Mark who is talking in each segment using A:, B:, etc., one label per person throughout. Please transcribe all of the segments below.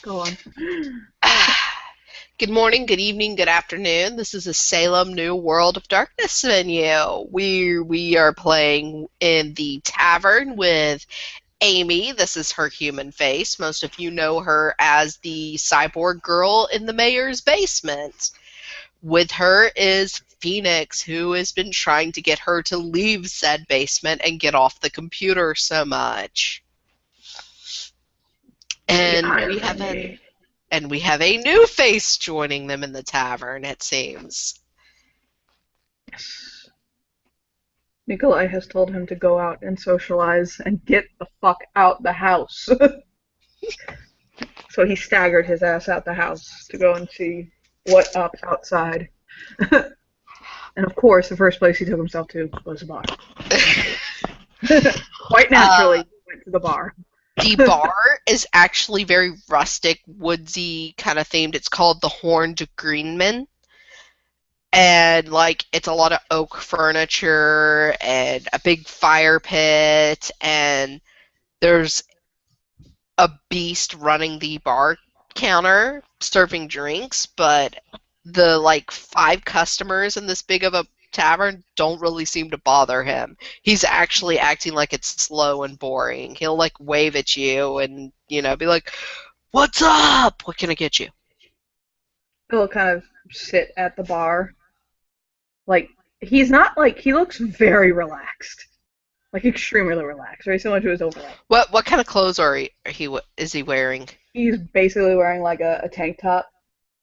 A: Go on.
B: Good morning, good evening, good afternoon. This is a Salem New World of Darkness venue. We are playing in the tavern with Amy. This is her human face. Most of you know her as the cyborg girl in the mayor's basement. With her is Phoenix, who has been trying to get her to leave said basement and get off the computer so much.
A: The
B: And we have an
A: irony.
B: and we have a new face joining them in the tavern, it seems.
A: Yes. Nikolai has told him to go out and socialize and get the fuck out the house. So he staggered his ass out the house to go and see what up outside. And of course, the first place he took himself to was a bar. Quite
B: Uh,
A: naturally, he went to the bar.
B: the bar is actually very rustic, woodsy kind of themed. It's called the Horned Greenman. And like it's a lot of oak furniture and a big fire pit, and there's a beast running the bar counter serving drinks, but the like five customers in this big of a tavern don't really seem to bother him. He's actually acting like it's slow and boring. He'll like wave at you and, be like, "What's up? What can I get you?"
A: He'll kind of sit at the bar. Like, he's not like, he looks very relaxed. Like, extremely relaxed. Very similar to his overall.
B: What kind of clothes is he wearing?
A: He's basically wearing like a tank top,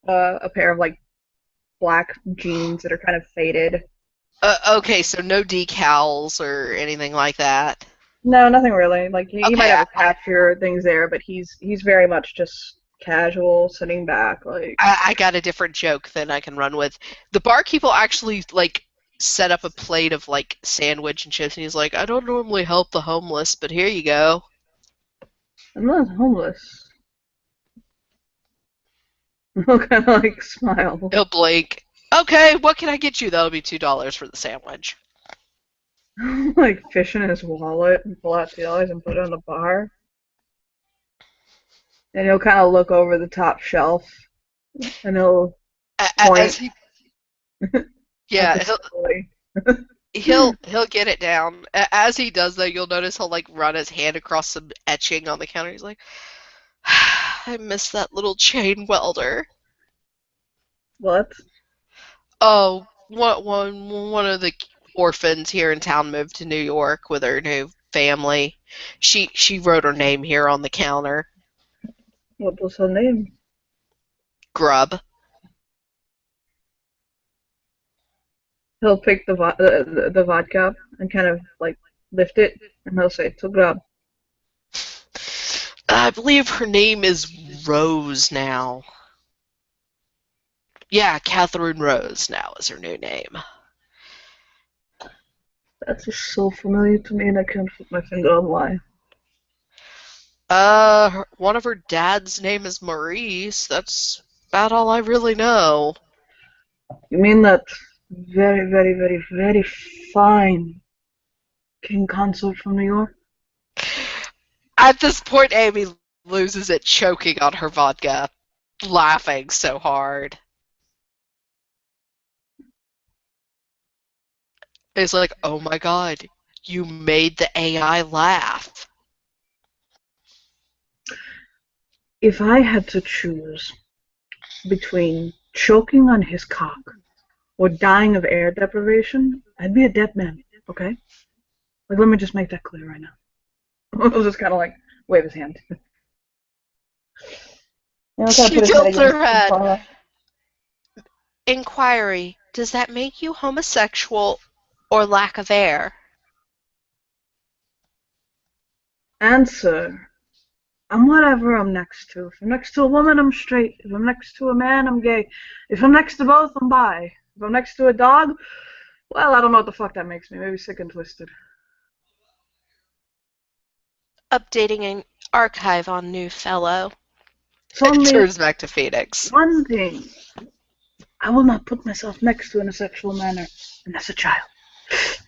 A: a pair of like black jeans that are kind of faded.
B: Okay, so no decals or anything like that.
A: No, nothing really. Like he might
B: Okay,
A: have a patch or things there, but he's very much just casual, sitting back. Like,
B: I got a different joke that I can run with. The barkeep will actually like set up a plate of like sandwich and chips, and he's like, "I don't normally help the homeless, but here you go."
A: I'm not homeless. He'll kind of like smile,
B: He'll blink. Okay, what can I get you? That'll be $2 for the sandwich.
A: like fish in his wallet and pull out $2 and put it on the bar. And he'll kind of look over the top shelf and he'll
B: As
A: point
B: he,
A: at the
B: yeah,
A: toy.
B: he'll get it down. As he does though, you'll notice he'll like run his hand across some etching on the counter. He's like, "I miss that little chain welder."
A: What?
B: Oh, one of the orphans here in town moved to New York with her new family. She wrote her name here on the counter.
A: What was her name?
B: Grub.
A: He'll pick the vodka up and kind of like lift it, and he'll say, "To grab."
B: I believe her name is Rose now. Yeah, Catherine Rose now is her new name.
A: That's just so familiar to me, and I can't put my finger on why.
B: One of her dad's name is Maurice. That's about all I really know.
A: You mean that very, very, very, very fine King Consort from New York?
B: At this point, Amy loses it, choking on her vodka, laughing so hard. It's like, oh my god, you made the AI laugh.
A: If I had to choose between choking on his cock or dying of air deprivation, I'd be a dead man, okay? Like, let me just make that clear right now. He'll just kind of like wave his hand. And he'll kind of
B: She
A: put his head
B: tilts
A: against
B: her
A: the
B: head.
A: bar.
B: Inquiry, does that make you homosexual or lack of air?
A: Answer. I'm whatever I'm next to. If I'm next to a woman, I'm straight. If I'm next to a man, I'm gay. If I'm next to both, I'm bi. If I'm next to a dog, well, I don't know what the fuck that makes me. Maybe sick and twisted.
B: Updating an archive on new fellow.
A: It's only
B: Turns back to Phoenix.
A: one thing I will not put myself next to in a sexual manner, and that's a child.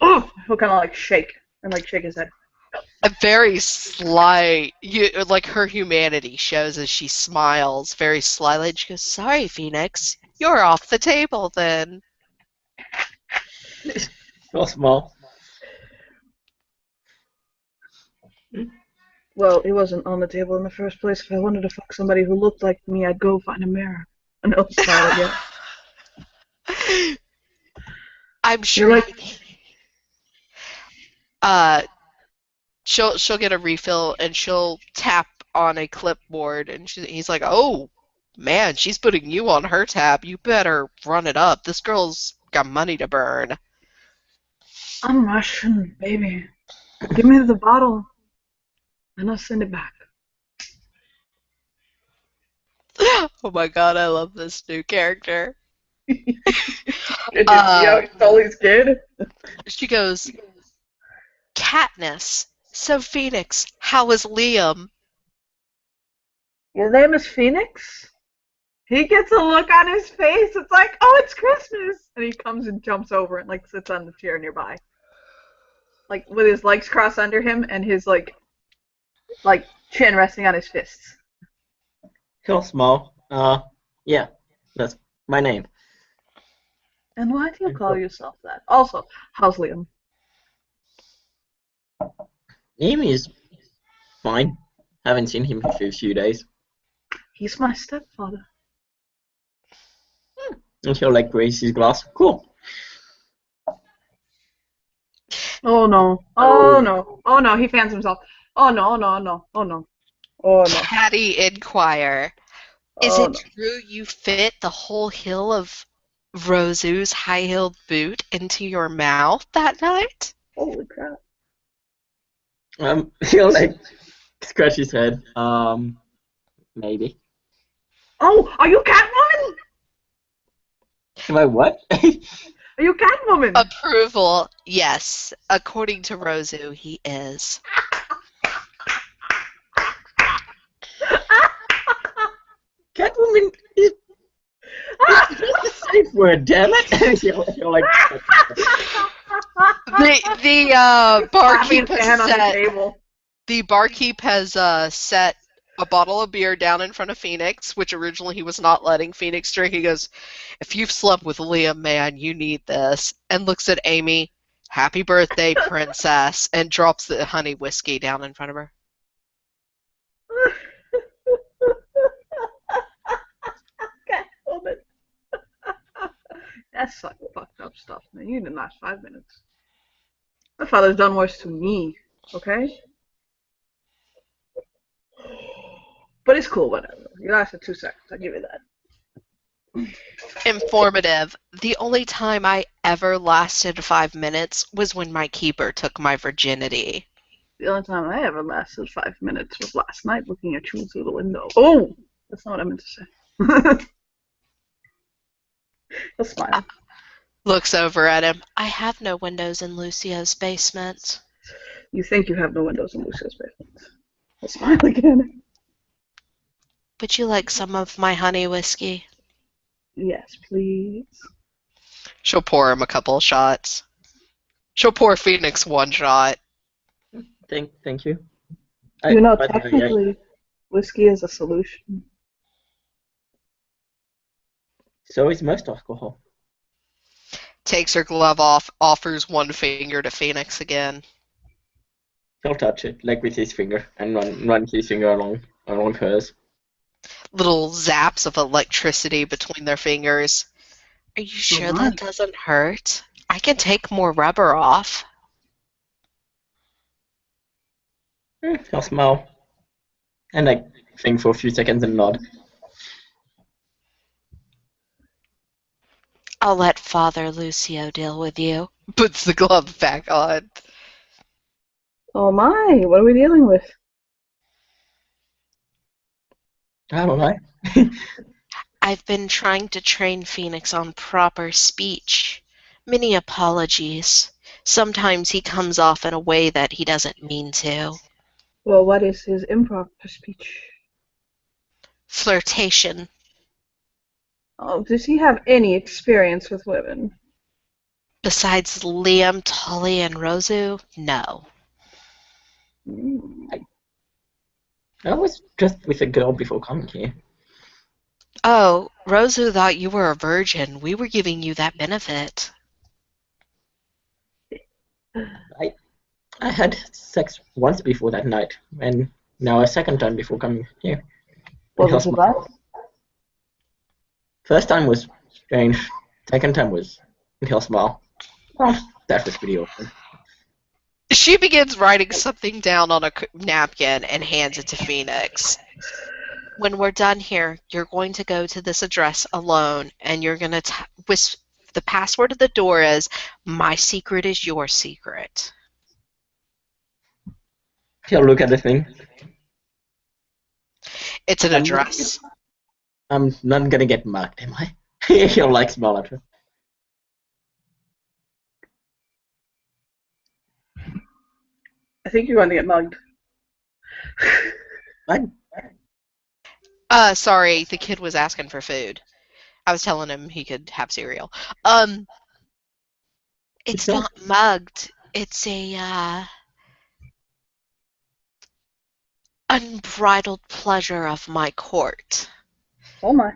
A: Oh, he'll kind of like shake and like shake his head.
B: A very sly, like her humanity shows as she smiles very slyly. She goes, "Sorry, Phoenix, you're off the table then."
C: You're small.
A: Well, it wasn't on the table in the first place. If I wanted to fuck somebody who looked like me, I'd go find a mirror. And he'll smile again.
B: I'm
A: You're
B: sure
A: like,
B: uh she'll get a refill and she'll tap on a clipboard and he's like, "Oh man, she's putting you on her tab. You better run it up. This girl's got money to burn."
A: I'm Russian, baby. Give me the bottle, and I'll send it back.
B: Oh my god, I love this new character.
A: Did you see how
B: Uh,
A: he stole his kid?
B: she goes, "Katniss. So Phoenix, how is Liam?"
A: Your name is Phoenix? He gets a look on his face. It's like, oh, it's Christmas. And he comes and jumps over and like sits on the chair nearby. Like with his legs crossed under him and his like chin resting on his fists.
C: You're small. Yeah, that's my name.
A: And why do you call yourself that? Also, how's Liam?
C: Amy is fine. Haven't seen him for a few days.
A: He's my stepfather.
C: And he'll like raise his glass. Cool.
A: Oh no. Oh no. Oh no. He fans himself. Oh no. Oh no. Oh no. Oh no. Oh no.
B: Catty inquire. Is
A: Oh
B: it
A: no.
B: true you fit the whole heel of Rosu's high-heeled boot into your mouth that night?
A: Holy crap.
C: He'll like scratch his head. Maybe.
A: Oh, are you Catwoman?
C: Am I what?
A: Are you Catwoman?
B: Approval, yes. According to Rosu, he is.
C: Catwoman is just a safe word, damn it! he'll like.
B: The barkeep
A: Slapping his
B: has
A: hand on the
B: set
A: table.
B: the barkeep has set a bottle of beer down in front of Phoenix, which originally he was not letting Phoenix drink. He goes, "If you've slept with Liam, man, you need this." And looks at Amy, "Happy birthday, princess," and drops the honey whiskey down in front of her.
A: Catwoman. That's such fucked up stuff, man. You didn't last 5 minutes. My father's done worse to me, okay? But it's cool, whatever. You lasted 2 seconds. I'll give you that.
B: Informative. The only time I ever lasted 5 minutes was when my keeper took my virginity.
A: The only time I ever lasted 5 minutes was last night looking at you through the window. Oh! That's not what I meant to say. He'll smile.
B: Looks over at him. "I have no windows in Lucio's basement."
A: You think you have no windows in Lucia's basement. He'll smile again.
B: "Would you like some of my honey whiskey?"
A: Yes, please.
B: She'll pour him a couple of shots. She'll pour Phoenix one shot.
C: Thank you.
A: You know,
C: By the way,
A: technically, whiskey is a solution.
C: so is most alcohol.
B: Takes her glove off, offers one finger to Phoenix again.
C: He'll touch it, like with his finger, and run his finger along hers.
B: Little zaps of electricity between their fingers. "Are you sure that doesn't hurt? I can take more rubber off."
C: He'll smile. And like think for a few seconds and nod.
B: "I'll let Father Lucio deal with you." Puts the glove back on.
A: Oh my, what are we dealing with?
C: I don't know.
B: "I've been trying to train Phoenix on proper speech. Many apologies. Sometimes he comes off in a way that he doesn't mean to.
A: Well, what is his improper speech?
B: Flirtation."
A: Oh, does he have any experience with women?
B: "Besides Liam, Tully, and Rosu, no."
A: Mm.
C: I was just with a girl before coming here.
B: Oh, Rosa thought you were a virgin. We were giving you that benefit.
C: I had sex once before that night, and now a second time before coming here. In
A: What was it
C: Hillsmile.
A: like?
C: First time was strange. Second time was in Hillsmile. Well, that was pretty awesome.
B: She begins writing something down on a napkin and hands it to Phoenix. When we're done here, you're going to go to this address alone, and you're going to the password of the door is, my secret is your secret.
C: He'll look at the thing.
B: It's an address.
C: I'm not gonna get mugged, am I? He'll like smile at her.
A: I think you're going to get mugged.
C: Fine.
B: Sorry, the kid was asking for food. I was telling him he could have cereal. It's not mugged. It's a, unbridled pleasure of my court.
A: Oh my.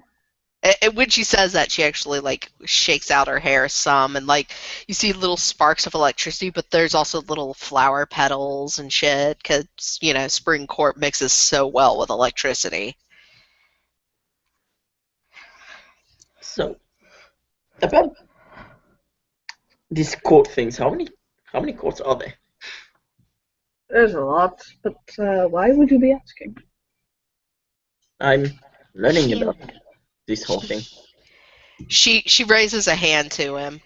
B: And when she says that, she actually, like, shakes out her hair some, and, like, you see little sparks of electricity, but there's also little flower petals and shit, because, spring court mixes so well with electricity.
C: So, about these court things, how many courts are there?
A: There's a lot, but why would you be asking?
C: I'm learning about this whole thing.
B: She raises a hand to him.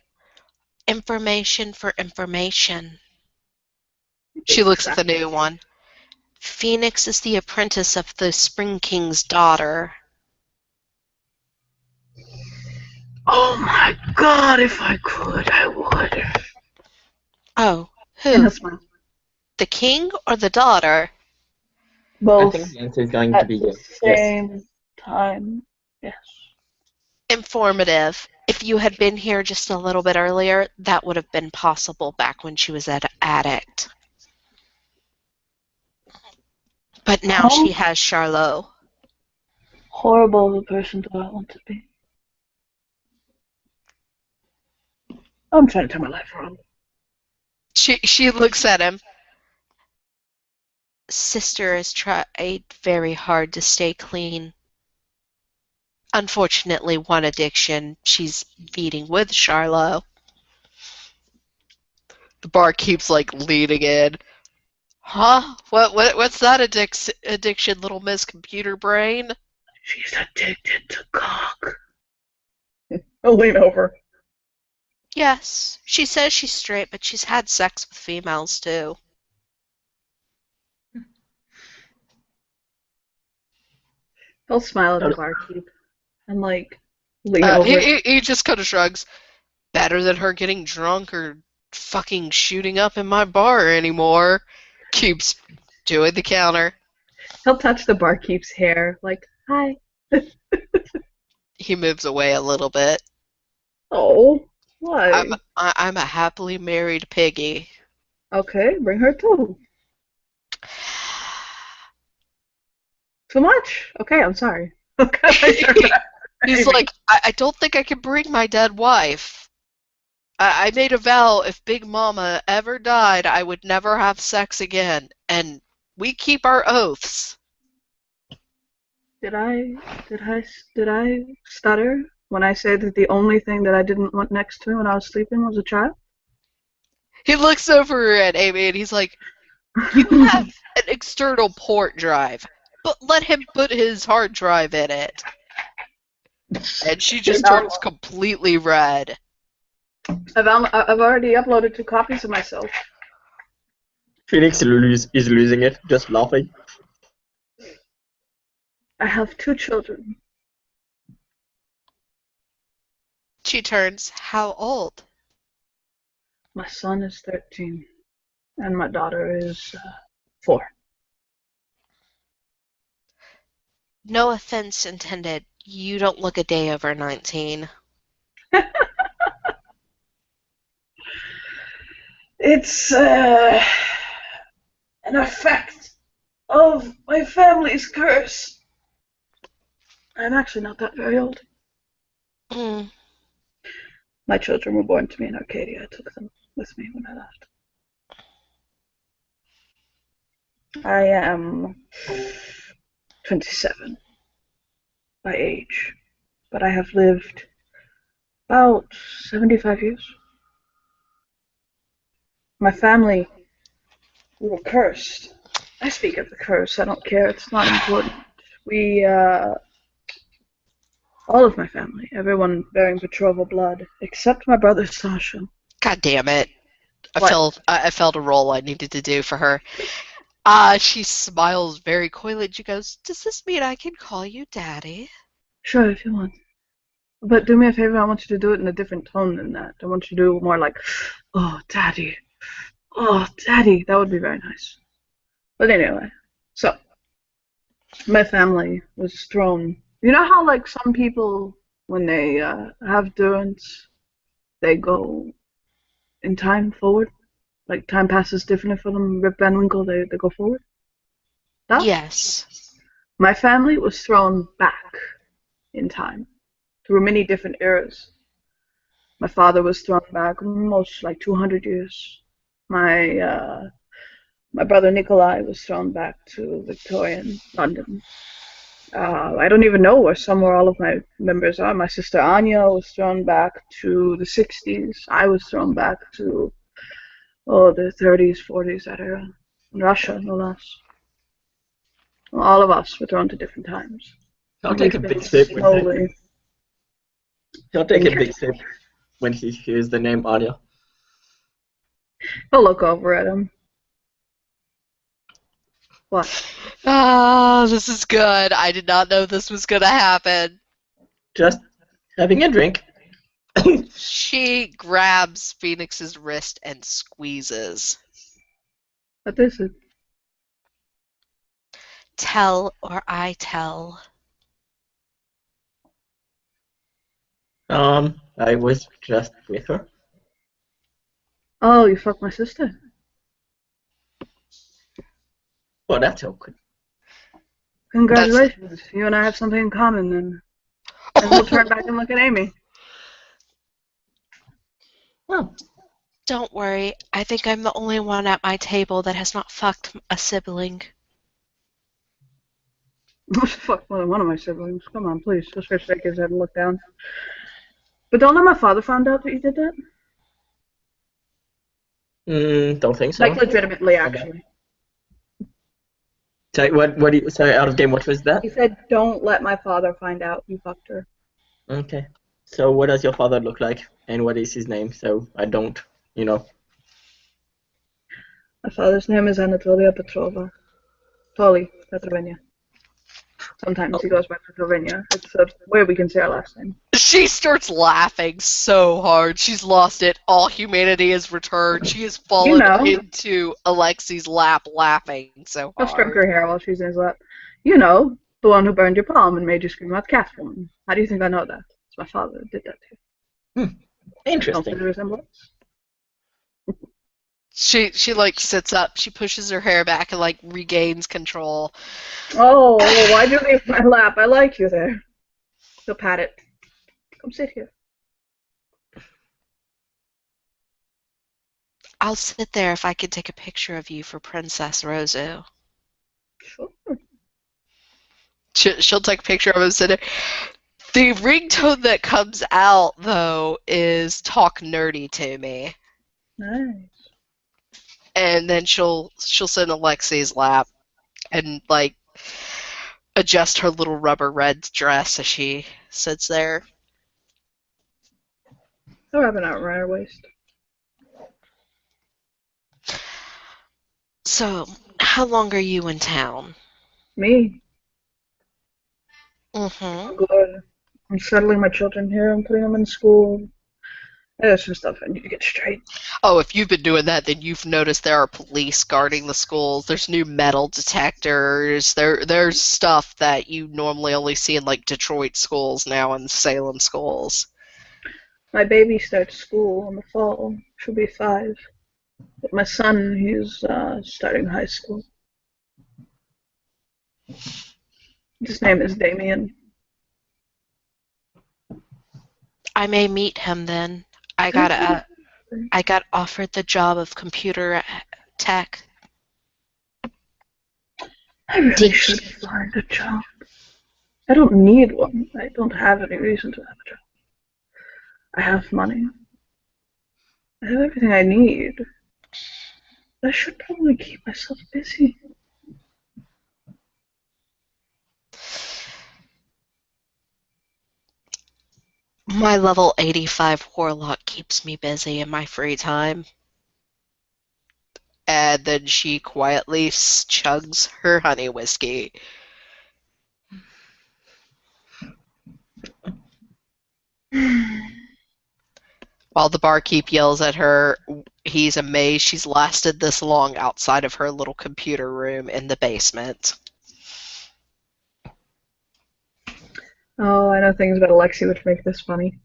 B: Information for information. She looks at the new one. Phoenix is the apprentice of the Spring King's daughter.
A: Oh my god, if I could, I would.
B: Oh,
A: And
B: who?
A: a smile.
B: The king or the daughter?
C: I
A: Both
C: think the answer is going to
A: at
C: be
A: the
C: yes.
A: same time. Yes.
B: Informative. If you had been here just a little bit earlier, that would have been possible back when she was an addict. But now she has Charlot.
A: Horrible of a person do I want to be? I'm trying to turn my life around.
B: She looks at him. Sister has tried very hard to stay clean. Unfortunately, one addiction, she's feeding with Charlot. The bar keeps, like, leading in. Huh? What's that addiction, little Miss Computer Brain?
A: She's addicted to cock. I'll lean over.
B: Yes, she says she's straight, but she's had sex with females, too.
A: I'll smile at the barkeep and, like, lean over.
B: He just kind of shrugs. Better than her getting drunk or fucking shooting up in my bar anymore. Keeps doing the counter.
A: He'll touch the barkeep's hair, like, hi.
B: He moves away a little bit.
A: Oh, why?
B: I'm a happily married piggy.
A: Okay, bring her too. Too much? Okay, I'm sorry.
B: He's like, I don't think I can bring my dead wife. I made a vow if Big Mama ever died, I would never have sex again. And we keep our oaths.
A: Did I stutter when I said that the only thing that I didn't want next to me when I was sleeping was a child?
B: He looks over at Amy and he's like, you have an external port drive, but let him put his hard drive in it. And she just turns completely red.
A: I've already uploaded 2 copies of myself.
C: Phoenix is losing it, just laughing.
A: I have 2 children.
B: She turns, how old?
A: My son is 13, and my daughter is 4.
B: No offense intended. You don't look a day over 19.
A: It's an effect of my family's curse. I'm actually not that very old.
B: Mm.
A: My children were born to me in Arcadia. I took them with me when I left. I am 27 by age, but I have lived about 75 years. My family, we were cursed. I speak of the curse. I don't care. It's not important. We, all of my family, everyone bearing Petrova blood, except my brother Sasha.
B: God damn it.
A: What?
B: I felt a role I needed to do for her. She smiles very coyly and she goes, "Does this mean I can call you Daddy?"
A: Sure, if you want. But do me a favor, I want you to do it in a different tone than that. I want you to do more like, oh, Daddy. Oh, Daddy. That would be very nice. But anyway, so my family was thrown. You know how, like, some people, when they have durance, they go in time forward? Like, time passes differently for them. Rip Van Winkle, they go forward? That?
B: Yes.
A: My family was thrown back in time through many different eras. My father was thrown back almost like 200 years. My brother Nikolai was thrown back to Victorian London. I don't even know where somewhere all of my members are. My sister Anya was thrown back to the 60s. I was thrown back to, the 30s, 40s, that era. In Russia, no less. All of us were thrown to different times.
C: He'll take
A: We've
C: a
A: been
C: big sip when
A: slowly.
C: he'll take a big sip when he hears the name Anya.
A: I'll look over at him. What?
B: This is good. I did not know this was gonna happen.
C: Just having a drink.
B: She grabs Phoenix's wrist and squeezes.
A: What is it?
B: Tell or I tell.
C: I was just with her.
A: Oh, you fucked my sister.
C: Well, that's awkward.
A: Congratulations. You and I have something in common then. And he'll turn back and look at Amy.
C: Well,
B: Don't worry. I think I'm the only one at my table that has not fucked a sibling.
A: Fuck more than one of my siblings. Come on, please. Just for shake his head and look down. But don't let my father find out that you did that?
C: don't think so.
A: Like, legitimately, actually.
C: Sorry, what do you sorry, out of game, what was that?
A: He said, don't let my father find out you fucked her.
C: Okay. So what does your father look like? And what is his name? So I don't,
A: My father's name is Anatolia Petrova. Toli Petrovina. Sometimes he goes by Petrovina. It's a way we can say our last name.
B: She starts laughing so hard. She's lost it. All humanity has returned. She has fallen into Alexi's lap laughing so
A: I'll stroke
B: hard.
A: her hair while she's in his lap. You know, the one who burned your palm and made you scream out Catwoman. How do you think I know that? It's my father who did that to you. Don't see
C: Interesting.
A: the resemblance?
B: She like sits up. She pushes her hair back and like regains control.
A: Oh, why'd you leave my lap? I like you there. He'll pat it. Come sit here.
B: I'll sit there if I can take a picture of you for Princess Rosu.
A: Sure.
B: She'll take a picture of him sitting there. The ringtone that comes out though is "Talk Nerdy to Me,"
A: Nice.
B: and then she'll sit in Alexi's lap and like adjust her little rubber red dress as she sits there.
A: He'll have an out around her waist.
B: So, how long are you in town?
A: Me?
B: Mm-hmm.
A: Good. I'm settling my children here. I'm putting them in school. There's some stuff I need to get straight.
B: Oh, if you've been doing that, then you've noticed there are police guarding the schools. There's new metal detectors. There's stuff that you normally only see in like Detroit schools now and Salem schools.
A: My baby starts school in the fall. She'll be 5. But my son, he's starting high school. His name is Damien.
B: I may meet him then. I got offered the job of computer tech.
A: I really should find a job. I don't need one. I don't have any reason to have a job. I have money. I have everything I need. I should probably keep myself busy.
B: My level 85 warlock keeps me busy in my free time. And then she quietly chugs her honey whiskey. While the barkeep yells at her, he's amazed she's lasted this long outside of her little computer room in the basement.
A: Oh, I know things about Alexi which make this funny.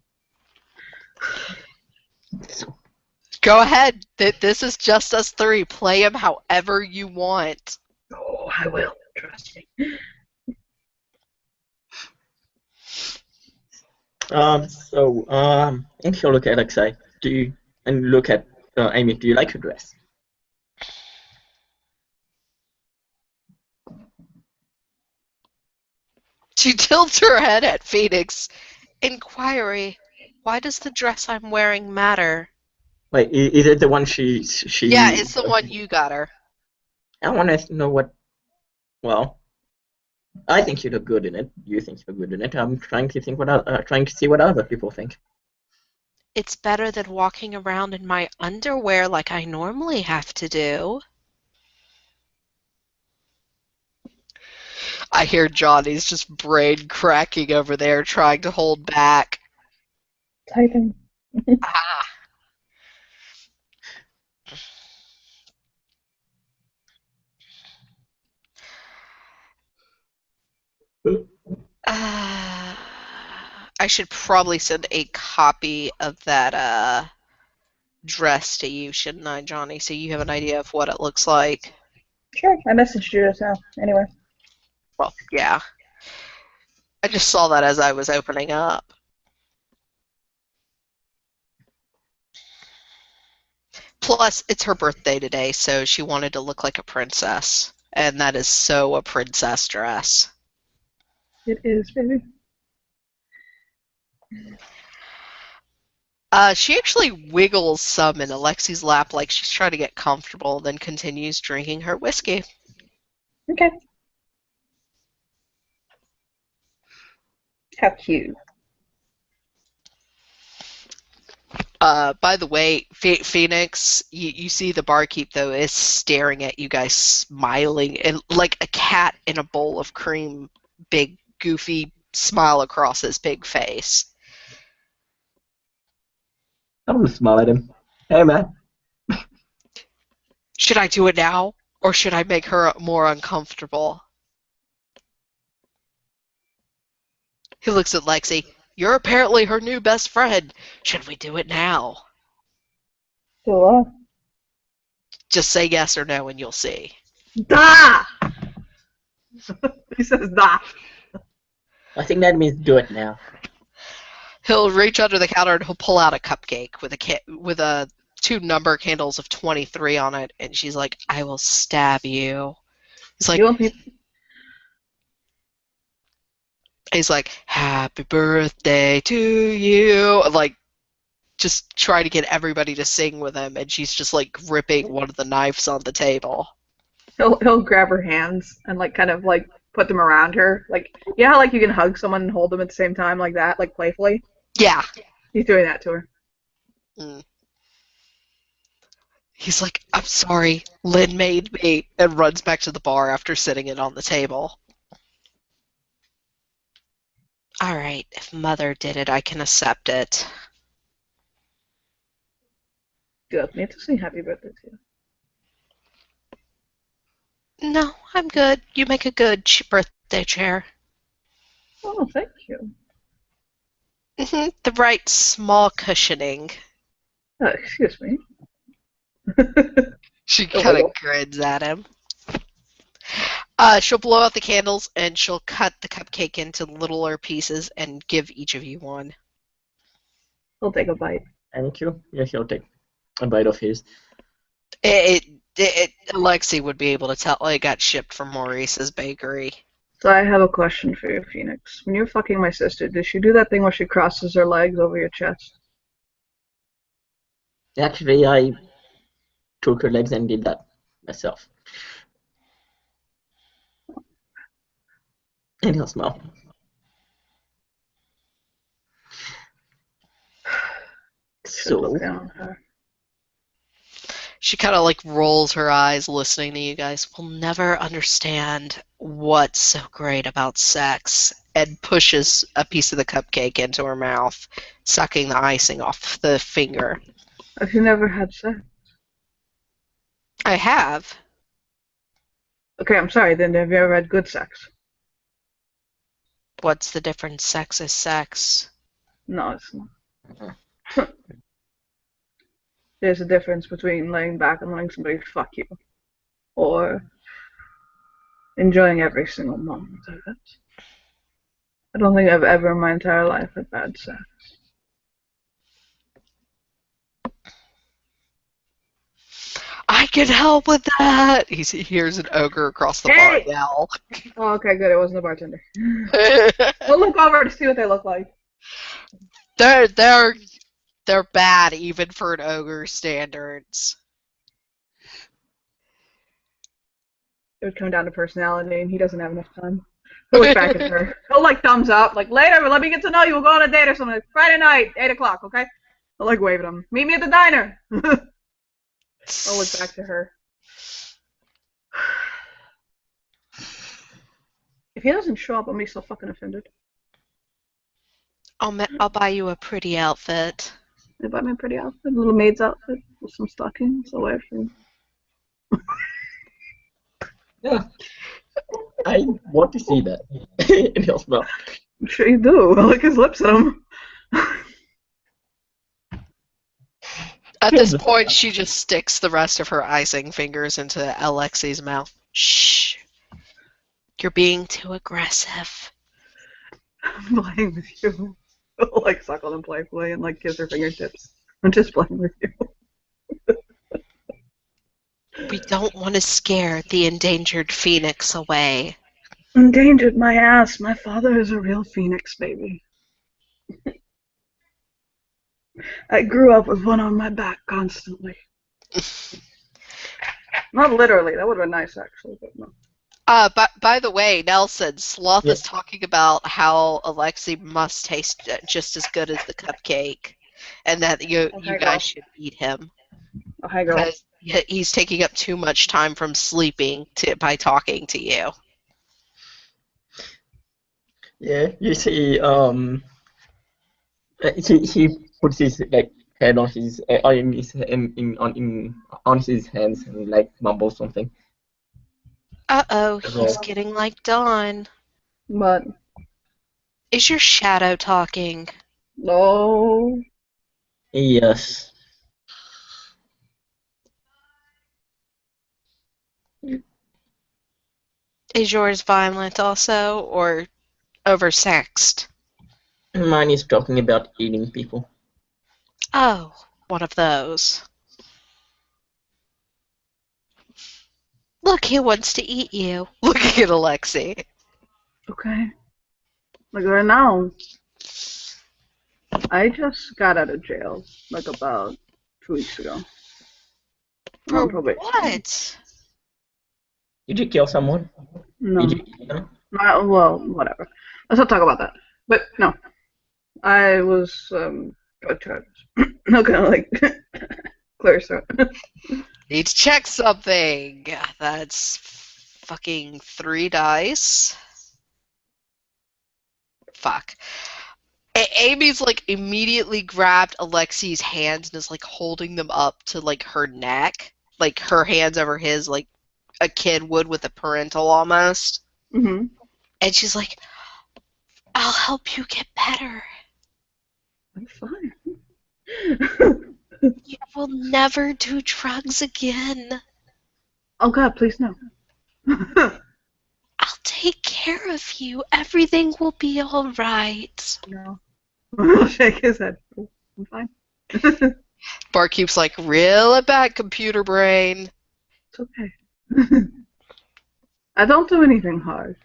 B: Go ahead. This is just us three. Play him however you want.
A: Oh, I will. Trust me.
C: If you look at Alexei, and look at Amy, do you like her dress?
B: She tilts her head at Phoenix. Inquiry. Why does the dress I'm wearing matter?
C: Wait, is it the one she?
B: Yeah, it's the one you got her.
C: I want to know what. Well, I think you look good in it. You think you're good in it. I'm trying to think trying to see what other people think.
B: It's better than walking around in my underwear like I normally have to do. I hear Johnny's just brain cracking over there, trying to hold back.
A: Typing.
B: Ah. I should probably send a copy of that dress to you, shouldn't I, Johnny? So you have an idea of what it looks like.
A: Sure, I messaged you just now. Anyway.
B: Well, yeah. I just saw that as I was opening up. Plus, it's her birthday today, so she wanted to look like a princess. And that is so a princess dress.
A: It is, baby.
B: She actually wiggles some in Alexi's lap like she's trying to get comfortable, then continues drinking her whiskey.
A: Okay. How cute.
B: By the way, Phoenix, you see the barkeep, though, is staring at you guys smiling, and like a cat in a bowl of cream, big, goofy smile across his big face.
C: I'm gonna smile at him. Hey, man.
B: Should I do it now, or should I make her more uncomfortable? He looks at Lexi. You're apparently her new best friend. Should we do it now?
A: So,
B: Just say yes or no and you'll see.
A: Da! He says da.
C: I think that means do it now.
B: He'll reach under the counter and he'll pull out a cupcake with a 2 number candles of 23 on it, and she's like, I will stab you.
A: You want me?
B: He's like, happy birthday to you. Like, just try to get everybody to sing with him, and she's just like gripping one of the knives on the table.
A: He'll grab her hands and like kind of like put them around her. Like, you know how like you can hug someone and hold them at the same time like that, like playfully?
B: Yeah.
A: He's doing that to her.
B: Mm. He's like, I'm sorry, Lynn made me, and runs back to the bar after sitting it on the table. All right, if Mother did it, I can accept it.
A: Do you want me to sing happy birthday to you?
B: No, I'm good. You make a good birthday chair.
A: Oh, thank you.
B: The right small cushioning.
A: Excuse me.
B: She
C: Oh,
B: kind of grins at him. She'll blow out the candles and she'll cut the cupcake into littler pieces and give each of you one.
A: I'll take a bite.
C: thank you. Yes, he'll take a bite of his.
B: Alexi would be able to tell it got shipped from Maurice's bakery.
A: So I have a question for you, Phoenix. When you're fucking my sister, did she do that thing where she crosses her legs over your chest?
C: Actually, I took her legs and did that myself. And he'll smile.
A: Should look
C: So,
A: down on her.
B: She kind of like rolls her eyes listening to you guys. We'll never understand what's so great about sex, and pushes a piece of the cupcake into her mouth, sucking the icing off the finger.
A: Have you never had sex?
B: I have.
A: Okay, I'm sorry, then have you ever had good sex?
B: What's the difference? Sex is sex.
A: No, it's not. There's a difference between laying back and letting somebody fuck you, or enjoying every single moment of it. I don't think I've ever in my entire life had bad sex.
B: I can help with that! He hears an ogre across the bar
A: Hey!
B: yell.
A: Oh, okay, good. It wasn't a bartender. We'll look over to see what they look like.
B: They're bad even for an ogre standards.
A: It would come down to personality, and he doesn't have enough time. He'll look back at her. He'll like thumbs up, like later, let me get to know you. We'll go on a date or something. Friday night, 8 o'clock, okay? I'll like wave at him. Meet me at the diner. I'll look back to her. If he doesn't show up, I'll be so fucking offended.
B: I'll buy you a pretty outfit.
A: They buy me a pretty outfit, a little maid's outfit with some stockings. I'll wear for
C: yeah, I want to see that. And he'll smile.
A: I'm sure you do. I lick his lips at him.
B: At this point, she just sticks the rest of her icing fingers into Alexi's mouth. Shh. You're being too aggressive.
A: I'm playing with you. I'll like suckle them playfully and like kiss her fingertips. I'm just playing with you.
B: We don't want to scare the endangered phoenix away.
A: Endangered my ass. My father is a real phoenix, baby. I grew up with one on my back constantly. Not literally. That would have been nice, actually, but no.
B: But by the way, Nelson, Sloth
C: Yeah.
B: is talking about how Alexi must taste just as good as the cupcake, and that you
A: Okay,
B: guys
A: girl.
B: should eat him
A: Oh, hey, girl.
B: because he's taking up too much time from sleeping by talking to you.
C: Yeah, you see, he puts his like head on his on his hands and like mumbles something.
B: Uh-oh,
C: As
B: he's
C: well.
B: getting like Dawn.
A: But
B: Is your shadow talking?
A: no.
C: Yes.
B: Is yours violent also, or oversexed?
C: Mine is talking about eating people.
B: Oh, one of those. Look, he wants to eat you. Looking at Alexi.
A: Okay. Like right now, I just got out of jail like about 2 weeks ago. I'm
B: For
A: on probation.
B: what?
C: Did you kill someone?
A: No.
C: Did you eat them?
A: Well, whatever. Let's not talk about that. But no, I was drug charges. Okay, like clear throat.
B: Need to check something. That's fucking 3 dice. Fuck. Amy's like immediately grabbed Alexi's hands and is like holding them up to like her neck, like her hands over his, like a kid would with a parental almost.
A: Mm-hmm.
B: And she's like, "I'll help you get better."
A: I'm fine.
B: You will never do drugs again.
A: Oh God, please no.
B: I'll take care of you. Everything will be all right.
A: No. I'll shake his head. I'm fine. It's
B: Barkeep's like, reel it back, computer brain.
A: okay. I don't do anything hard.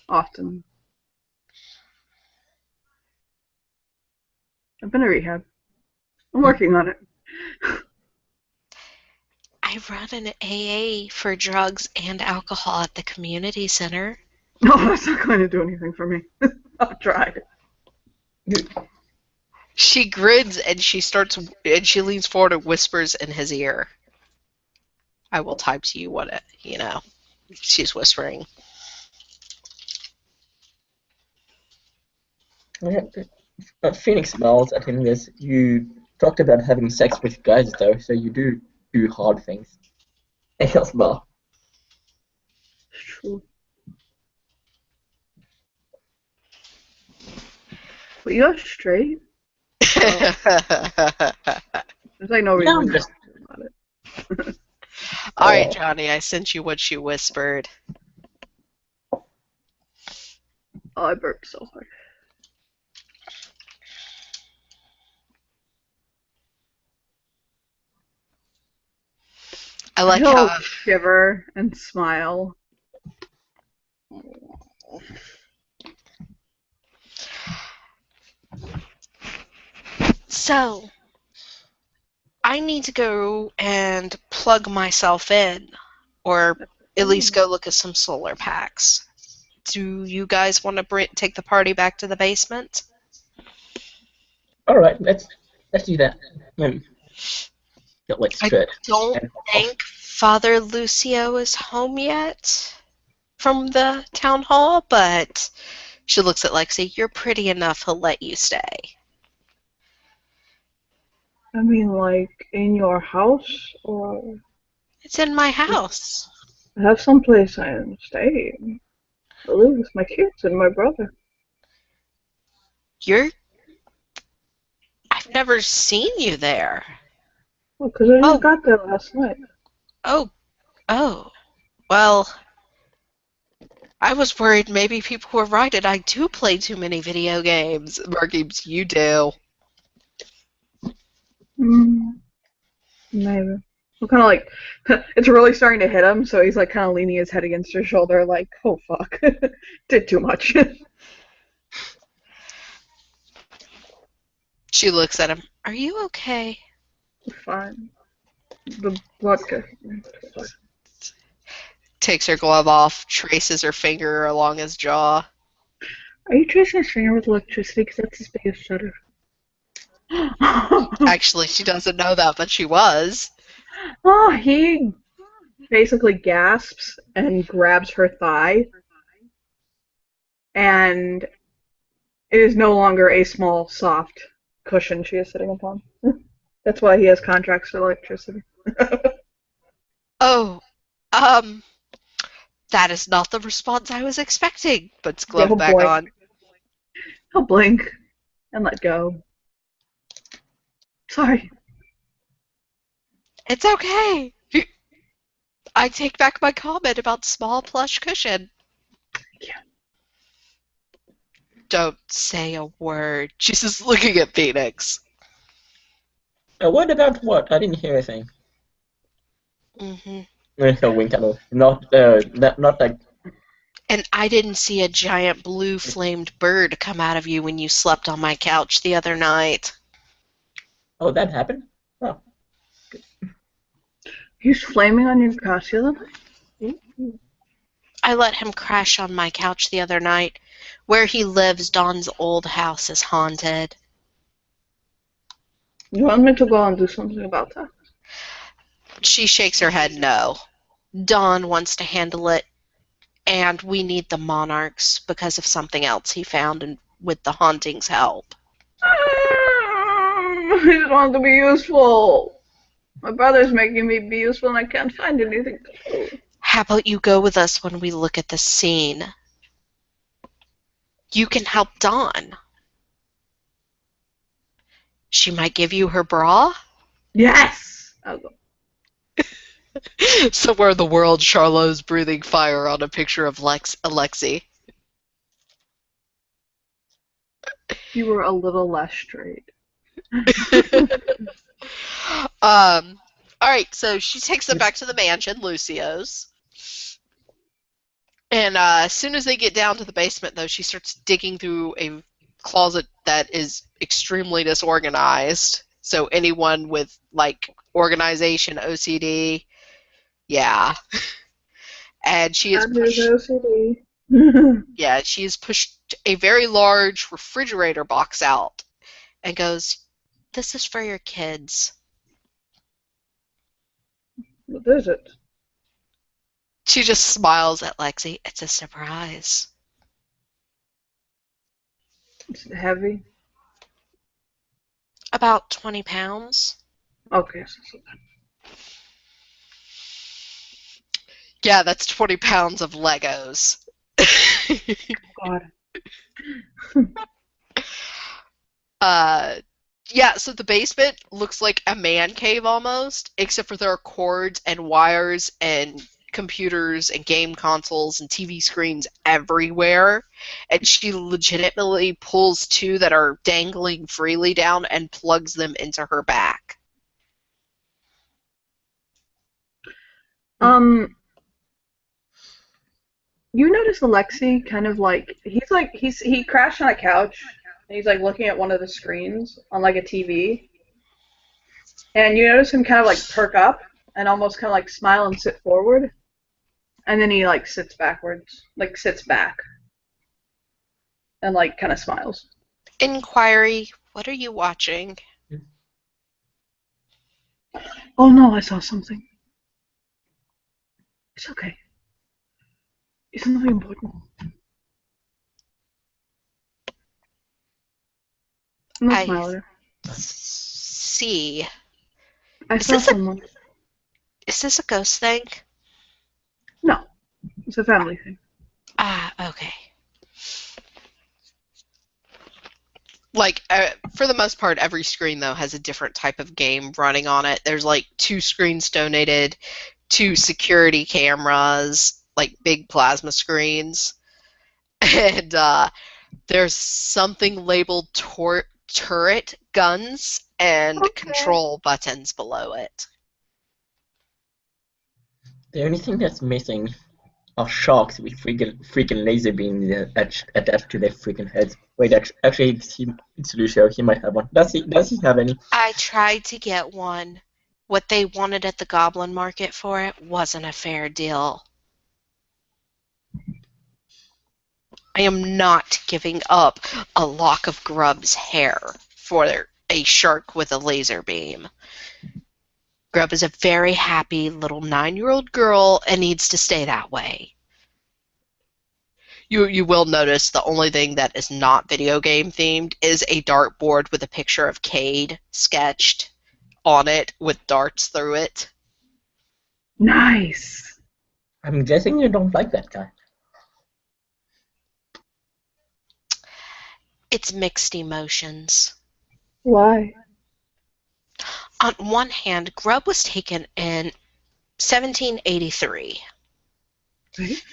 A: Often. I've been to rehab. I'm working on it.
B: I run an AA for drugs and alcohol at the community center.
A: No, that's not going to do anything for me. I'll try.
B: She grins and she leans forward and whispers in his ear. I will type to you what she's whispering.
C: Phoenix smiles at him. This you talked about having sex with guys though, so you do hard things. And he'll smile.
A: It's true. But you're straight. So there's like no reason to talk about it.
B: All right, Johnny, I sent you what she whispered.
A: Oh, I burped so hard.
B: I like
A: He'll
B: how
A: shiver and smile.
B: So I need to go and plug myself in, or at least go look at some solar packs. Do you guys want to take the party back to the basement?
C: All right, let's do that. Let's
B: I
C: stretch.
B: don't think Father Lucio is home yet from the town hall, but she looks at Lexi. You're pretty enough, he'll let you stay.
A: I mean, like, in your house, or
B: It's in my house.
A: I have someplace I am staying. I live with my kids and my brother.
B: I've never seen you there.
A: Well, because I just got there last night.
B: Oh. Well, I was worried maybe people were right and I do play too many video games. Markeeps, you do.
A: Maybe. I'm kind of like, it's really starting to hit him, so he's like kind of leaning his head against her shoulder, like, oh fuck, did too much.
B: She looks at him. Are you okay?
A: Fine. The vodka.
B: Takes her glove off, traces her finger along his jaw.
A: Are you tracing his finger with electricity? Because that's his biggest shudder.
B: Actually, she doesn't know that, but she was.
A: Oh, he basically gasps and grabs her thigh, and it is no longer a small, soft cushion she is sitting upon. That's why he has contracts for electricity.
B: Oh, that is not the response I was expecting. Puts glove
A: He'll
B: back
A: blink.
B: on.
A: He'll blink and let go. Sorry.
B: It's okay. I take back my comment about small plush cushion.
A: Yeah.
B: Don't say a word. She's just looking at Phoenix.
C: What about what? I didn't hear anything. So wink at her. Not like.
B: And I didn't see a giant blue flamed bird come out of you when you slept on my couch the other night.
C: Oh, that happened? Oh.
A: Good. He's flaming on your couch the other night?
B: I let him crash on my couch the other night. Where he lives, Don's old house is haunted.
A: You want me to go and do something about that?
B: She shakes her head no. Don wants to handle it, and we need the monarchs because of something else he found and with the hauntings help.
A: I just want to be useful. My brother's making me be useful and I can't find anything to do.
B: How about you go with us when we look at the scene? You can help Don. She might give you her bra?
A: Yes! I'll go.
B: Somewhere in the world, Charlot's breathing fire on a picture of Alexi.
A: You were a little less straight.
B: Alright, so she takes them back to the mansion, Lucio's. And as soon as they get down to the basement, though, she starts digging through a closet that is extremely disorganized. So anyone with, like, organization, OCD, yeah. And she has
A: That is
B: pushed,
A: OCD.
B: yeah, she has pushed a very large refrigerator box out and goes, "This is for your kids."
A: What is it?
B: She just smiles at Lexi. "It's a surprise."
A: It's heavy.
B: About 20 pounds.
A: Okay, so
B: Yeah, that's 20 pounds of Legos.
A: God.
B: Yeah, so the basement looks like a man cave almost, except for there are cords and wires and computers and game consoles and TV screens everywhere. And she legitimately pulls two that are dangling freely down and plugs them into her back.
A: You notice Alexi kind of he crashed on a couch and he's like looking at one of the screens on like a TV. And you notice him kind of like perk up and almost kind of like smile and sit forward. And then he like sits backwards, like sits back and like kind of smiles.
B: Inquiry, what are you watching?
A: Oh no, I saw something. It's okay. It's nothing important. No
B: I
A: smile there.
B: see.
A: I
B: Is
A: saw
B: this a
A: someone.
B: is this a ghost thing?
A: No, it's a family thing.
B: Ah, okay. Like, for the most part, every screen, though, has a different type of game running on it. There's, like, 2 screens donated, 2 security cameras, like, big plasma screens. And there's something labeled turret guns and
A: Okay.
B: control buttons below it.
C: The only thing that's missing are sharks with freaking laser beams attached to their freaking heads. Wait, actually, it's Lucio. He might have one. Does he have any?
B: I tried to get one. What they wanted at the Goblin Market for it wasn't a fair deal. I am not giving up a lock of Grub's hair for a shark with a laser beam. Grub is a very happy little 9-year-old girl and needs to stay that way. You will notice the only thing that is not video game themed is a dartboard with a picture of Cade sketched on it with darts through it.
A: Nice.
C: I'm guessing you don't like that guy.
B: It's mixed emotions.
A: Why?
B: On one hand, Grub was taken in 1783.
A: Right?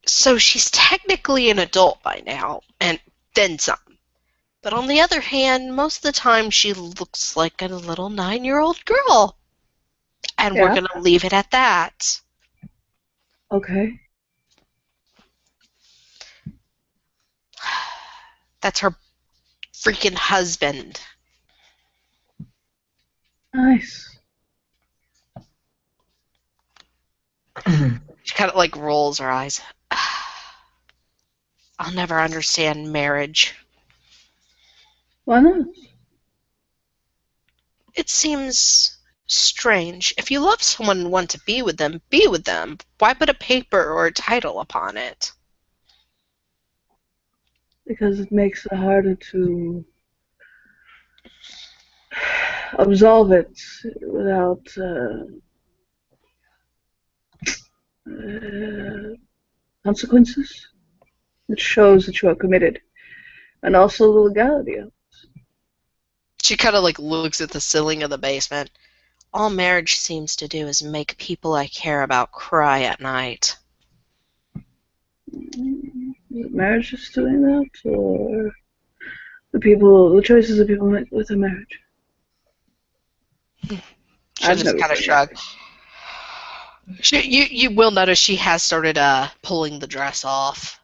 B: So she's technically an adult by now, and then some. But on the other hand, most of the time she looks like a little 9-year-old girl. And we're
A: Yeah.
B: going to leave it at that.
A: Okay.
B: That's her freaking husband.
A: Nice.
B: She kind of like rolls her eyes. I'll never understand marriage.
A: Why not?
B: It seems strange. If you love someone and want to be with them, be with them. Why put a paper or a title upon it?
A: Because it makes it harder to absolve it without consequences. It shows that you are committed, and also the legality of it.
B: She kind of like looks at the ceiling of the basement. All marriage seems to do is make people I care about cry at night.
A: Is marriage just doing that, or the choices that people make with a marriage?
B: She'll
A: I've
B: just
A: never
B: kind of
A: been
B: shrug.
A: married.
B: You will notice she has started pulling the dress off.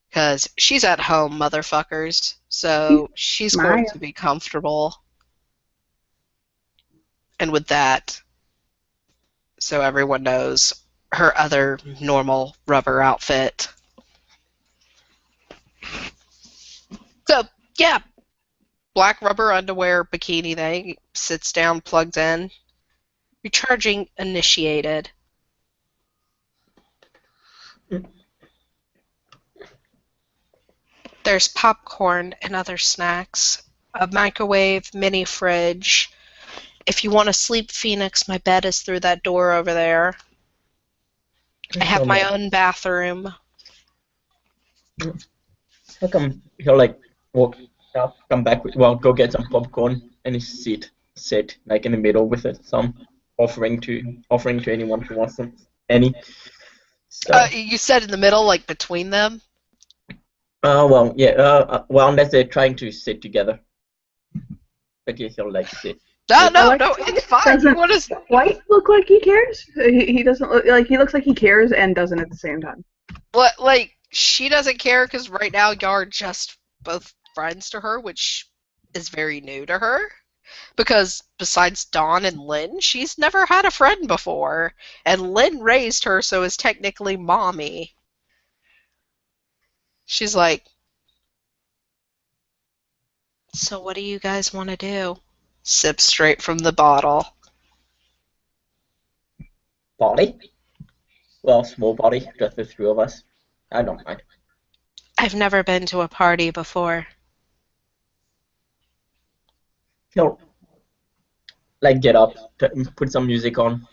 B: Because she's at home, motherfuckers. So she's going
A: Maya.
B: to be comfortable. And with that, so everyone knows, her other normal rubber outfit. So, yeah, black rubber underwear bikini thing, sits down, plugged in. Recharging initiated. There's popcorn and other snacks, a microwave, mini fridge. If you want to sleep, Phoenix, my bed is through that door over there. I have my own bathroom.
C: How come he'll like walk up, come back, well, go get some popcorn and he sit like in the middle with it, some offering to anyone who wants some, any. So,
B: You said in the middle, like between them?
C: well, yeah, well, unless they're trying to sit together. But yeah, he'll like sit.
B: No, no,
A: Alexei
B: no, it's fine. You
A: doesn't
B: want to.
A: quite look like he cares. He doesn't look like he looks like he cares and doesn't at the same time.
B: What, like, she doesn't care because right now y'all are just both friends to her, which is very new to her. Because besides Dawn and Lynn, she's never had a friend before. And Lynn raised her, so is technically mommy. She's like, so what do you guys want to do? Sip straight from the bottle.
C: Body? Well, small body, just the three of us. I don't mind.
B: I've never been to a party before.
C: He'll like get up, put some music on,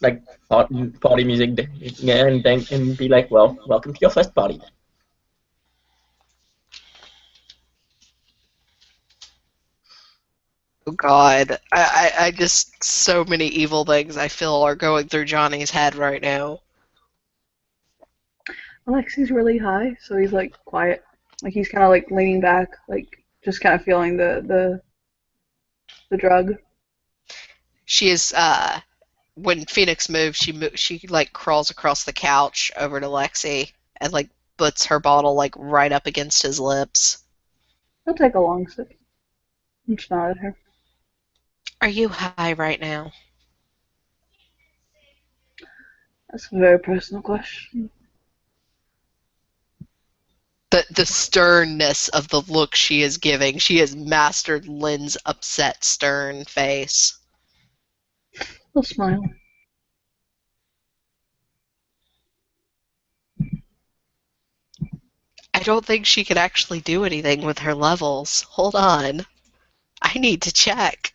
C: like party music, and be like, well, welcome to your first party.
B: Oh God, I just so many evil things I feel are going through Johnny's head right now.
A: Alexei's really high, so he's like quiet. Like he's kind of like leaning back, like just kind of feeling the drug.
B: She is when Phoenix moves, she like crawls across the couch over to Lexi and like puts her bottle like right up against his lips.
A: He'll take a long sip and just nod at her.
B: Are you high right now?
A: That's a very personal question.
B: The sternness of the look she is giving. She has mastered Lynn's upset, stern face.
A: He'll smile.
B: I don't think she could actually do anything with her levels. Hold on. I need to check.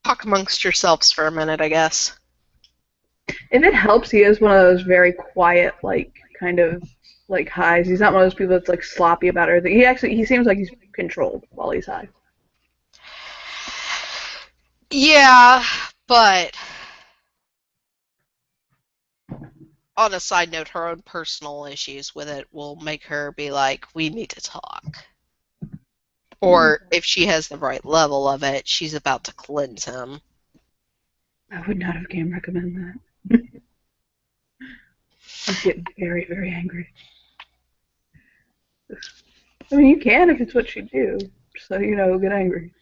B: Talk amongst yourselves for a minute, I guess.
A: If it helps, he is one of those very quiet, like kind of like highs. He's not one of those people that's like sloppy about everything. He seems like he's controlled while he's high.
B: Yeah, but on a side note, her own personal issues with it will make her be like, we need to talk. Or if she has the right level of it, she's about to cleanse him.
A: I would not have game recommend that. He's getting very, very angry. I mean, you can if it's what you do. So, get angry.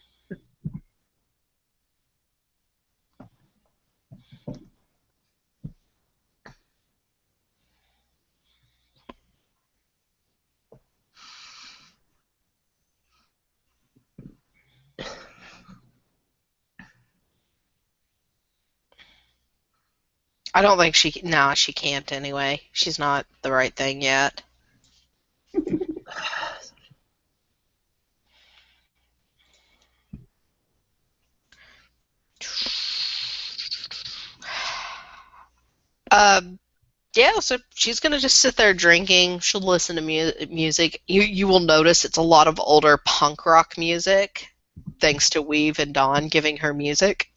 B: I don't think she. Nah, she can't anyway. She's not the right thing yet. Um, Yeah, so she's gonna just sit there drinking. She'll listen to music. You will notice it's a lot of older punk rock music, thanks to Weave and Dawn giving her music.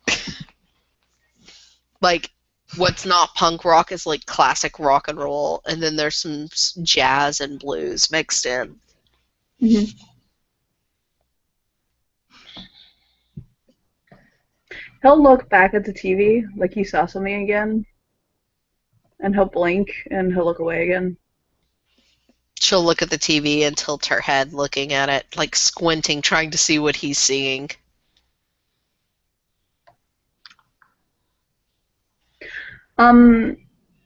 B: Like, what's not punk rock is like classic rock and roll, and then there's some jazz and blues mixed in.
A: Mm-hmm. He'll look back at the TV like he saw something again, and he'll blink and he'll look away again.
B: She'll look at the TV and tilt her head looking at it, like squinting, trying to see what he's seeing.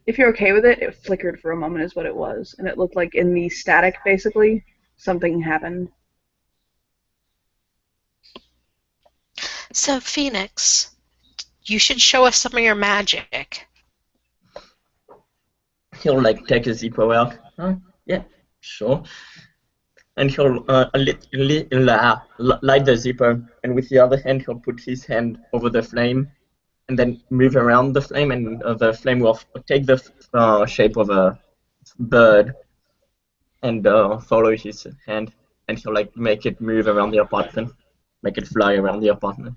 A: If you're okay with it, it flickered for a moment is what it was, and it looked like in the static basically something happened.
B: So, Phoenix, you should show us some of your magic.
C: He'll like take his Zippo out. Oh, yeah, sure. And he'll light the Zippo, and with the other hand he'll put his hand over the flame, and then move around the flame, and the flame will take the shape of a bird and follow his hand, and he'll like make it move around the apartment, make it fly around the apartment,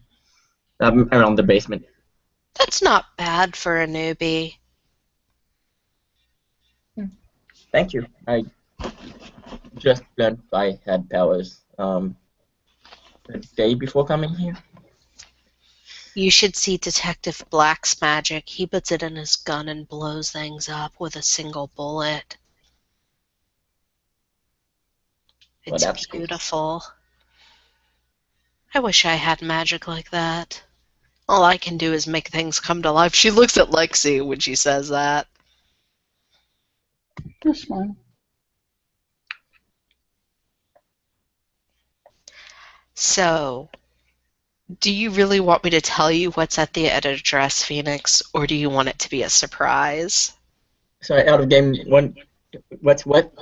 C: around the basement.
B: That's not bad for a newbie.
C: Thank you. I just learned I had powers the day before coming here.
B: You should see Detective Black's magic. He puts it in his gun and blows things up with a single bullet.
C: Well,
B: It's
C: that's cool.
B: beautiful. I wish I had magic like that. All I can do is make things come to life. She looks at Lexi when she says that.
A: Just smile.
B: So, do you really want me to tell you what's at the address, Phoenix, or do you want it to be a surprise?
C: Sorry, out of game one. What's what?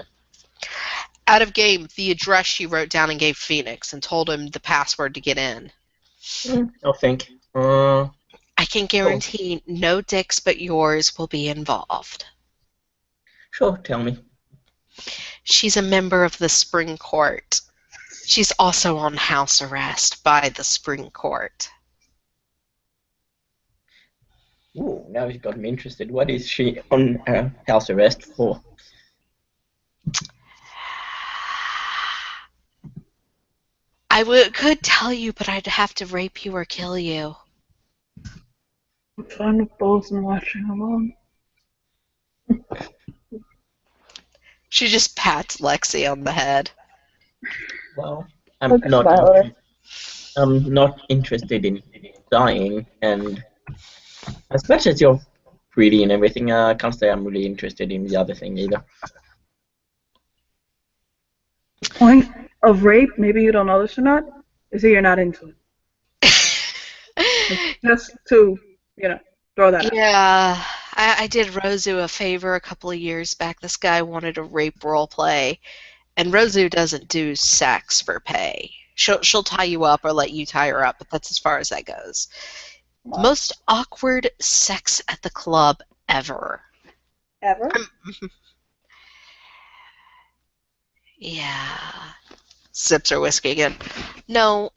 B: Out of game, the address she wrote down and gave Phoenix and told him the password to get in.
C: I'll think.
B: I can guarantee no dicks but yours will be involved.
C: Sure, tell me.
B: She's a member of the Spring Court. She's also on house arrest by the Spring Court.
C: Ooh, now you've got me interested. What is she on house arrest for?
B: Could tell you, but I'd have to rape you or kill you.
A: I'm fine with both and watching alone.
B: She just pats Lexi on the head.
C: Well,
A: Look, smile at her.
C: I'm not interested in dying, and as much as you're pretty and everything, I can't say I'm really interested in the other thing either.
A: Point of rape, maybe you don't know this or not, is that you're not into it. Just to, throw that out.
B: Yeah, I did Rozu a favor a couple of years back. This guy wanted a rape role play, and Rozu doesn't do sex for pay. She'll tie you up or let you tie her up, but that's as far as that goes. The most awkward sex at the club ever.
A: Ever?
B: Yeah. Sips her whiskey again. No,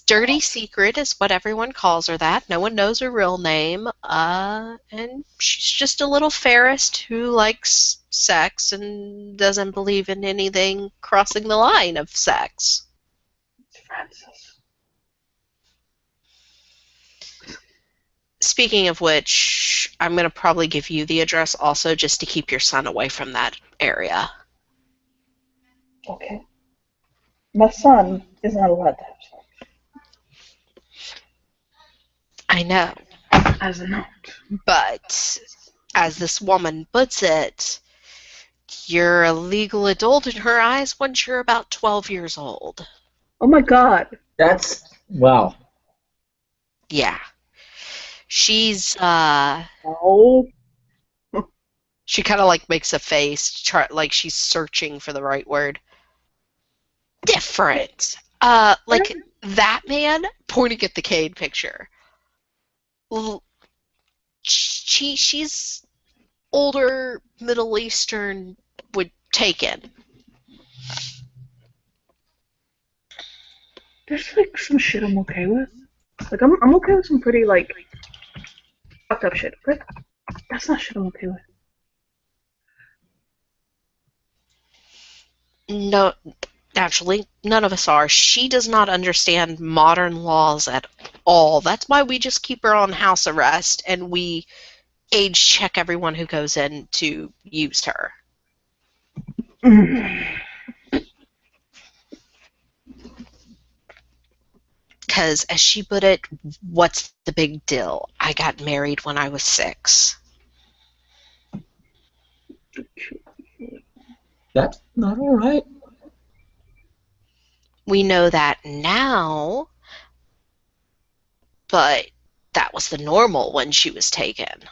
B: Dirty Secret is what everyone calls her that. No one knows her real name. And she's just a little Ferris who likes sex and doesn't believe in anything crossing the line of sex.
A: It's Francis.
B: Speaking of which, I'm going to probably give you the address also just to keep your son away from that area.
A: Okay. My son is not allowed to have sex.
B: I know.
A: As a note.
B: But as this woman puts it, you're a legal adult in her eyes once you're about 12 years old.
A: Oh my god.
C: That's wow.
B: Yeah. She's,
A: Oh.
B: she kind of like makes a face, like she's searching for the right word. Different. Like that man pointing at the Cade picture. She's older Middle Eastern would take in.
A: There's like some shit I'm okay with. Like I'm okay with some pretty like fucked up shit, but that's not shit I'm okay with.
B: No, naturally, none of us are. She does not understand modern laws at all. That's why we just keep her on house arrest and we age check everyone who goes in to use her. Because, as she put it, what's the big deal? I got married when I was 6.
C: That's not alright.
B: We know that now, but that was the normal when she was taken.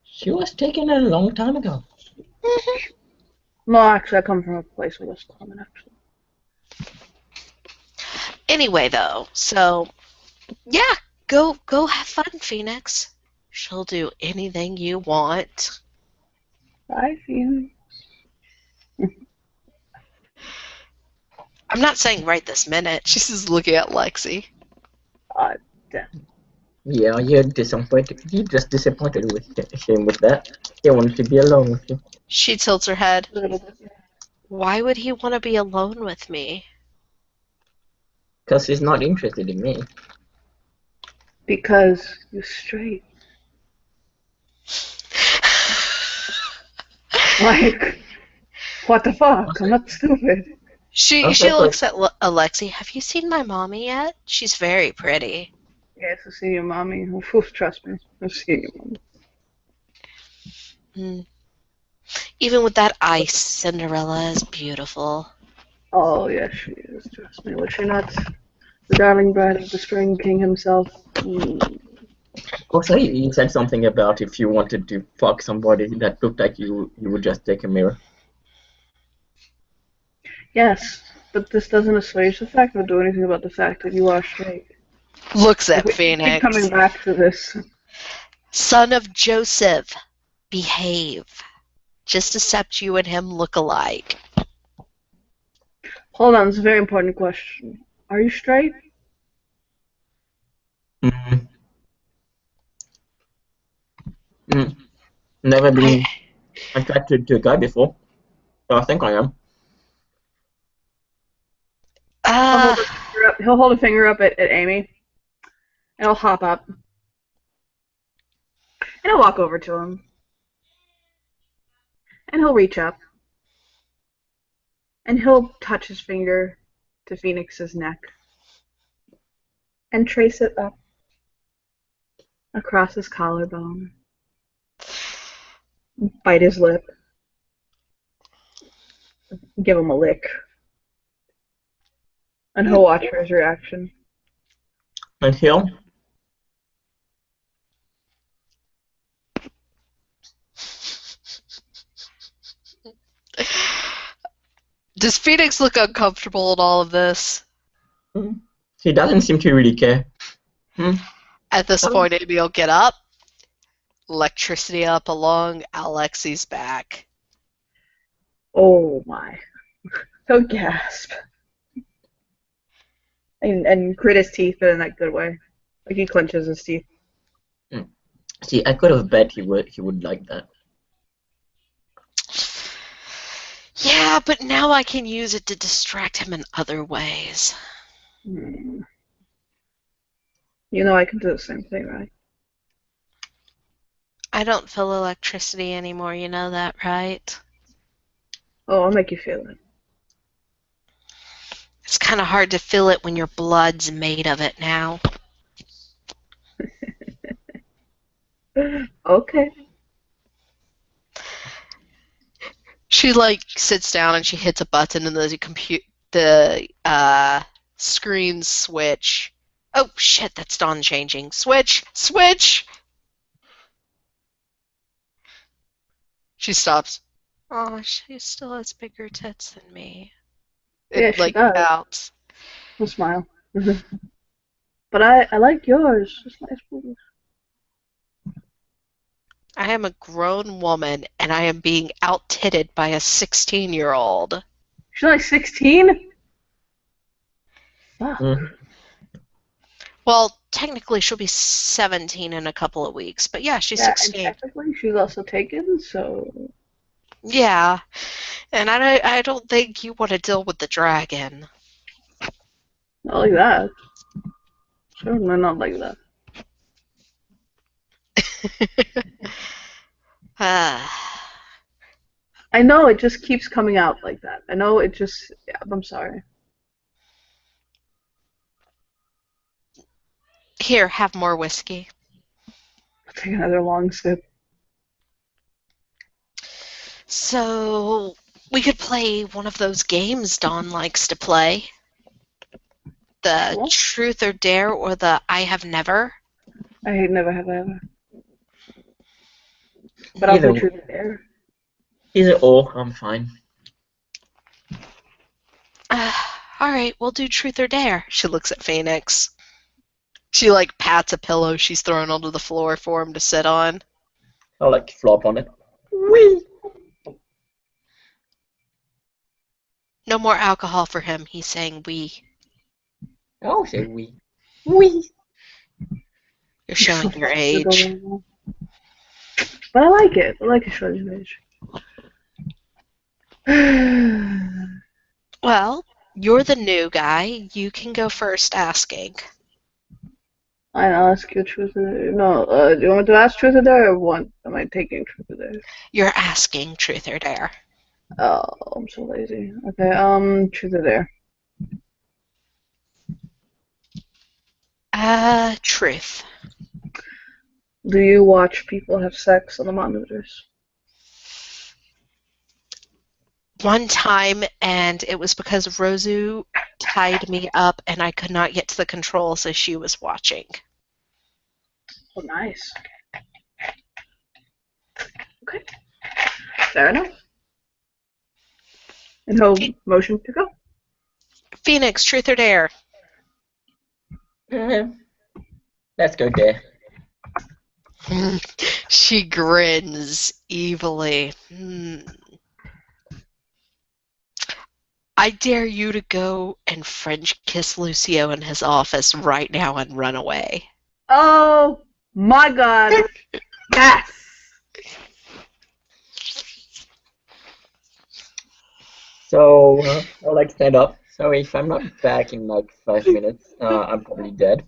C: She was taken a long time ago.
B: Mm-hmm.
A: No, actually, I come from a place where that's common, actually.
B: Anyway, though, so yeah, go have fun, Phoenix. She'll do anything you want.
A: Bye, Phoenix.
B: I'm not saying right this minute. She's just looking at Lexi.
A: Damn.
C: Yeah, you're disappointed. You just disappointed with him with that. He wanted to be alone with you.
B: She tilts her head.
A: A little bit.
B: Why would he want to be alone with me?
C: Because he's not interested in me.
A: Because you're straight. Like, what the fuck? I'm not stupid.
B: She
C: Okay,
B: looks at Alexi. Have you seen my mommy yet? She's very pretty.
A: Yes, I've seen your mommy. Oof, trust me. I've seen your mommy.
B: Even with that ice, Cinderella is beautiful.
A: Oh, yes, she is. Trust me. Was she not the darling bride of the Spring King himself?
C: Also, he said something about if you wanted to fuck somebody that looked like you would just take a mirror.
A: Yes, but this doesn't assuage the fact or do anything about the fact that you are straight.
B: Looks
A: Like,
B: at
A: we keep coming
B: Phoenix.
A: back to this.
B: Son of Joseph, behave. Just accept you and him look alike.
A: Hold on, it's a very important question. Are you straight?
C: Mm. Mm. Never been attracted to a guy before. So I think I am.
A: He'll hold a finger up at Amy, and I'll hop up. And I'll walk over to him. And he'll reach up. And he'll touch his finger to Phoenix's neck. And trace it up across his collarbone. Bite his lip. Give him a lick. And he'll watch for his reaction.
C: And he'll.
B: Does Phoenix look uncomfortable in all of this?
C: He doesn't seem to really care.
B: At this point, Amy will get up, electricity up along Alexi's back.
A: Oh my. He'll gasp. And grit his teeth, but in that good way. Like he clenches his teeth.
C: See, I could have bet he would like that.
B: Yeah, but now I can use it to distract him in other ways.
A: You know I can do the same thing, right?
B: I don't feel electricity anymore, you know that, right?
A: Oh, I'll make you feel it.
B: It's kind of hard to feel it when your blood's made of it now.
A: Okay.
B: She sits down and she hits a button and the screen switch. Oh shit, that's Dawn changing. Switch! She stops. Oh, she still has bigger tits than me.
A: Yeah, she does.
B: Counts.
A: I'll smile. But I like yours. It's nice boobs.
B: I am a grown woman, and I am being out-titted by a 16-year-old.
A: She's like 16? Fuck.
C: Mhm.
B: Well, technically she'll be 17 in a couple of weeks, but yeah, she's
A: Yeah, and
B: 16.
A: technically she's also taken, so
B: Yeah, and I don't think you want to deal with the dragon.
A: not like that. Certainly not like that.
B: Ah.
A: I know it just keeps coming out like that. I know it just. Yeah, I'm sorry.
B: Here, have more whiskey.
A: I'll take another long sip.
B: So, we could play one of those games Dawn likes to play. The
A: Cool.
B: Truth or Dare or the I Have Never.
A: I hate never have I ever. But I'll
C: Either,
A: play Truth or Dare.
C: either or, I'm fine.
B: Alright, we'll do Truth or Dare. She looks at Phoenix. She, like, pats a pillow she's thrown onto the floor for him to sit on.
C: I'll like flop on it. Whee!
B: No more alcohol for him, he's saying we.
C: I'll say we. Wee!
B: You're showing your age.
A: But I like it. I like a short age.
B: Well, you're the new guy. You can go first asking.
A: I'll ask you Truth or Dare. No, do you want me to ask Truth or Dare or what? Am I taking Truth or Dare?
B: You're asking Truth or Dare.
A: Oh, I'm so lazy. Okay, Truth or Dare.
B: Truth.
A: Do you watch people have sex on the monitors?
B: One time, and it was because Rosu tied me up and I could not get to the controls as she was watching.
A: Oh, nice. Okay. Fair enough. And he'll motion to go.
B: Phoenix, Truth or Dare?
C: Let's go there.
B: She grins evilly. I dare you to go and French kiss Lucio in his office right now and run away.
A: Oh my god. Yes.
C: So, I'll like stand up. So if I'm not back in like 5 minutes, I'm probably dead.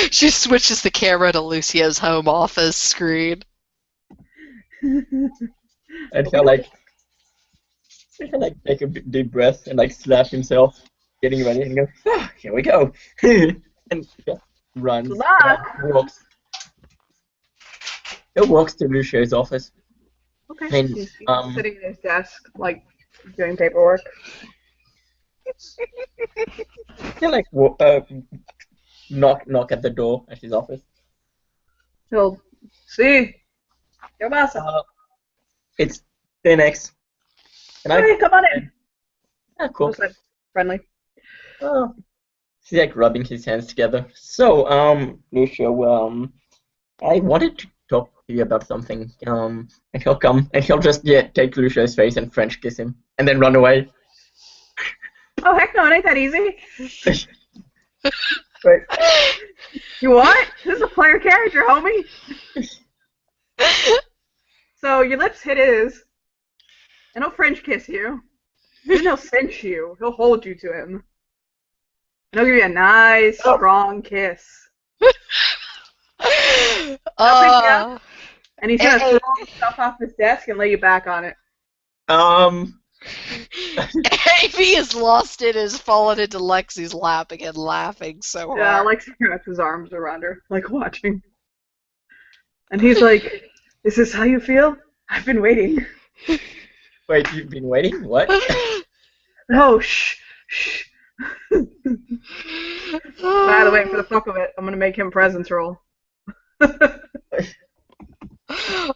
B: She switches the camera to Lucio's home office screen.
C: And he'll like take a deep breath and like slap himself, getting ready and go, "Ah, here we go." And just runs.
A: Good luck.
C: He walks to Lucio's office.
A: Okay.
C: And
A: He's sitting at his desk, like doing paperwork.
C: he'll like knock at the door at his office.
A: He'll see. Yo pasa?
C: It's Phoenix. And
A: Hey, come on in.
C: Ah, cool.
A: Just like friendly.
C: Oh. He's like rubbing his hands together. So, Lucio, I wanted to talk to you about something. And he'll come and he'll just take Lucio's face and French kiss him and then run away.
A: Oh heck no, it ain't that easy.
C: Wait.
A: You what? This is a player character, homie. So your lips hit his, and he'll French kiss you. Then he'll cinch you. He'll hold you to him. And he'll give you a nice, strong kiss. And he's gonna throw stuff off his desk and lay you back on it.
B: Amy is lost it, has fallen into Lexi's lap again, laughing so hard.
A: Yeah, Lexi wraps his arms around her, like watching. And he's like, "Is this how you feel? I've been waiting."
C: Wait, you've been waiting? What?
A: No, shh. By the way, for the fuck of it, I'm gonna make him presence roll.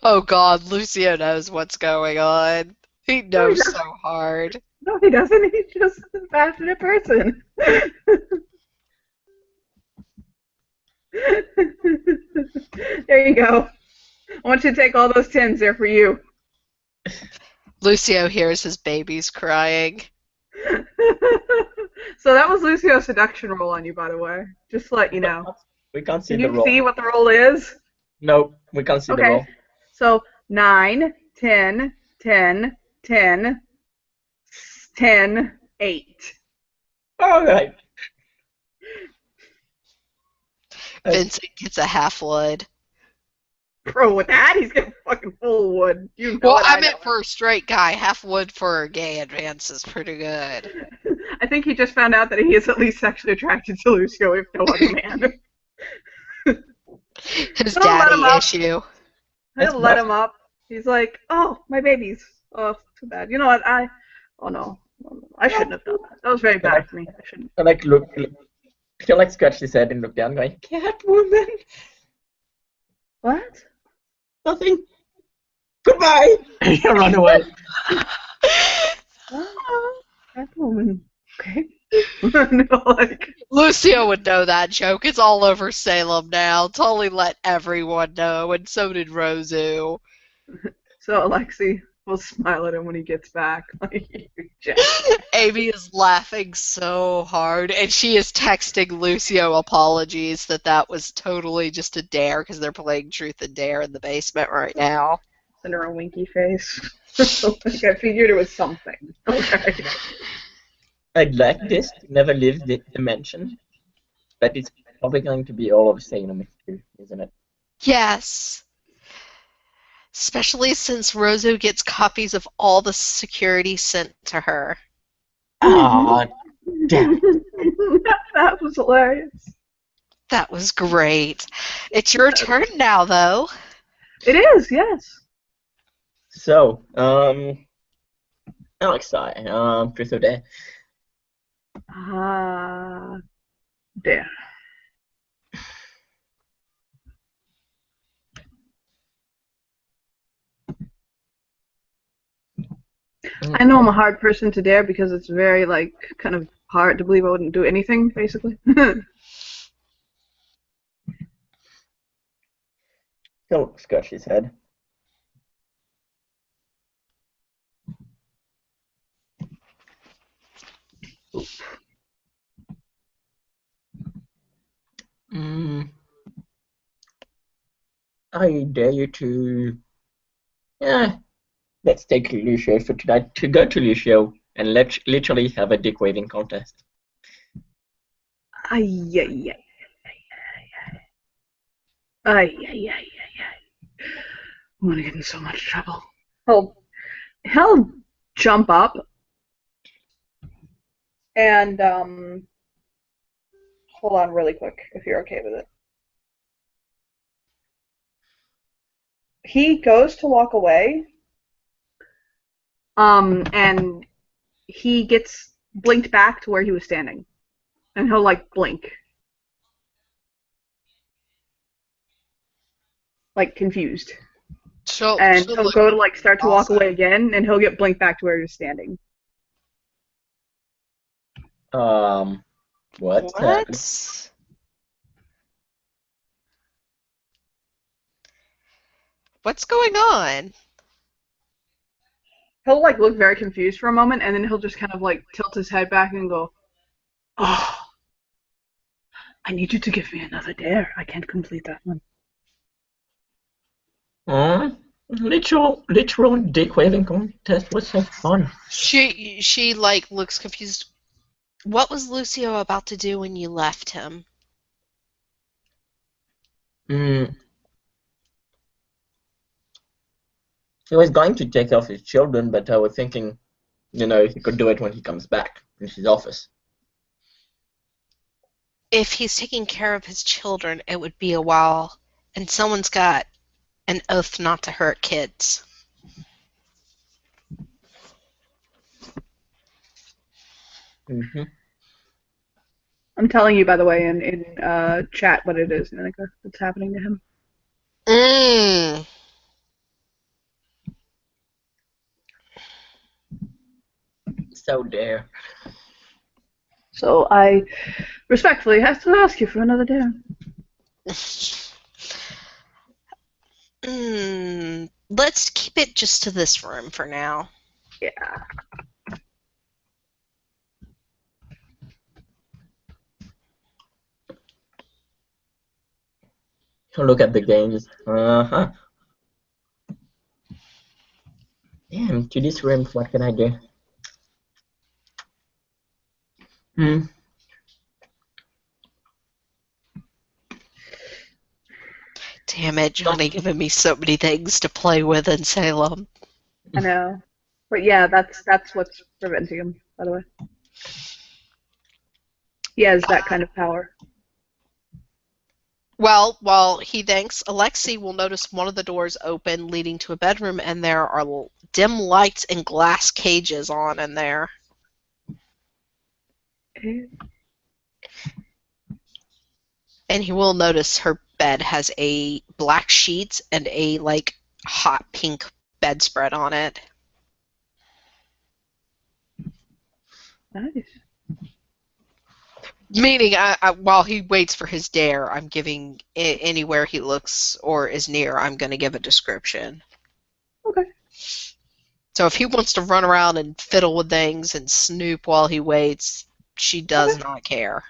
B: Oh god, Lucio knows what's going on. He knows so hard.
A: No, he doesn't. He's just a passionate person. There you go. I want you to take all those tins. They're for you.
B: Lucio hears his babies crying.
A: So that was Lucio's seduction roll on you, by the way. Just to let you know.
C: We can't see
A: Can
C: the
A: you
C: roll.
A: see what the roll is?
C: No, we can't see the
A: Okay.
C: roll.
A: So 9, 10, 10, 10, 10, 8.
C: All right.
B: Vincent gets a half wood.
A: Bro, with that, he's getting fucking full wood. You know
B: Well,
A: it,
B: I
A: know
B: meant for a straight guy. Half wood for a gay advance is pretty good.
A: it. I think he just found out that he is at least sexually attracted to Lucio, if no other man.
B: His
A: Don't let him
B: daddy
A: up.
B: issue.
C: That's
A: Let
C: buff.
A: him up. He's like, oh, my babies. Oh, too bad. You know what? Oh no. I shouldn't have done that. That was very bad of me. I shouldn't.
C: I like look. I feel like scratched his head and looked down, going, "Catwoman."
A: What?
C: Nothing. Goodbye. You run away.
A: Catwoman. Okay. No, like.
B: Lucio would know that joke. It's all over Salem now. Totally let everyone know, and so did Rosu.
A: So Alexi will smile at him when he gets back. Like,
B: Amy is laughing so hard, and she is texting Lucio apologies that was totally just a dare because they're playing Truth and Dare in the basement right now.
A: Send her a winky face. Like, I figured it was something. Okay.
C: I'd like this to never leave the dimension, but it's probably going to be all of Salem too, isn't it?
B: Yes. Especially since Rosu gets copies of all the security sent to her.
C: Ah, damn.
A: That was hilarious.
B: That was great. It's your turn now, though.
A: It is, yes.
C: So, Alexi, Truth or Dare?
A: There. I know I'm a hard person to dare because it's very, like, kind of hard to believe I wouldn't do anything, basically.
C: He'll scratch his head. I dare you to. Let's take Lucio for tonight. To go to Lucio and let's literally have a dick waving contest.
A: Ay, ay, ay. Ay, ay, ay, ay, ay. I'm gonna get in so much trouble. He'll jump up and hold on really quick if you're okay with it. He goes to walk away, and he gets blinked back to where he was standing, and he'll like blink, like confused, and he'll go to like start to walk away again, and he'll get blinked back to where he was standing.
C: What?
B: What's going on?
A: He'll like look very confused for a moment, and then he'll just kind of like tilt his head back and go, "Oh, I need you to give me another dare. I can't complete that one."
C: Literal dick waving contest was so fun.
B: She like looks confused. What was Lucio about to do when you left him?
C: He was going to take off his children, but I was thinking, he could do it when he comes back in his office.
B: If he's taking care of his children, it would be a while, and someone's got an oath not to hurt kids.
C: Mm-hmm.
A: I'm telling you, by the way, in chat what it is, Ninika, that's happening to him.
C: So dare.
A: So I respectfully have to ask you for another dare.
B: let's keep it just to this room for now.
A: Yeah.
C: Look at the games. Uh-huh. Damn, to this room, what can I do?
B: Damn it, Johnny giving me so many things to play with in Salem.
A: I know. But yeah, that's what's preventing him, by the way. He has that kind of power.
B: Well, while he thinks, Alexei will notice one of the doors open leading to a bedroom, and there are dim lights and glass cages on in there.
A: Okay.
B: And he will notice her bed has a black sheets and a, like, hot pink bedspread on it.
A: Nice.
B: Meaning, while he waits for his dare, I'm giving anywhere he looks or is near, I'm going to give a description.
A: Okay.
B: So if he wants to run around and fiddle with things and snoop while he waits, she does not care.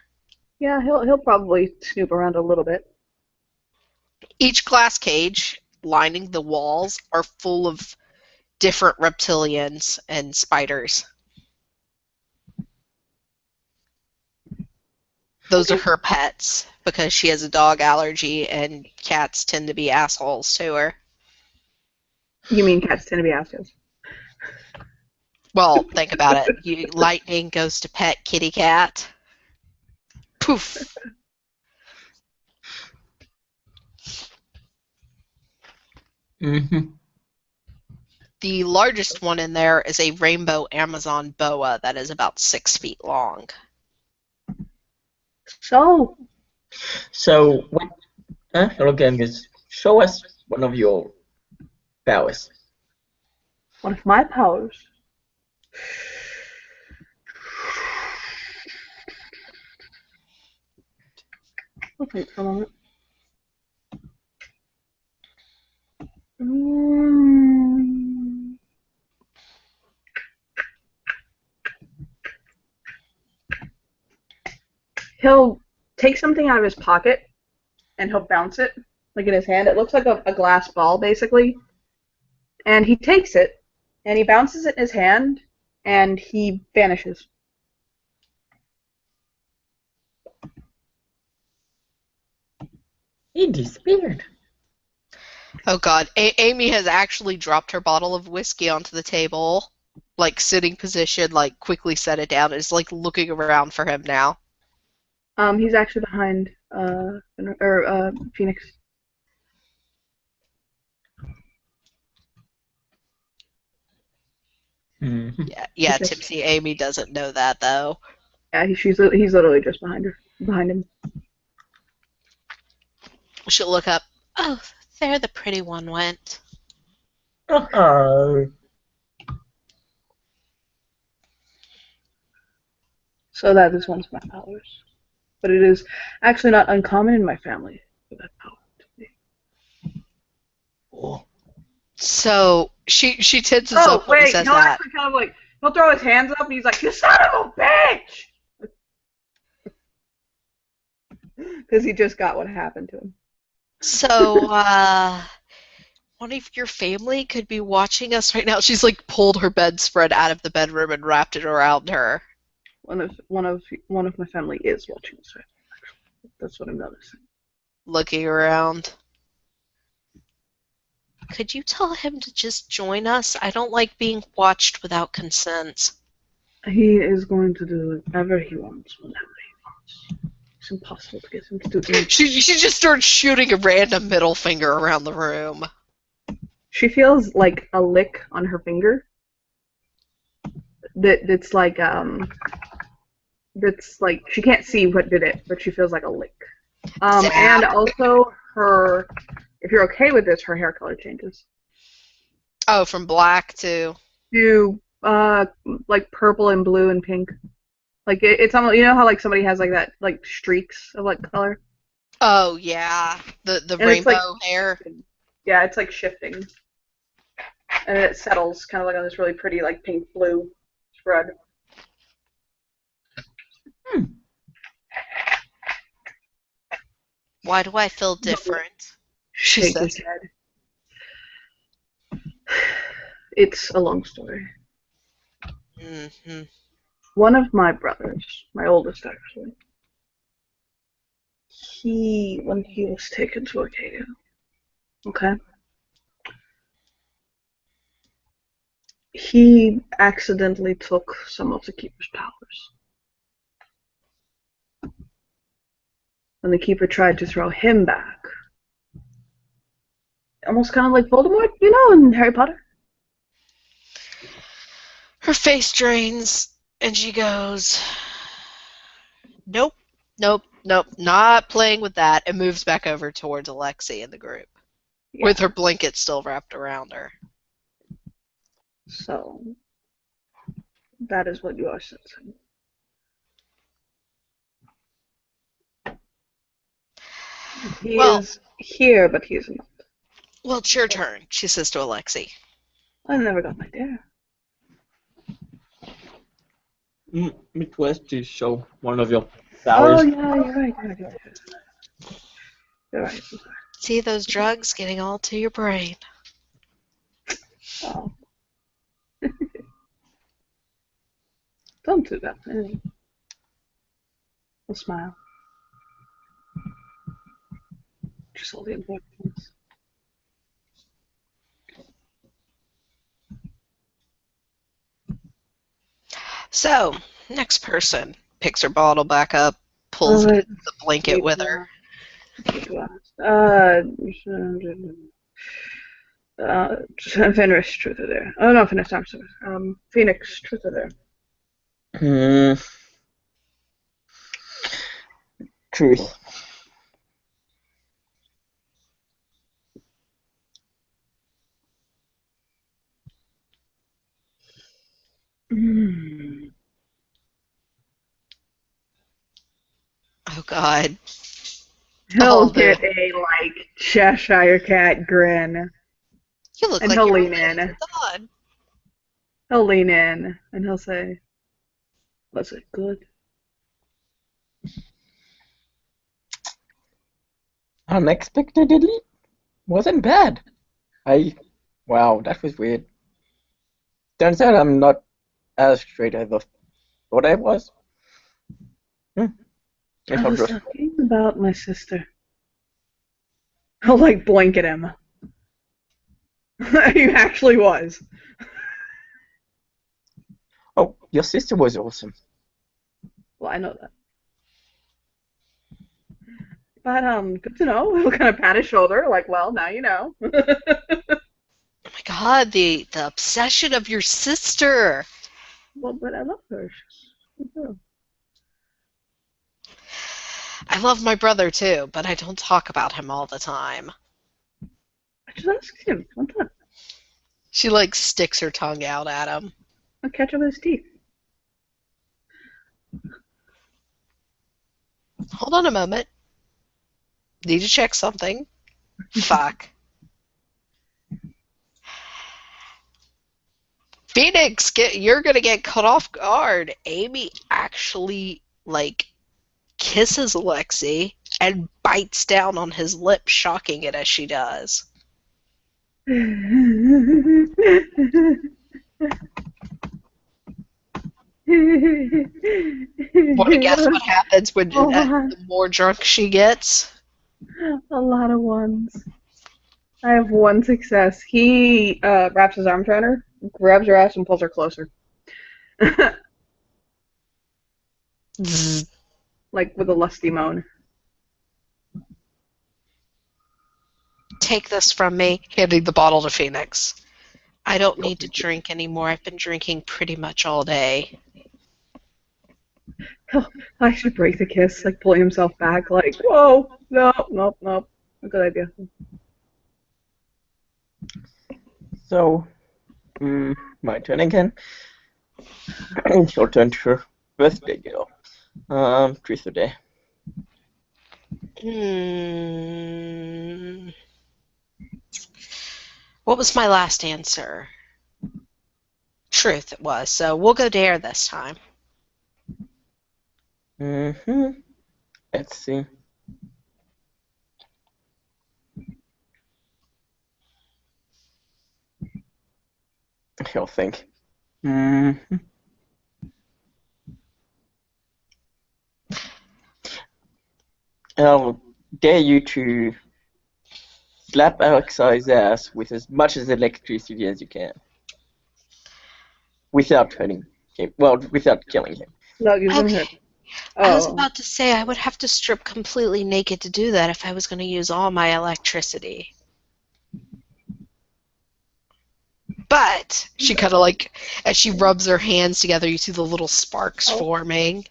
A: Yeah, he'll probably snoop around a little bit.
B: Each glass cage lining the walls are full of different reptilians and spiders. Those are her pets because she has a dog allergy and cats tend to be assholes to her.
A: You mean cats tend to be assholes?
B: Well, think about it. Lightning goes to pet kitty cat. Poof.
C: Mm-hmm.
B: The largest one in there is a rainbow Amazon boa that is about 6 feet long.
A: So,
C: what? Hello, Genghis. Show us one of your powers.
A: one of my powers. I'll think for a moment. He'll take something out of his pocket and he'll bounce it, like in his hand. It looks like a glass ball, basically. And he takes it and he bounces it in his hand and he vanishes.
C: He disappeared.
B: Oh god, Amy has actually dropped her bottle of whiskey onto the table, like sitting position, like quickly set it down, and is like looking around for him now.
A: He's actually behind Phoenix.
C: Mm-hmm.
B: Yeah, Tipsy Amy doesn't know that though.
A: Yeah, he's literally just behind him.
B: She'll look up. Oh, there the pretty one went.
C: Uh-oh.
A: So that is one of my powers. But it is actually not uncommon in my family for that power to be.
C: Oh.
B: So she tenses up when he says
A: he'll
B: that.
A: actually kind of like, he'll throw his hands up and he's like, "You son of a bitch!" Because he just got what happened to him.
B: So, one of your family could be watching us right now. She's like pulled her bedspread out of the bedroom and wrapped it around her.
A: One of my family is watching this right now. That's what I'm noticing.
B: Looking around. Could you tell him to just join us? I don't like being watched without consent.
A: He is going to do whatever he wants, whenever he wants. It's impossible to get him to do anything.
B: She just starts shooting a random middle finger around the room.
A: She feels like a lick on her finger. That's like she can't see what did it, but she feels like a lick. And also if you're okay with this, her hair color changes.
B: Oh, from black to
A: like purple and blue and pink. Like it's almost, you know how like somebody has like that like streaks of like color.
B: Oh yeah, the
A: And
B: rainbow hair.
A: Yeah, it's like shifting. and it settles kind of like on this really pretty like pink blue spread.
C: Hmm.
B: Why do I feel different? She
A: Shake
B: says.
A: his head. It's a long story.
B: Mm-hmm.
A: One of my brothers, my oldest actually, when he was taken to Acadia, okay, he accidentally took some of the Keeper's powers. When the Keeper tried to throw him back, almost kind of like Voldemort, in Harry Potter.
B: Her face drains, and she goes, nope, nope, nope, not playing with that, and moves back over towards Alexi and the group,
A: Yeah.
B: with her blanket still wrapped around her.
A: So, that is what you are sensing. He is here, but he is not.
B: Well, it's your turn, she says to Alexi.
A: I never got my dare.
C: It was to show one of your
A: Oh,
C: powers.
A: yeah, you're right. You're right.
B: See those drugs getting all to your brain.
A: Oh. Don't do that. We'll smile. Just all the important ones.
B: So, next person picks her bottle back up, pulls the blanket with her.
A: Fenris, truth or dare. Oh, no, Fenris, I'm sorry. Phoenix, truth or dare.
C: Truth.
B: Oh, God.
A: He'll get a, Cheshire Cat grin.
B: You look
A: and
B: like
A: he'll
B: you're
A: lean
B: related
A: in.
B: to God.
A: He'll lean in, and he'll say, was it good?
C: Unexpectedly, wasn't bad. Wow, that was weird. Turns out I'm not as straight as I thought I was.
A: I was talking about my sister. He'll, blanket him. He actually was.
C: Oh, your sister was awesome.
A: Well, I know that. But, good to know. He'll kind of pat his shoulder, well, now you know.
B: Oh my God, the obsession of your sister.
A: Well, but I love her.
B: I love my brother too, but I don't talk about him all the time.
A: I just asked him one time.
B: She sticks her tongue out at him.
A: I'll catch up with his teeth.
B: Hold on a moment. Need to check something. Fuck. Phoenix, you're gonna get caught off guard. Amy actually kisses Alexi and bites down on his lip, shocking it as she does. Want to guess what happens when the more drunk she gets?
A: A lot of ones. I have one success. He wraps his arms around her, grabs her ass, and pulls her closer. With a lusty moan.
B: Take this from me, handing the bottle to Phoenix. I don't need to drink anymore. I've been drinking pretty much all day.
A: Oh, I should break the kiss, pulling himself back, whoa, nope. A good idea.
C: So, my turn again. It's your turn to your birthday girl. Truth or dare.
B: What was my last answer? Truth it was. So we'll go dare this time.
C: Mm-hmm. Let's see. He'll think. Mm-hmm. I'll dare you to slap Alexei's ass with as much as electricity as you can. Without hurting him. Well, without killing him.
A: No, you're gonna hurt.
B: Okay. I was
A: Oh,
B: about to say I would have to strip completely naked to do that if I was going to use all my electricity. But she kind of like, as she rubs her hands together, you see the little sparks forming.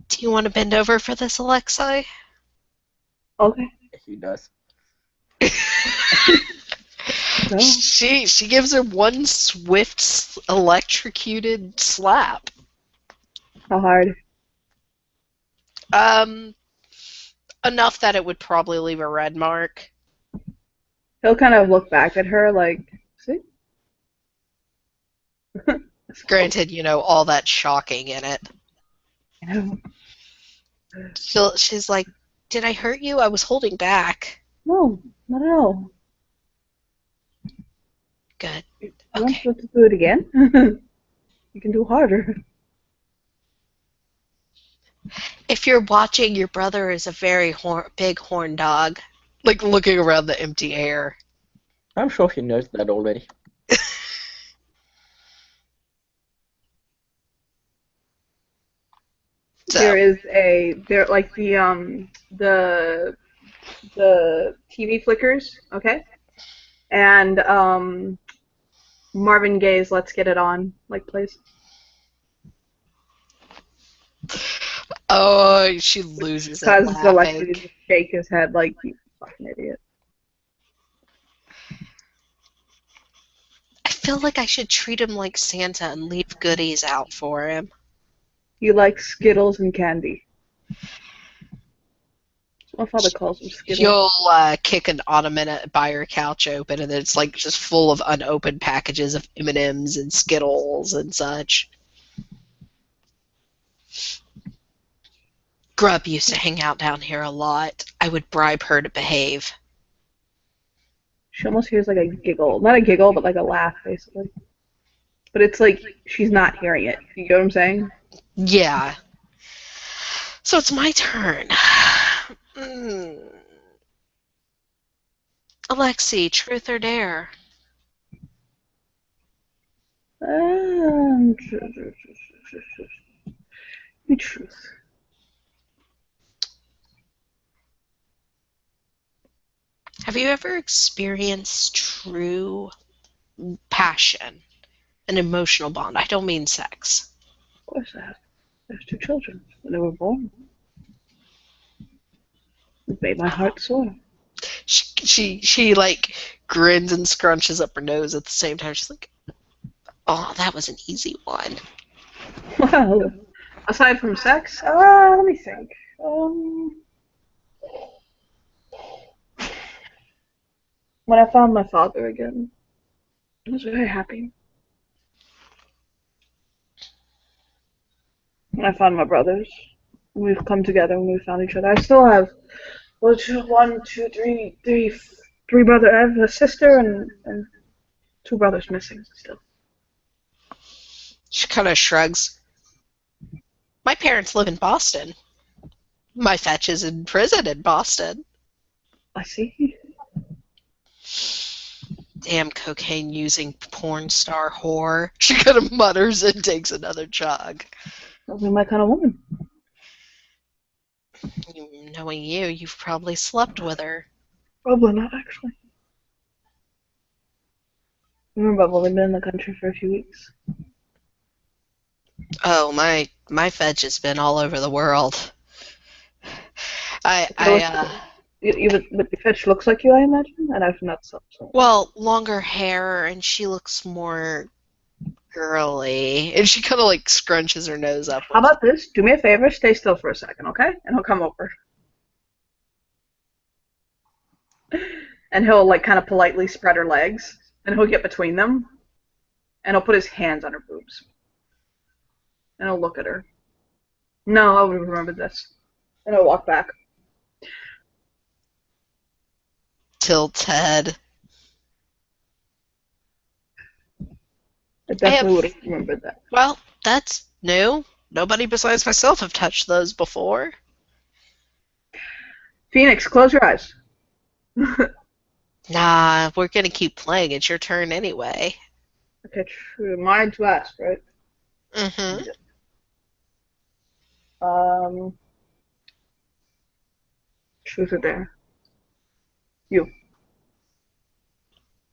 B: Do you want to bend over for this, Alexei?
A: okay.
C: He does.
A: No.
B: She gives her one swift electrocuted slap.
A: How hard?
B: Enough that it would probably leave a red mark.
A: He'll kind of look back at her like, see?
B: Granted, you know, all that shocking in it.
A: I know.
B: She's like, did I hurt you? I was holding back.
A: No, not at all.
B: Good.
A: You want
B: Okay.
A: to do it again? You can do harder.
B: If you're watching, your brother is a very big horn dog. Like looking around the empty air.
C: I'm sure he knows that already.
B: So,
A: There like the TV flickers, okay? And Marvin Gaye's "Let's Get It On" like plays.
B: oh, she loses it
A: Causes Alexi
B: laughing.
A: to just shake his head like, you fucking idiot.
B: I feel like I should treat him like Santa and leave goodies out for him.
A: You like Skittles and candy. My father calls them Skittles.
B: You'll kick an ottoman by her couch open, and it's like just full of unopened packages of M&Ms and Skittles and such. Grub used to hang out down here a lot. I would bribe her to behave.
A: She almost hears like a giggle. Not a giggle, but like a laugh, basically. But it's like she's not hearing it. You get what I'm saying?
B: Yeah. So it's my turn. Alexi, truth or dare?
A: Be truth.
B: Have you ever experienced true passion, an emotional bond? I don't mean sex.
A: Of course I have. There's 2 children when they were born. It made my heart soar.
B: She like grins and scrunches up her nose at the same time. She's like, "Oh, that was an easy one."
A: Well, aside from sex, let me think. When I found my father again, I was very happy. When I found my brothers, we've come together and we found each other. I still have three brothers. I have a sister and 2 brothers missing still.
B: She kind of shrugs. My parents live in Boston. My fetch is in prison in Boston.
A: I see.
B: Damn cocaine-using porn star whore. She kind of mutters and takes another chug.
A: That'll be my kind of woman.
B: Knowing you, you've probably slept with her.
A: Probably not, actually. Remember, I've only been in the country for a few weeks.
B: Oh, my fetch has been all over the world.
A: But the fetch looks like you, I imagine, and I've not slept. So.
B: Well, longer hair, and she looks more girly. And she kind of like scrunches her nose up.
A: How about this? Do me a favor, stay still for a second, okay? And he'll come over. And he'll like kind of politely spread her legs, and he'll get between them. And he'll put his hands on her boobs. And he'll look at her. No, I would have remembered this. And he'll walk back.
B: Tilt's head.
A: I
B: I
A: definitely would
B: have.
A: have remembered that.
B: Well, that's new. Nobody besides myself have touched those before.
A: Phoenix, close your eyes.
B: Nah, we're gonna keep playing. It's your turn anyway.
A: Okay, true. Mine's last, right?
B: Mm-hmm.
A: Um, truth or dare? You.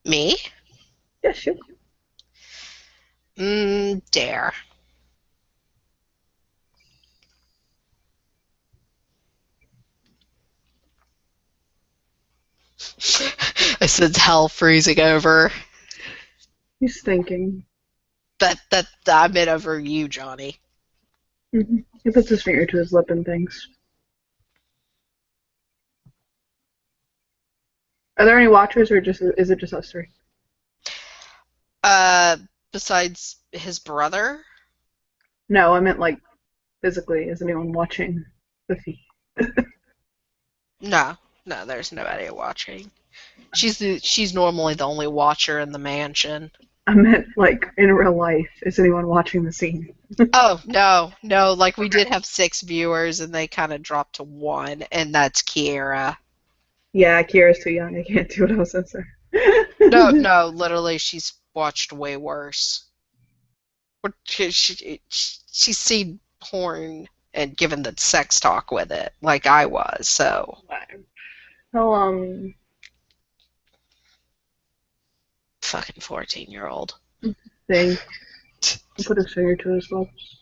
B: Me?
A: Yes, you.
B: Dare. I sense hell freezing over.
A: He's thinking.
B: That I meant over you, Johnny.
A: Mm-hmm. He puts his finger to his lip and thinks. Are there any watchers, or is it just us three?
B: Besides his brother?
A: No, I meant like physically. Is anyone watching the feed?
B: No, there's nobody watching. She's normally the only watcher in the mansion.
A: I meant like in real life. Is anyone watching the scene?
B: Oh, no, like we did have 6 viewers and they kind of dropped to 1, and that's Kiera.
A: Yeah, Kira's too young. I can't do what I was gonna say.
B: No, literally, she's watched way worse. She's seen porn and given the sex talk with it, like I was, so.
A: He'll
B: Fucking 14-year-old.
A: think. Put his finger to his lips.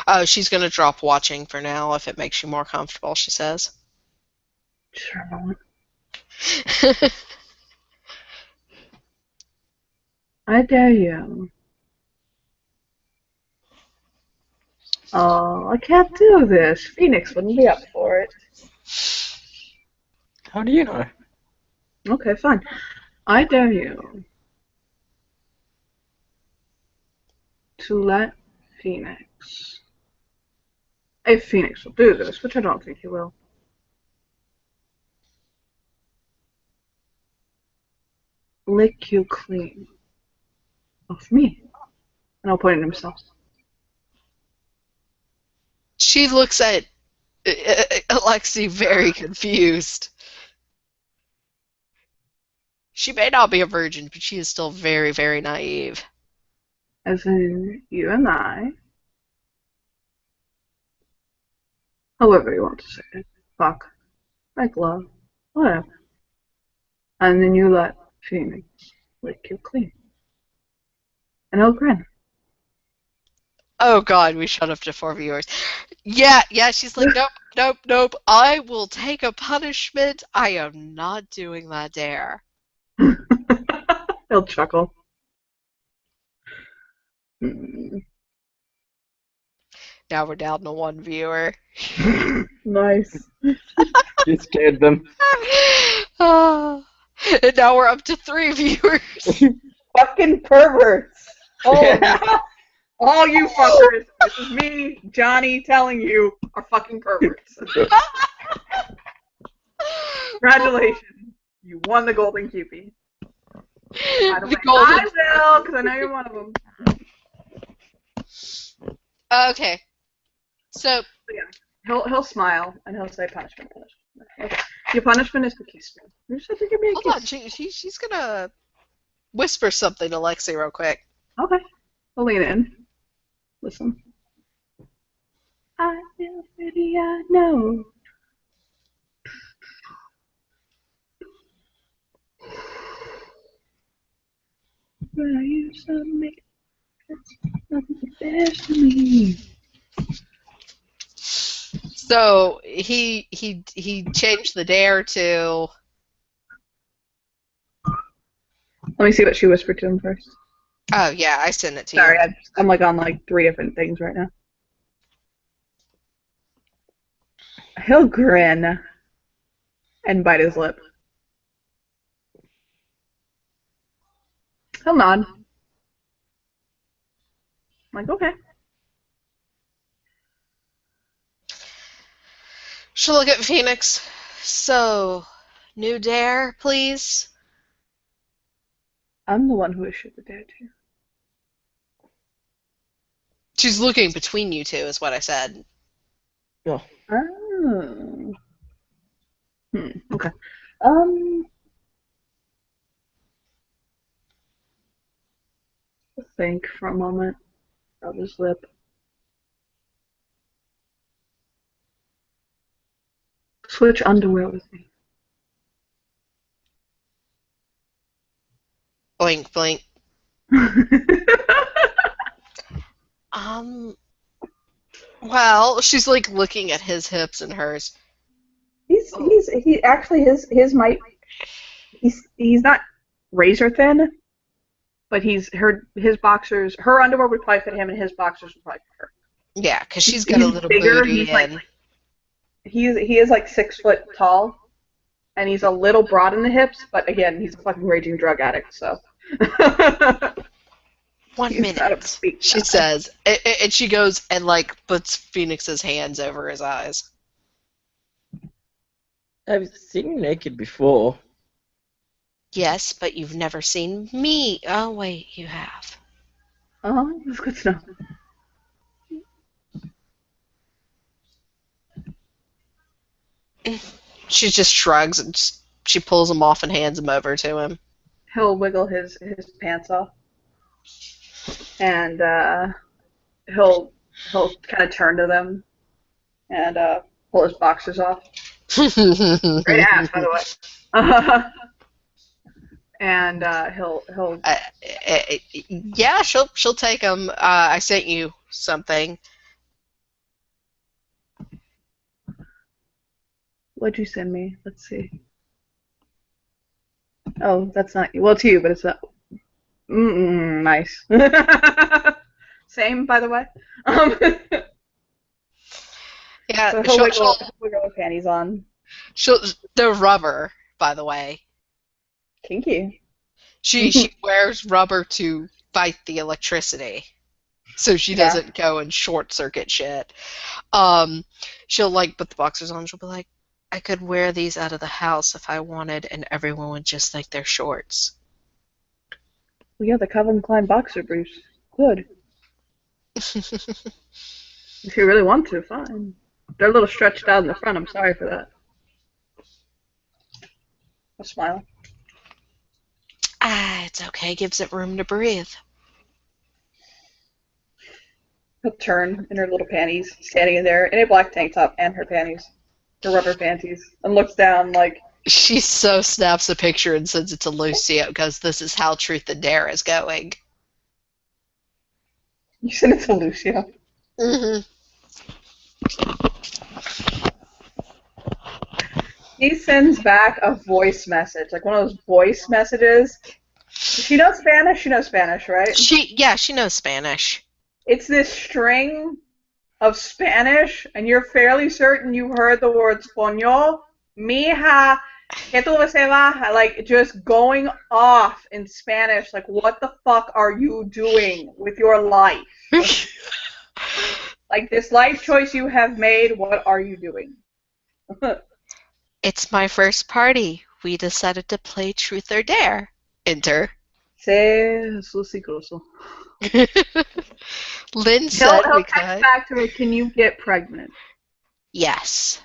B: Oh, she's gonna drop watching for now if it makes you more comfortable, she says.
A: Sure, moment. I dare you. Oh, I can't do this. Phoenix wouldn't be up for it.
C: How do you know?
A: Okay, fine. I dare you to let Phoenix. If Phoenix will do this, which I don't think he will. Lick you clean. Of me. And I'll point at himself.
B: She looks at Alexei very confused. She may not be a virgin, but she is still very, very naive.
A: As in, you and I. However you want to say it. Fuck. Make love. Whatever. And then you let Phoenix lick you clean. And he'll grin.
B: Oh god, we shut up to 4 viewers. Yeah, she's like, nope. I will take a punishment. I am not doing that dare.
A: He'll chuckle. Mm.
B: Now we're down to 1 viewer.
A: Nice.
C: You scared them.
B: And now we're up to 3 viewers.
A: Fucking perverts. Oh,
C: Yeah.
A: all you fuckers. This is me, Johnny, telling you are fucking perverts. Congratulations. You won the golden cupie. I will, because I know you're one of them.
B: Okay. So
A: yeah, he'll smile and he'll say punishment. Okay. Your punishment is to kiss me. You just have to give me a
B: hold
A: kiss.
B: on, she's gonna whisper something to Lexi real quick.
A: Okay. I'll lean in. Listen. I feel pretty, I know. But I used to make nothing compares to me.
B: So he changed the dare to.
A: Let me see what she whispered to him first.
B: Oh yeah, I sent it to
A: Sorry,
B: you.
A: I'm like on like 3 different things right now. He'll grin and bite his lip. He'll nod. I'm like, okay.
B: She'll look at Phoenix. So, new dare, please?
A: I'm the one who issued the dare to you.
B: She's looking between you two, is what I said.
C: Oh.
A: Oh. Okay. Think for a moment. Rub his lip. Switch underwear with me.
B: Blink, blink. Well, she's like looking at his hips and hers.
A: He actually his might he's not razor thin, but his boxers, her underwear would probably fit him, and his boxers would probably fit her.
B: Yeah, because she's got a
A: He's
B: little
A: bigger.
B: booty
A: He's
B: and
A: like he is like 6 foot tall, and he's a little broad in the hips. But again, he's a fucking raging drug addict, so.
B: 1
A: He's not a
B: minute,
A: big
B: she
A: guy.
B: says, and she goes and like puts Phoenix's hands over his eyes.
C: I've seen you naked before.
B: Yes, but you've never seen me. Oh wait, you have.
A: Oh, that's good to know.
B: She just shrugs and she pulls him off and hands him over to him.
A: He'll wiggle his pants off, and he'll kind of turn to them and pull his boxers off. Great ass, by the way. And he'll
B: yeah, she'll take him. I sent you something.
A: What'd you send me? Let's see. Oh, that's not you. Well, it's you, but it's not. Nice. Same, by the way.
B: Yeah,
A: So he'll wiggle his panties on.
B: they're rubber, by the way.
A: Kinky.
B: She wears rubber to fight the electricity, so she
A: Yeah.
B: doesn't go and short circuit shit. She'll like put the boxers on. She'll be like, I could wear these out of the house if I wanted, and everyone would just think they're shorts.
A: Well, yeah, the Calvin Klein boxer briefs. Good. If you really want to, fine. They're a little stretched out in the front. I'm sorry for that. I'll smile.
B: It's okay. Gives it room to breathe.
A: He'll turn in her little panties, standing in there in a black tank top and her panties, her rubber panties, and looks down like.
B: She so snaps a picture and sends it to Lucio because this is how Truth and Dare is going.
A: You send it to Lucio.
B: Mm-hmm.
A: He sends back a voice message, like one of those voice messages. Does she know Spanish? She knows Spanish, right?
B: She knows Spanish.
A: It's this string of Spanish, and you're fairly certain you heard the word español. Mija, que tú se baja, like just going off in Spanish, like what the fuck are you doing with your life? Like this life choice you have made, what are you doing?
B: It's my first party. We decided to play Truth or Dare. Enter.
A: Jesús psicoso.
B: Lynn said
A: He'll
B: we
A: text
B: could.
A: back to her, can you get pregnant?
B: Yes.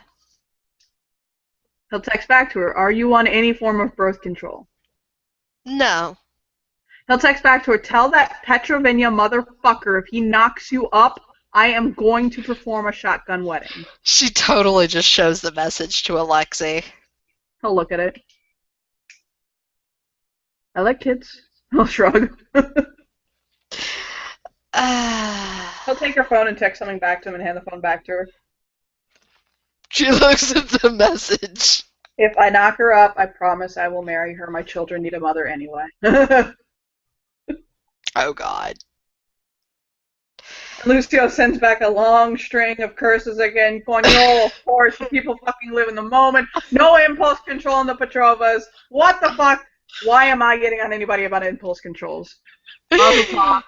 A: He'll text back to her, are you on any form of birth control?
B: No.
A: He'll text back to her, tell that Petrovina motherfucker if he knocks you up, I am going to perform a shotgun wedding.
B: She totally just shows the message to Alexei.
A: He'll look at it. I like kids. He'll shrug. He'll take her phone and text something back to him and hand the phone back to her.
B: She looks at the message.
A: If I knock her up, I promise I will marry her. My children need a mother anyway.
B: Oh, God.
A: Lucio sends back a long string of curses again. Coño, of course, people fucking live in the moment. No impulse control in the Petrovas. What the fuck? Why am I getting on anybody about impulse controls? Mazel tov,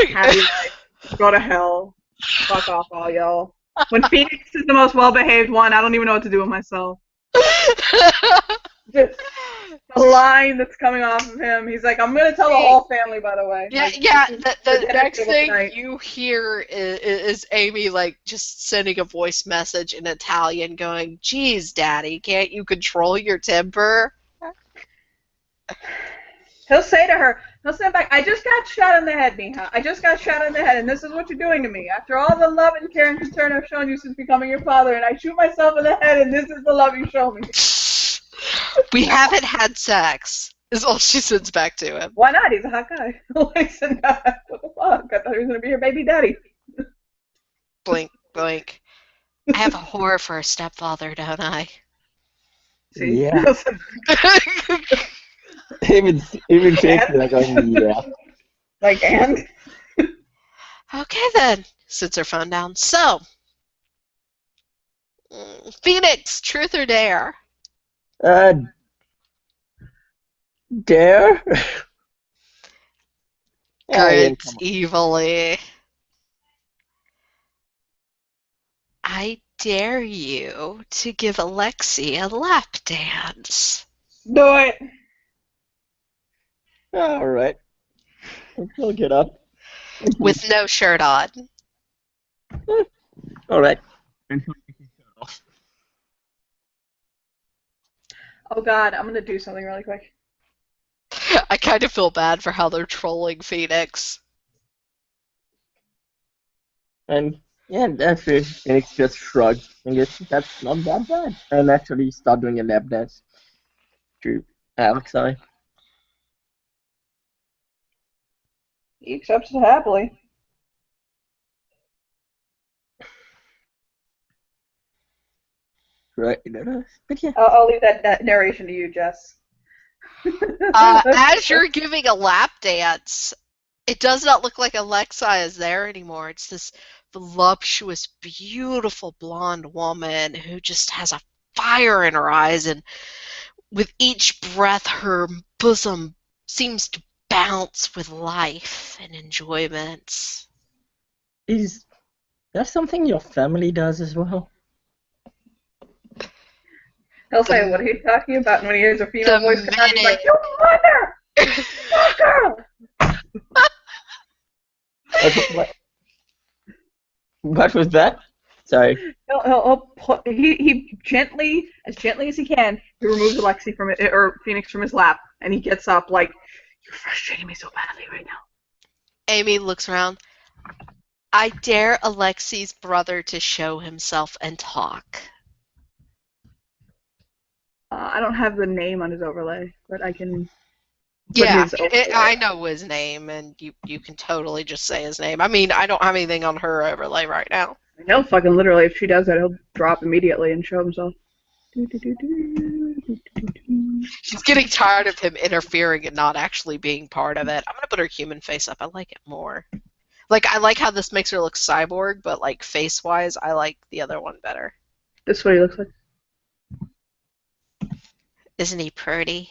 A: happy life, go to hell, fuck off all y'all. When Phoenix is the most well-behaved one, I don't even know what to do with myself. Just the line that's coming off of him, he's like, I'm gonna tell the whole family, by the way.
B: Yeah,
A: Like,
B: yeah.
A: this is the
B: The
A: dinner
B: next
A: table
B: thing
A: tonight.
B: you hear is Amy like just sending a voice message in Italian, going, "Geez, Daddy, can't you control your temper?"
A: He'll say to her, he'll say back, I just got shot in the head, Mija. I just got shot in the head, and this is what you're doing to me. After all the love and care and concern I've shown you since becoming your father, and I shoot myself in the head, and this is the love you show me.
B: We haven't had sex, is all she sends back to him.
A: Why not? He's a hot guy. Listen, what the fuck? I thought he was going to be your baby daddy.
B: Blink, blink. I have a horror for a stepfather, don't I?
A: See?
D: Yeah.
A: Listen.
D: Even Shakespeare going, yeah.
A: Like, and?
B: Okay then, sits her phone down. So, Phoenix, truth or dare?
D: Uh, dare? Yeah, Ian,
B: Grins
D: come on.
B: evilly. I dare you to give Alexi a lap dance.
A: Do it.
D: All right. I'll get up.
B: With no shirt on.
D: All right.
A: Oh, God, I'm going to do something really quick.
B: I kind of feel bad for how they're trolling Phoenix.
D: And yeah, that's it. Phoenix just shrugged and guess that's not that bad. And actually start doing a lap dance to Alexei.
A: He accepts it happily.
D: Right. But yeah.
A: I'll leave that narration to you, Jess.
B: As you're giving a lap dance, it does not look like Alexei is there anymore. It's this voluptuous, beautiful blonde woman who just has a fire in her eyes, and with each breath, her bosom seems to bounce with life and enjoyment.
D: Is that something your family does as well?
A: He'll say, what are you talking about? And when he hears a female
B: The
A: voice come out, he's like,
B: minute-
A: you mother! Fucker!
D: What was that? Sorry.
A: He gently, as gently as he can, he removes Alexi from it, or Phoenix from his lap, and he gets up like, you're frustrating me so badly right now.
B: Amy looks around. I dare Alexi's brother to show himself and talk.
A: I don't have the name on his overlay, but I can put
B: Yeah,
A: his overlay.
B: I know his name, and you can totally just say his name. I mean, I don't have anything on her overlay right now.
A: He'll fucking literally, if she does that, he'll drop immediately and show himself.
B: She's getting tired of him interfering and not actually being part of it. I'm gonna put her human face up. I like it more. Like, I like how this makes her look cyborg, but like face-wise, I like the other one better.
A: This is what he looks like.
B: Isn't he pretty?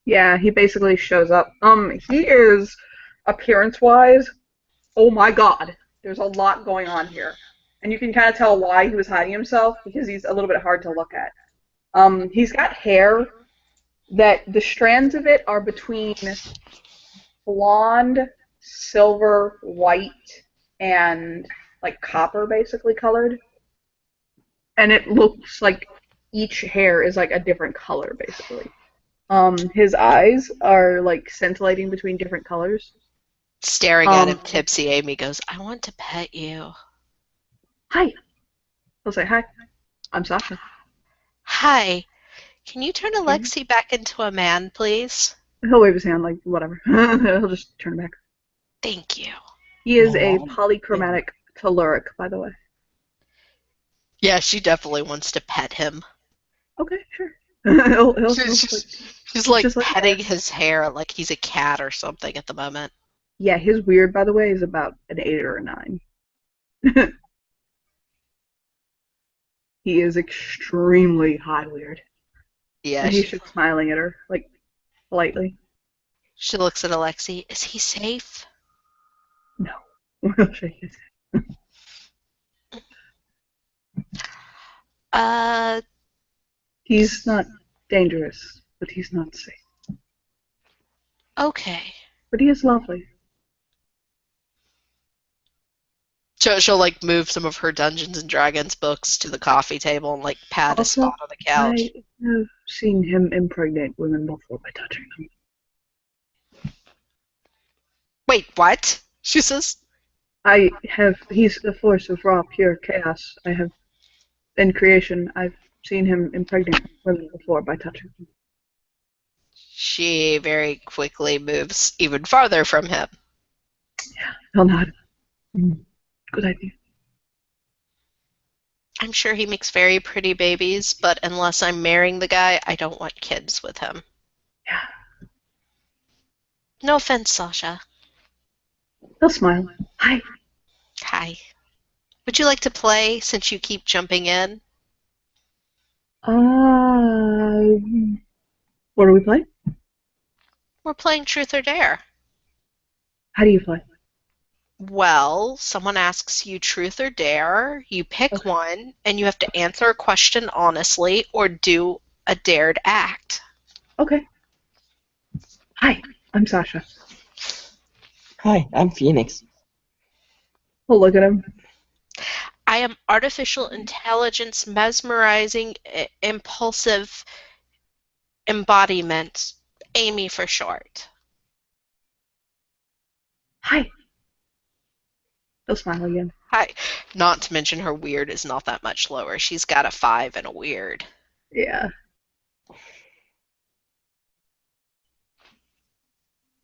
A: Yeah, he basically shows up. He is, appearance-wise, oh my god, there's a lot going on here. And you can kind of tell why he was hiding himself, because he's a little bit hard to look at. He's got hair that the strands of it are between blonde, silver, white, and like copper basically colored. And it looks like each hair is like a different color basically. His eyes are like scintillating between different colors.
B: Staring at him, tipsy Amy goes, I want to pet you.
A: Hi. He'll say, hi, I'm Sasha.
B: Hi. Can you turn Alexi back into a man, please?
A: He'll wave his hand like, whatever. He'll just turn back.
B: Thank you.
A: He is a polychromatic telluric, by the way.
B: Yeah, she definitely wants to pet him.
A: Okay, sure.
B: She's like
A: just like
B: petting
A: that.
B: his hair like he's a cat or something at the moment.
A: Yeah, his weird, by the way, is about an 8 or a 9. He is extremely high weird.
B: Yeah,
A: And he's just smiling at her. Like, politely.
B: She looks at Alexei. Is he safe?
A: No. We'll shake his head.
B: Uh,
A: He's not dangerous, but he's not safe.
B: okay.
A: But he is lovely.
B: She'll like move some of her Dungeons and Dragons books to the coffee table and like pat a
A: Also,
B: spot on the couch.
A: I have seen him impregnate women before by touching them.
B: Wait, what? She says.
A: He's a force of raw, pure chaos. In creation, I've seen him impregnate women before by touching them.
B: She very quickly moves even farther from him.
A: Yeah, he'll nod. Good idea.
B: I'm sure he makes very pretty babies, but unless I'm marrying the guy, I don't want kids with him.
A: Yeah.
B: No offense, Sasha.
A: He'll smile. Hi.
B: Hi. Would you like to play since you keep jumping in?
A: What do we play?
B: We're playing Truth or Dare.
A: How do you play?
B: Well, someone asks you truth or dare, you pick
A: Okay.
B: one, and you have to answer a question honestly or do a dared act.
A: Okay. Hi, I'm Sasha.
D: Hi, I'm Phoenix.
A: We'll look at him.
B: I am artificial intelligence, mesmerizing, impulsive embodiment, Amy for short.
A: Hi. He'll smile again.
B: Hi. Not to mention her weird is not that much lower. She's got a 5 and a weird.
A: Yeah.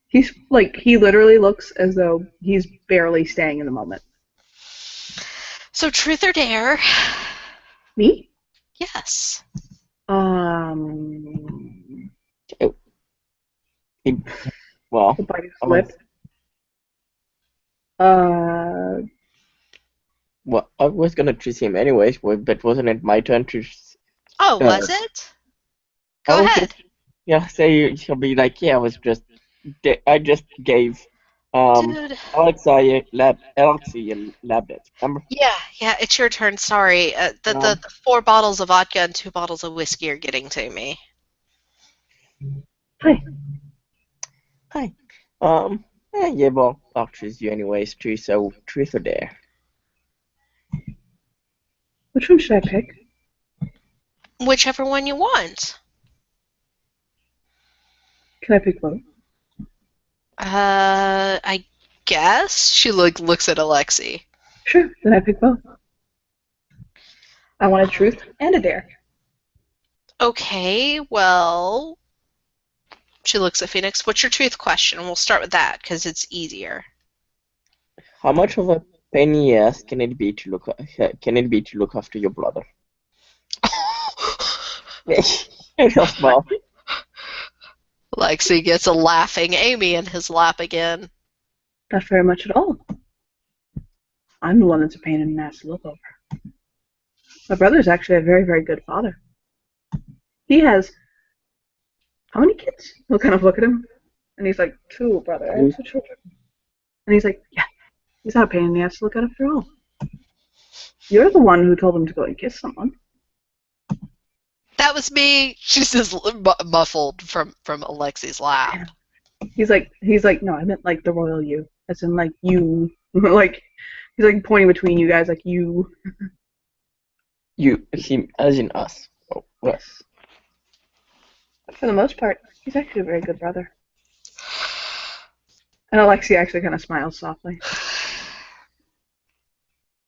A: He literally looks as though he's barely staying in the moment.
B: So truth or dare?
A: Me?
B: Yes.
D: Well,
A: He'll bite his
D: I
A: lip.
D: Well, I was gonna choose him anyways, but wasn't it my turn to?
B: Oh, was it? Go ahead.
D: He'll be like, yeah, I just gave
B: Dude.
D: Alexei a lab dance. Remember?
B: Yeah, it's your turn. Sorry. The 4 bottles of vodka and 2 bottles of whiskey are getting to me.
A: Hi.
D: Hi. Well, I'll choose you anyways too. So truth or dare?
A: Which one should I pick?
B: Whichever one you want.
A: Can I pick both?
B: I guess she looks at Alexei.
A: Sure, then I pick both. I want a truth and a dare.
B: Okay, well, she looks at Phoenix. What's your truth question? We'll start with that because it's easier.
D: How much of a pain in the ass can it be to look after your brother? He'll smile.
B: Alexei gets a laughing Amy in his lap again.
A: Not very much at all. I'm the one that's a pain in the ass to look over. My brother's actually a very, very good father. He has... How many kids? He'll kind of look at him, and he's like, 2, brother. I have 2 children. And he's like, yeah, he's not a pain in the ass to look at after all. You're the one who told him to go and kiss someone.
B: That was me. She says muffled from Alexei's lap.
A: He's like, no, I meant like the royal you, as in like you, like he's like pointing between you guys, like you.
D: You, him, as in us. Oh, yes.
A: But for the most part, he's actually a very good brother. And Alexei actually kind of smiles softly.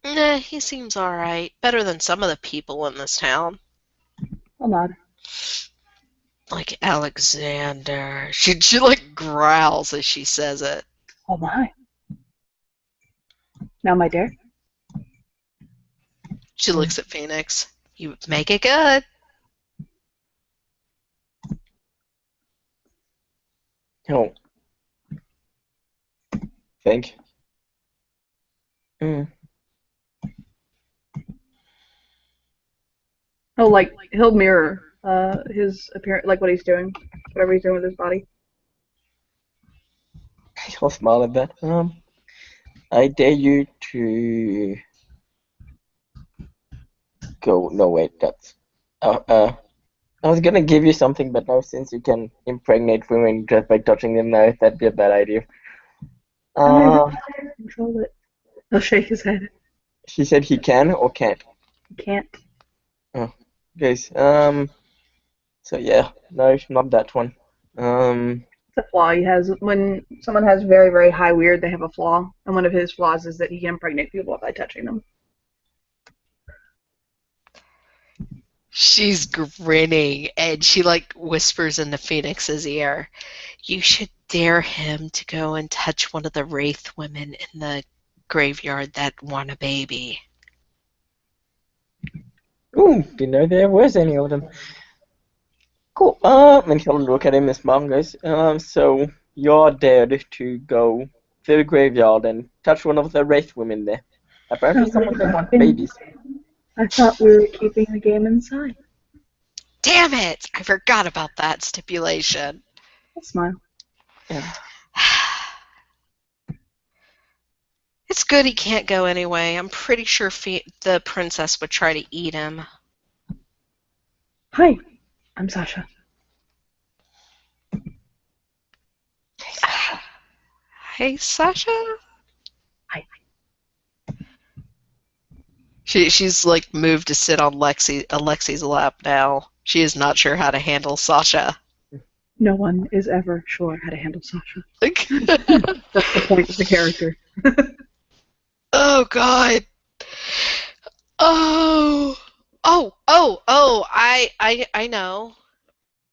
B: Nah, he seems alright. Better than some of the people in this town.
A: I'll nod.
B: Like Alexander. She like growls as she says it.
A: Oh my. Now my dare.
B: She looks at Phoenix. You make it good.
D: No.
C: Think.
A: He'll mirror his appearance, like what he's doing whatever he's doing with his body.
D: I'll smile at that. I dare you to go. No, wait, that's. I was gonna give you something, but now since you can impregnate women just by touching them now, that'd be a bad idea.
A: Oh, control it. He'll shake his head.
D: She said he can or can't.
A: He can't.
D: Oh, guys. So yeah, no, not that one.
A: It's a flaw he has. When someone has very, very high weird, they have a flaw. And one of his flaws is that he can impregnate people by touching them.
B: She's grinning, and she like whispers into Phoenix's ear, "You should dare him to go and touch one of the wraith women in the graveyard that want a baby."
D: Ooh, didn't know there was any of them. Cool. And he'll look at him and smile and goes, so you're dared to go to the graveyard and touch one of the wraith women there. Apparently some of them want babies.
A: I thought we were keeping the game inside.
B: Damn it! I forgot about that stipulation.
A: I'll smile.
D: Yeah.
B: It's good he can't go anyway. I'm pretty sure the princess would try to eat him.
A: Hi, I'm Sasha.
B: Hey, Sasha?
A: Hi.
B: She's like moved to sit on Alexi's lap now. She is not sure how to handle Sasha.
A: No one is ever sure how to handle Sasha.
B: Like,
A: That's the point of the character.
B: oh God. I know.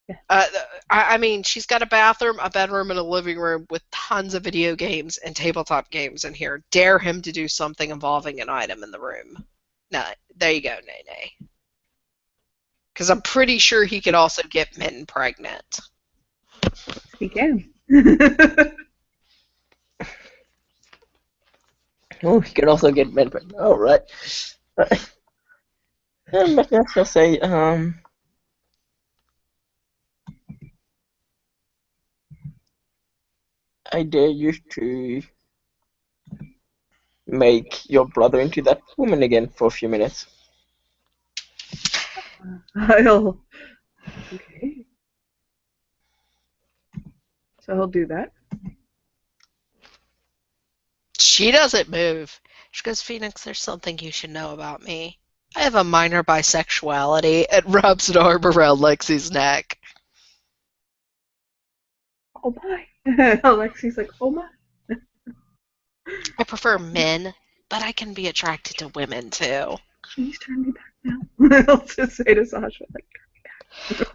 A: Yeah.
B: I mean, she's got a bathroom, a bedroom, and a living room with tons of video games and tabletop games in here. Dare him to do something involving an item in the room. No, there you go, Nene. Because I'm pretty sure he could also get Mitten pregnant.
A: He can.
D: Oh, he could also get men pregnant. Oh, right. But yes, I'll say, I dare you to make your brother into that woman again for a few minutes.
A: I'll. Okay. So he'll do that.
B: She doesn't move. She goes, Phoenix, there's something you should know about me. I have a minor bisexuality, and rubs an arm around Lexi's neck.
A: Oh my. Alexi's like, oh my.
B: I prefer men, but I can be attracted to women too.
A: Please turn me back now. I'll just say to Sasha, like, turn me back.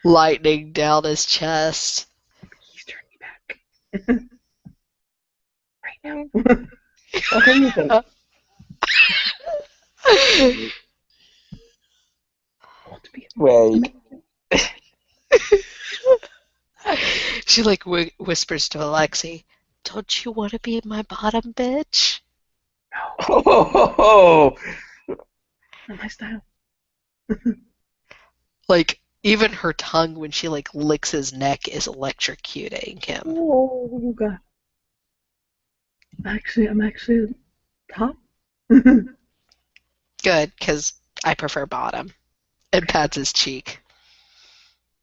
B: Lightning down his chest.
A: Please turn me back. Right now.
D: Okay, you can.
A: Want to be
D: Wait.
B: She like whispers to Alexi, "Don't you want to be my bottom bitch?"
D: Oh,
A: Not my style.
B: Like even her tongue when she like licks his neck is electrocuting him.
A: Oh god. I'm actually top.
B: Good, because I prefer bottom. And pats his cheek.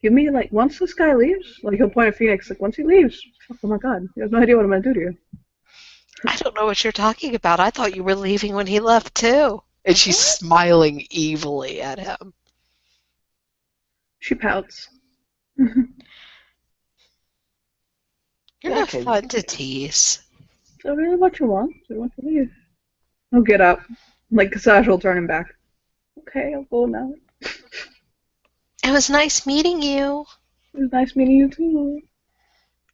A: Give me like once this guy leaves, like he'll point at Phoenix, like once he leaves, oh my god, you have no idea what I'm gonna do to you.
B: I don't know what you're talking about. I thought you were leaving when he left too. And she's smiling evilly at him.
A: She pouts.
B: You're not
D: Okay.
B: fun to tease.
A: So really what you want? So you want to leave? He'll get up. Like Sasha will turn him back. Okay, I'll go now.
B: It was nice meeting you.
A: It was nice meeting you too.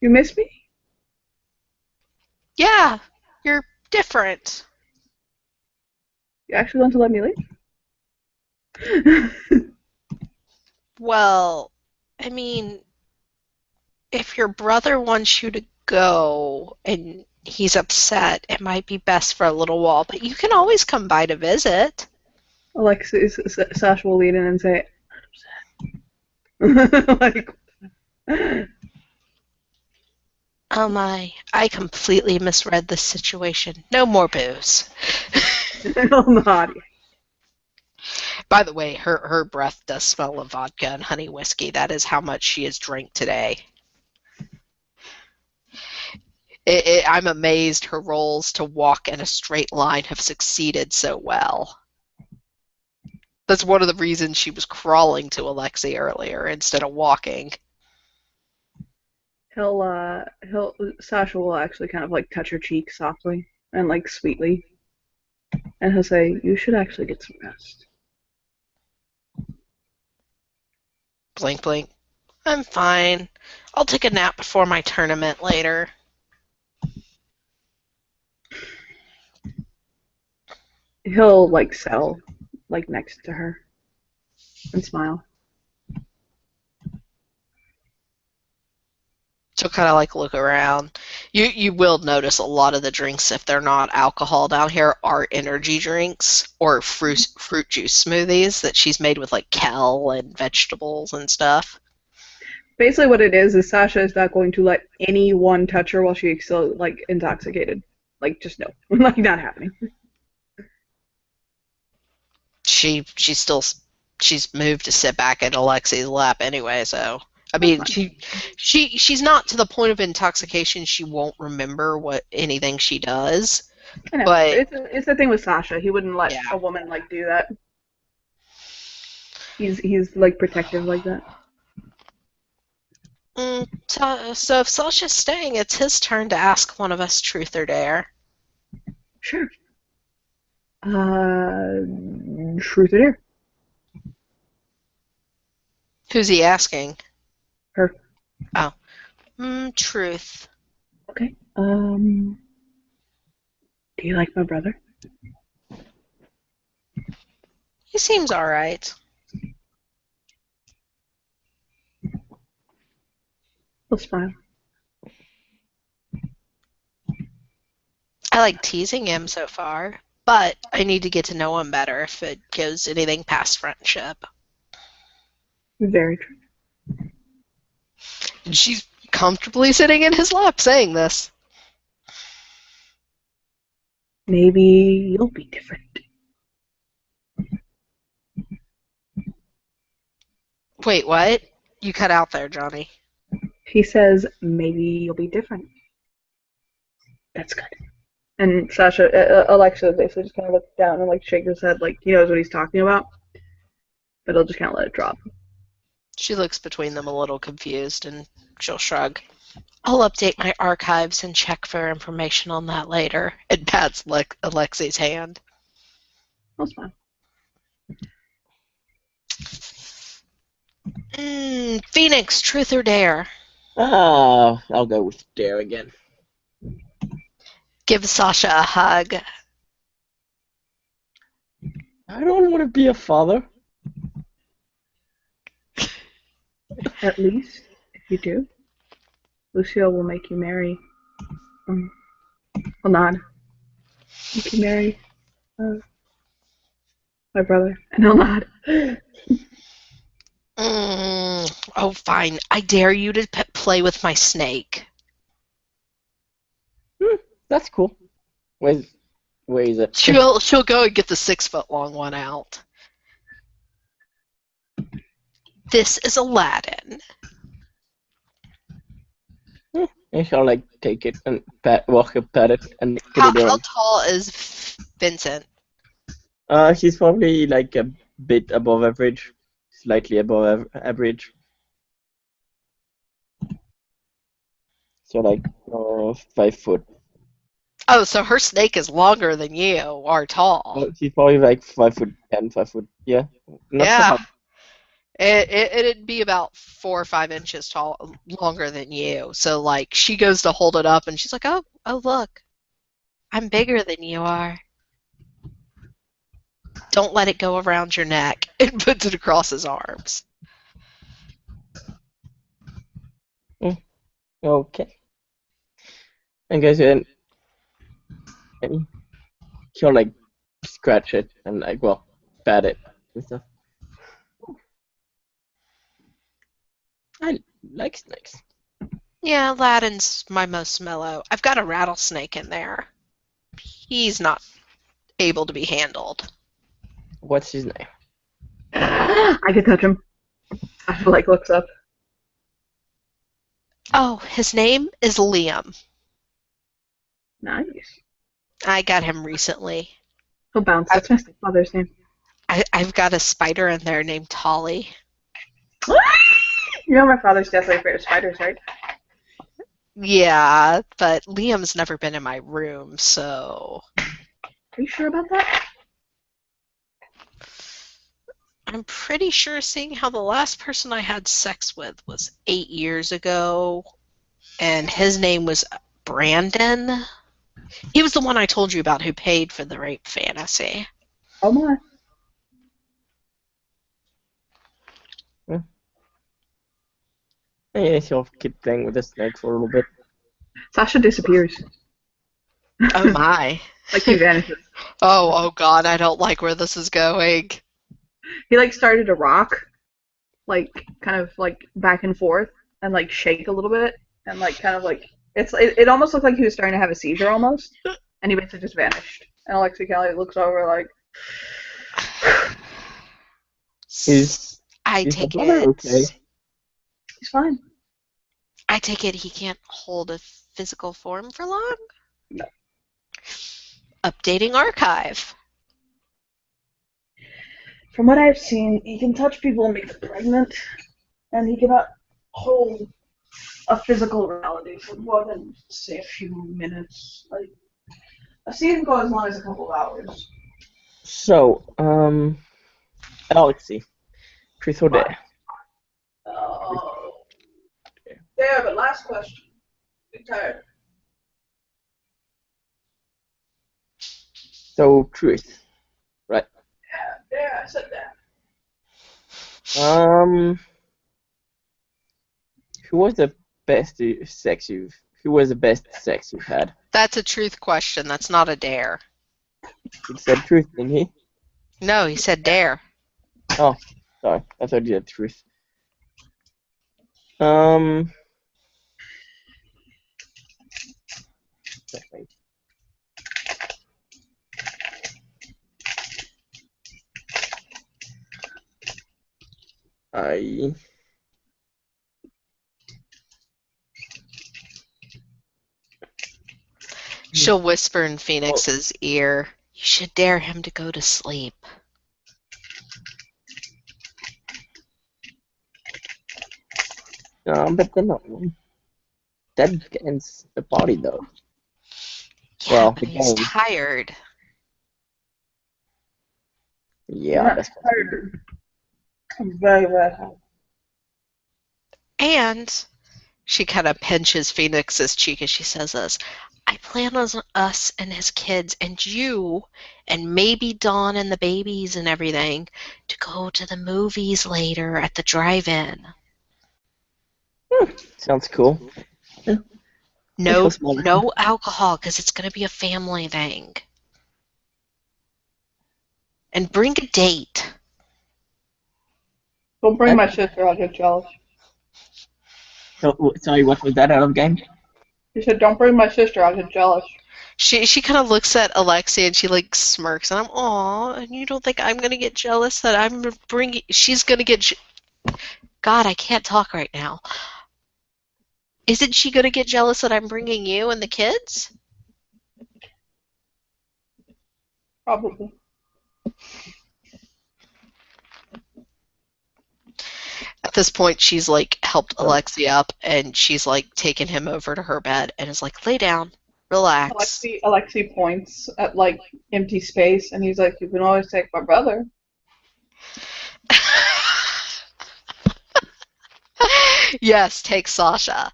A: You miss me?
B: Yeah, you're different.
A: You actually want to let me leave?
B: Well, I mean, if your brother wants you to go and he's upset, it might be best for a little while, but you can always come by to visit.
A: Sasha will lean in and say, I'm upset. Like,
B: Oh my, I completely misread this situation. No more booze.
A: Oh my.
B: By the way, her breath does smell of vodka and honey whiskey. That is how much she has drank today. I'm amazed her rolls to walk in a straight line have succeeded so well. That's one of the reasons she was crawling to Alexei earlier instead of walking.
A: Sasha will actually kind of like touch her cheek softly and like sweetly, and he'll say, "You should actually get some rest."
B: Blink, blink. I'm fine. I'll take a nap before my tournament later.
A: He'll like settle like next to her and smile.
B: So kind of like look around. You will notice a lot of the drinks, if they're not alcohol down here, are energy drinks or fruit juice smoothies that she's made with like kale and vegetables and stuff.
A: Basically, what it is Sasha is not going to let anyone touch her while she's still like intoxicated. Like, just no, like not happening.
B: She's moved to sit back in Alexi's lap anyway, so I mean
A: That's fine.
B: she's not to the point of intoxication she won't remember what anything she does.
A: I know.
B: But
A: It's the thing with Sasha. He wouldn't let
B: yeah.
A: a woman like do that. He's like protective like that.
B: So if Sasha's staying, it's his turn to ask one of us truth or dare.
A: Sure. Truth or dare?
B: Who's he asking?
A: Her.
B: Oh. Truth.
A: Okay. Do you like my brother?
B: He seems alright.
A: He'll smile.
B: I like teasing him so far, but I need to get to know him better if it goes anything past friendship.
A: Very true.
B: And she's comfortably sitting in his lap saying this.
A: Maybe you'll be different.
B: Wait, what? You cut out there, Johnny.
A: He says, maybe you'll be different. That's good. And Alexa basically just kind of looks down and like shakes his head like he knows what he's talking about, but he'll just kind of let it drop.
B: She looks between them a little confused and she'll shrug. I'll update my archives and check for information on that later. And pats Alexei's hand.
A: I'll smile.
B: Phoenix, truth or dare?
D: I'll go with dare again.
B: Give Sasha a hug.
D: I don't want to be a father.
A: At least, if you do, Lucille will make you marry. Well, nod. Make you marry my brother, and he'll nod.
B: Oh, fine. I dare you to play with my snake.
D: That's cool. Where is it?
B: She'll go and get the 6-foot-long one out. This is Aladdin.
D: And she'll like take it and walk up at it and put
B: How
D: it on.
B: tall is Vincent?
D: She's probably like a bit above average, slightly above average. So like 5 foot.
B: Oh, so her snake is longer than you are tall.
D: She's probably like 5'10", 5 foot. Yeah. Not
B: Yeah.
D: so high.
B: It'd be about 4 or 5 inches tall, longer than you. So like she goes to hold it up, and she's like, "Oh, look, I'm bigger than you are. Don't let it go around your neck." And puts it across his arms.
D: Okay. And guys, and she'll like scratch it and like pat it and stuff. like snakes.
B: Yeah, Aladdin's my most mellow. I've got a rattlesnake in there. He's not able to be handled.
D: What's his name?
A: I could touch him. I like looks up.
B: Oh, his name is Liam.
A: Nice.
B: I got him recently.
A: He'll bounce. That's my stepfather's name.
B: I've got a spider in there named Tolly.
A: You know my father's definitely afraid of spiders, right?
B: Yeah, but Liam's never been in my room, so
A: Are you sure about that?
B: I'm pretty sure seeing how the last person I had sex with was 8 years ago, and his name was Brandon. He was the one I told you about who paid for the rape fantasy.
A: Oh my.
D: Yeah, he'll keep playing with the snake for a little bit.
A: Sasha disappears.
B: Oh my.
A: Like he vanishes.
B: Oh god, I don't like where this is going.
A: He like started to rock, like kind of like back and forth, and like shake a little bit, and like kind of like it almost looked like he was starting to have a seizure almost, and he basically just vanished. And Alexi Kelly looks over like,
D: Is
B: I
D: the
B: take
D: brother
B: it.
D: okay?
A: he's fine.
B: I take it he can't hold a physical form for long?
A: No.
B: Updating archive.
A: From what I've seen, he can touch people and make them pregnant, and he cannot hold a physical reality for more than, say, a few minutes. Like, I've seen him go as long as a couple of hours.
D: So, Alexi, truth or dare?
A: There, but last question. I'm tired.
D: So, truth, right?
A: Yeah, I said that.
D: Who was the best sex you've? Who was the best sex you've had?
B: That's a truth question. That's not a dare.
D: He said truth, didn't he?
B: No, he said dare.
D: Oh, sorry, I thought you said truth. Um, I
B: She'll whisper in Phoenix's ear, "You should dare him to go to sleep."
D: but then that ends the party though.
B: Yeah,
D: Well,
B: but
D: the
B: he's
D: game.
B: tired.
D: Yeah, that's
A: tired. I'm very, very tired.
B: And she kind of pinches Phoenix's cheek as she says this. I plan on us and his kids and you and maybe Dawn and the babies and everything to go to the movies later at the drive-in.
D: Sounds cool.
B: No alcohol because it's going to be a family thing. And bring a date.
A: Don't bring my sister, I'll get jealous.
D: So, sorry, what was that out of game?
A: He said, don't bring my sister, I'll get jealous.
B: She kind of looks at Alexia and she like smirks and I'm, aw, and you don't think I'm gonna get jealous that I'm bringing? She's gonna get. God, I can't talk right now. Isn't she gonna get jealous that I'm bringing you and the kids?
A: Probably.
B: At this point, she's like helped Alexia up and she's like taken him over to her bed and is like, lay down, relax.
A: Alexi points at like empty space and he's like, you can always take my brother.
B: Yes, take Sasha.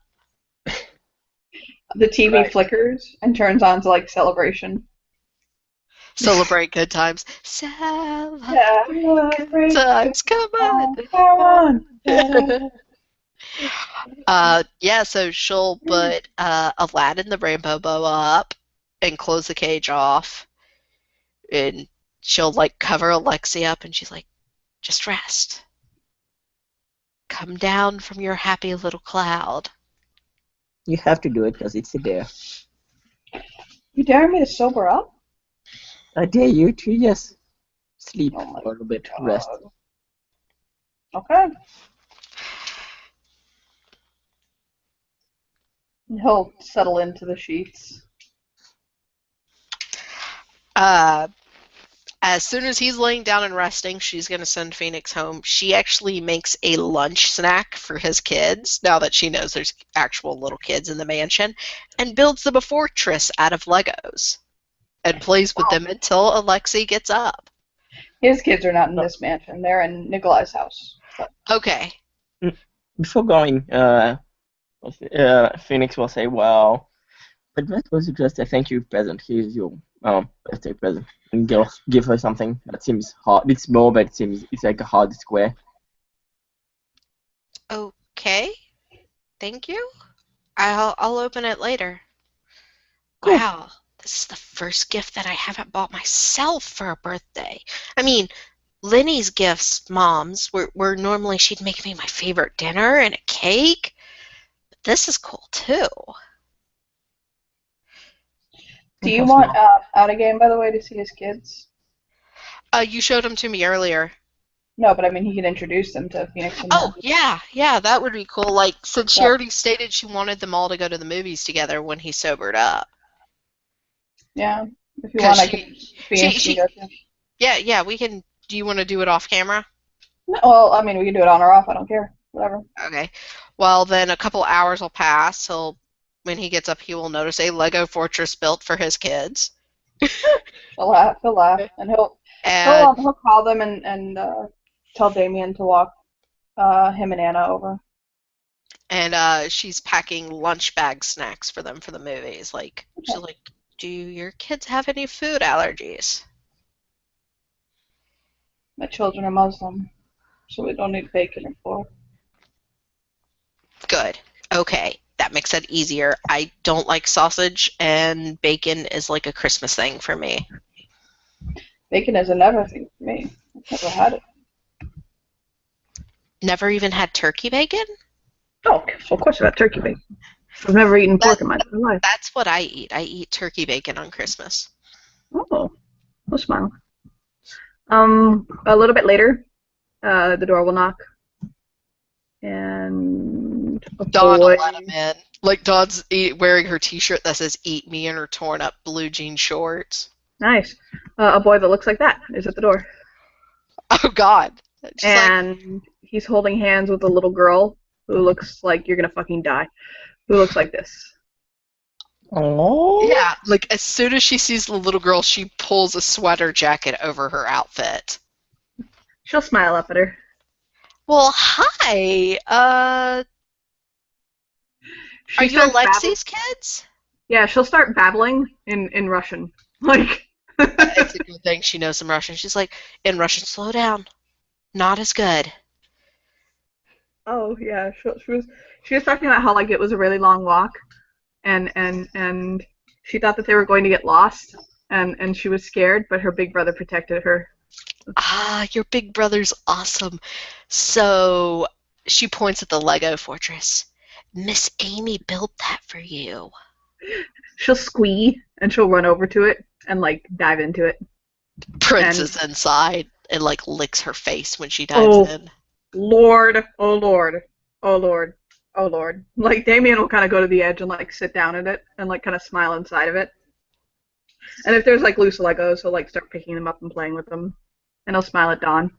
A: The TV flickers and turns on to like celebration.
B: Celebrate good times. Celebrate
A: Celebrate
B: good times. Come on.
A: Come on.
B: Yeah, so she'll put Aladdin the rainbow boa up and close the cage off. And she'll like cover Alexia up and she's like, just rest. Come down from your happy little cloud.
D: You have to do it because it's a dare.
A: You dare me to sober up?
D: I dare you to, yes, sleep
A: Oh my
D: for a little bit, rest.
A: God. Okay. He'll settle into the sheets.
B: As soon as he's laying down and resting, she's going to send Phoenix home. She actually makes a lunch snack for his kids, now that she knows there's actual little kids in the mansion, and builds them a fortress out of Legos and plays with them until Alexei gets up.
A: His kids are not in this mansion. They're in Nikolai's house. So.
B: Okay.
D: Before going, Phoenix will say, well, but that was just a thank you present. Here's your birthday present. And give her something that seems hard. It's small, but it's like a hard square.
B: Okay. Thank you. I'll open it later.
D: Cool.
B: Wow. This is the first gift that I haven't bought myself for a birthday. I mean, Lenny's gifts, Mom's, were normally she'd make me my favorite dinner and a cake. But this is cool, too.
A: Do you want out again, by the way, to see his kids?
B: You showed them to me earlier.
A: No, but I mean, he could introduce them to Phoenix and
B: Oh, yeah, that would be cool. Like, since she
A: Yeah.
B: already stated she wanted them all to go to the movies together when he sobered up.
A: Yeah. If you want, I can. Phoenix can go too.
B: Yeah, we can. Do you want to do it off camera?
A: No, well, I mean, we can do it on or off. I don't care. Whatever.
B: Okay. Well, then a couple hours will pass. When he gets up, he will notice a Lego fortress built for his kids.
A: He'll laugh, and he'll call them and tell Damien to walk him and Anna over.
B: And she's packing lunch bag snacks for them for the movies. Like, she's like, do your kids have any food allergies?
A: My children are Muslim, so we don't need bacon or pork.
B: Good. Okay. That makes it easier. I don't like sausage, and bacon is like a Christmas thing for me.
A: Bacon is a never thing for me. I've never had it.
B: Never even had turkey bacon?
A: Oh, of course I've had turkey bacon. I've never eaten pork in my entire life.
B: That's what I eat. I eat turkey bacon on Christmas.
A: Oh, no smile. A little bit later, the door will knock, and a
B: Dawn will
A: boy.
B: let him in. Like, Dawn's wearing her t-shirt that says "Eat Me" in her torn-up blue jean shorts.
A: Nice. A boy that looks like that is at the door.
B: Oh, God.
A: And he's holding hands with a little girl who looks like you're gonna fucking die. Who looks like this.
D: Oh.
B: Yeah, like, as soon as she sees the little girl, she pulls a sweater jacket over her outfit.
A: She'll smile up at her.
B: Well, hi. Are you Alexei's kids?
A: Yeah, she'll start babbling in Russian. Like.
B: It's a good thing she knows some Russian. She's like, in Russian, slow down. Not as good.
A: Oh yeah, she was talking about how like it was a really long walk, and she thought that they were going to get lost, and she was scared, but her big brother protected her.
B: Ah, your big brother's awesome. So she points at the Lego fortress. Miss Amy built that for you.
A: She'll squee and she'll run over to it and like dive into it.
B: Prince is inside and like licks her face when she dives in.
A: Lord, oh Lord, oh Lord, oh Lord. Like Damien will kind of go to the edge and like sit down in it and like kind of smile inside of it. And if there's like loose Legos, he'll like start picking them up and playing with them. And he'll smile at Dawn.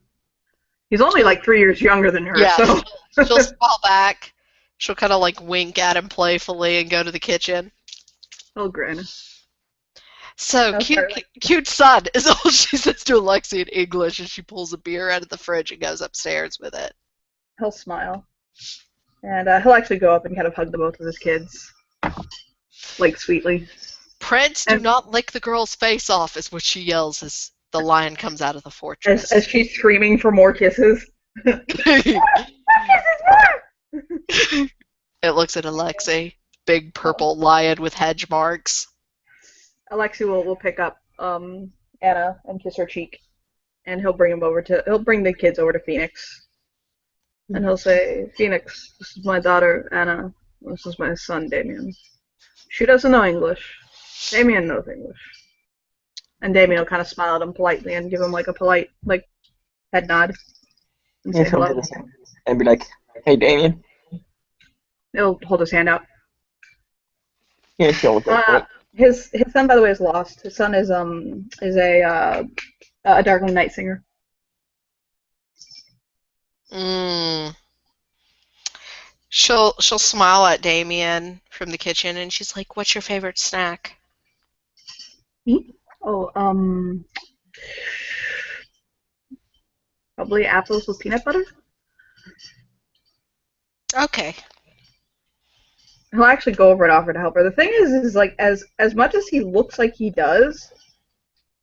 A: He's only like 3 years younger than her,
B: yeah,
A: so
B: she'll smile back. She'll kind of like wink at him playfully and go to the kitchen.
A: he'll grin.
B: So, cute son is all she says to Alexei in English as she pulls a beer out of the fridge and goes upstairs with it.
A: He'll smile. And he'll actually go up and kind of hug the both of his kids. Like, sweetly.
B: Prince, do not lick the girl's face off, is what she yells as the lion comes out of the fortress.
A: As she's screaming for more kisses.
B: It looks at Alexei. Big purple lion with hedge marks.
A: Alexei will pick up Anna and kiss her cheek, and he'll bring the kids over to Phoenix. And he'll say, Phoenix, this is my daughter, Anna. This is my son, Damien. She doesn't know English. Damien knows English. And Damien will kind of smile at him politely and give him like a polite head nod and say
D: Yes, he'll do
A: hello.
D: the same. And be like, hey, Damien.
A: He'll hold his hand out.
D: Yes, he'll go for it.
A: His son, by the way, is lost. His son is a Darkling Night singer.
B: She'll smile at Damien from the kitchen, and she's like, "What's your favorite snack?"
A: Me? Oh, probably apples with peanut butter.
B: Okay.
A: He'll actually go over and offer to help her. The thing is like as much as he looks like he does,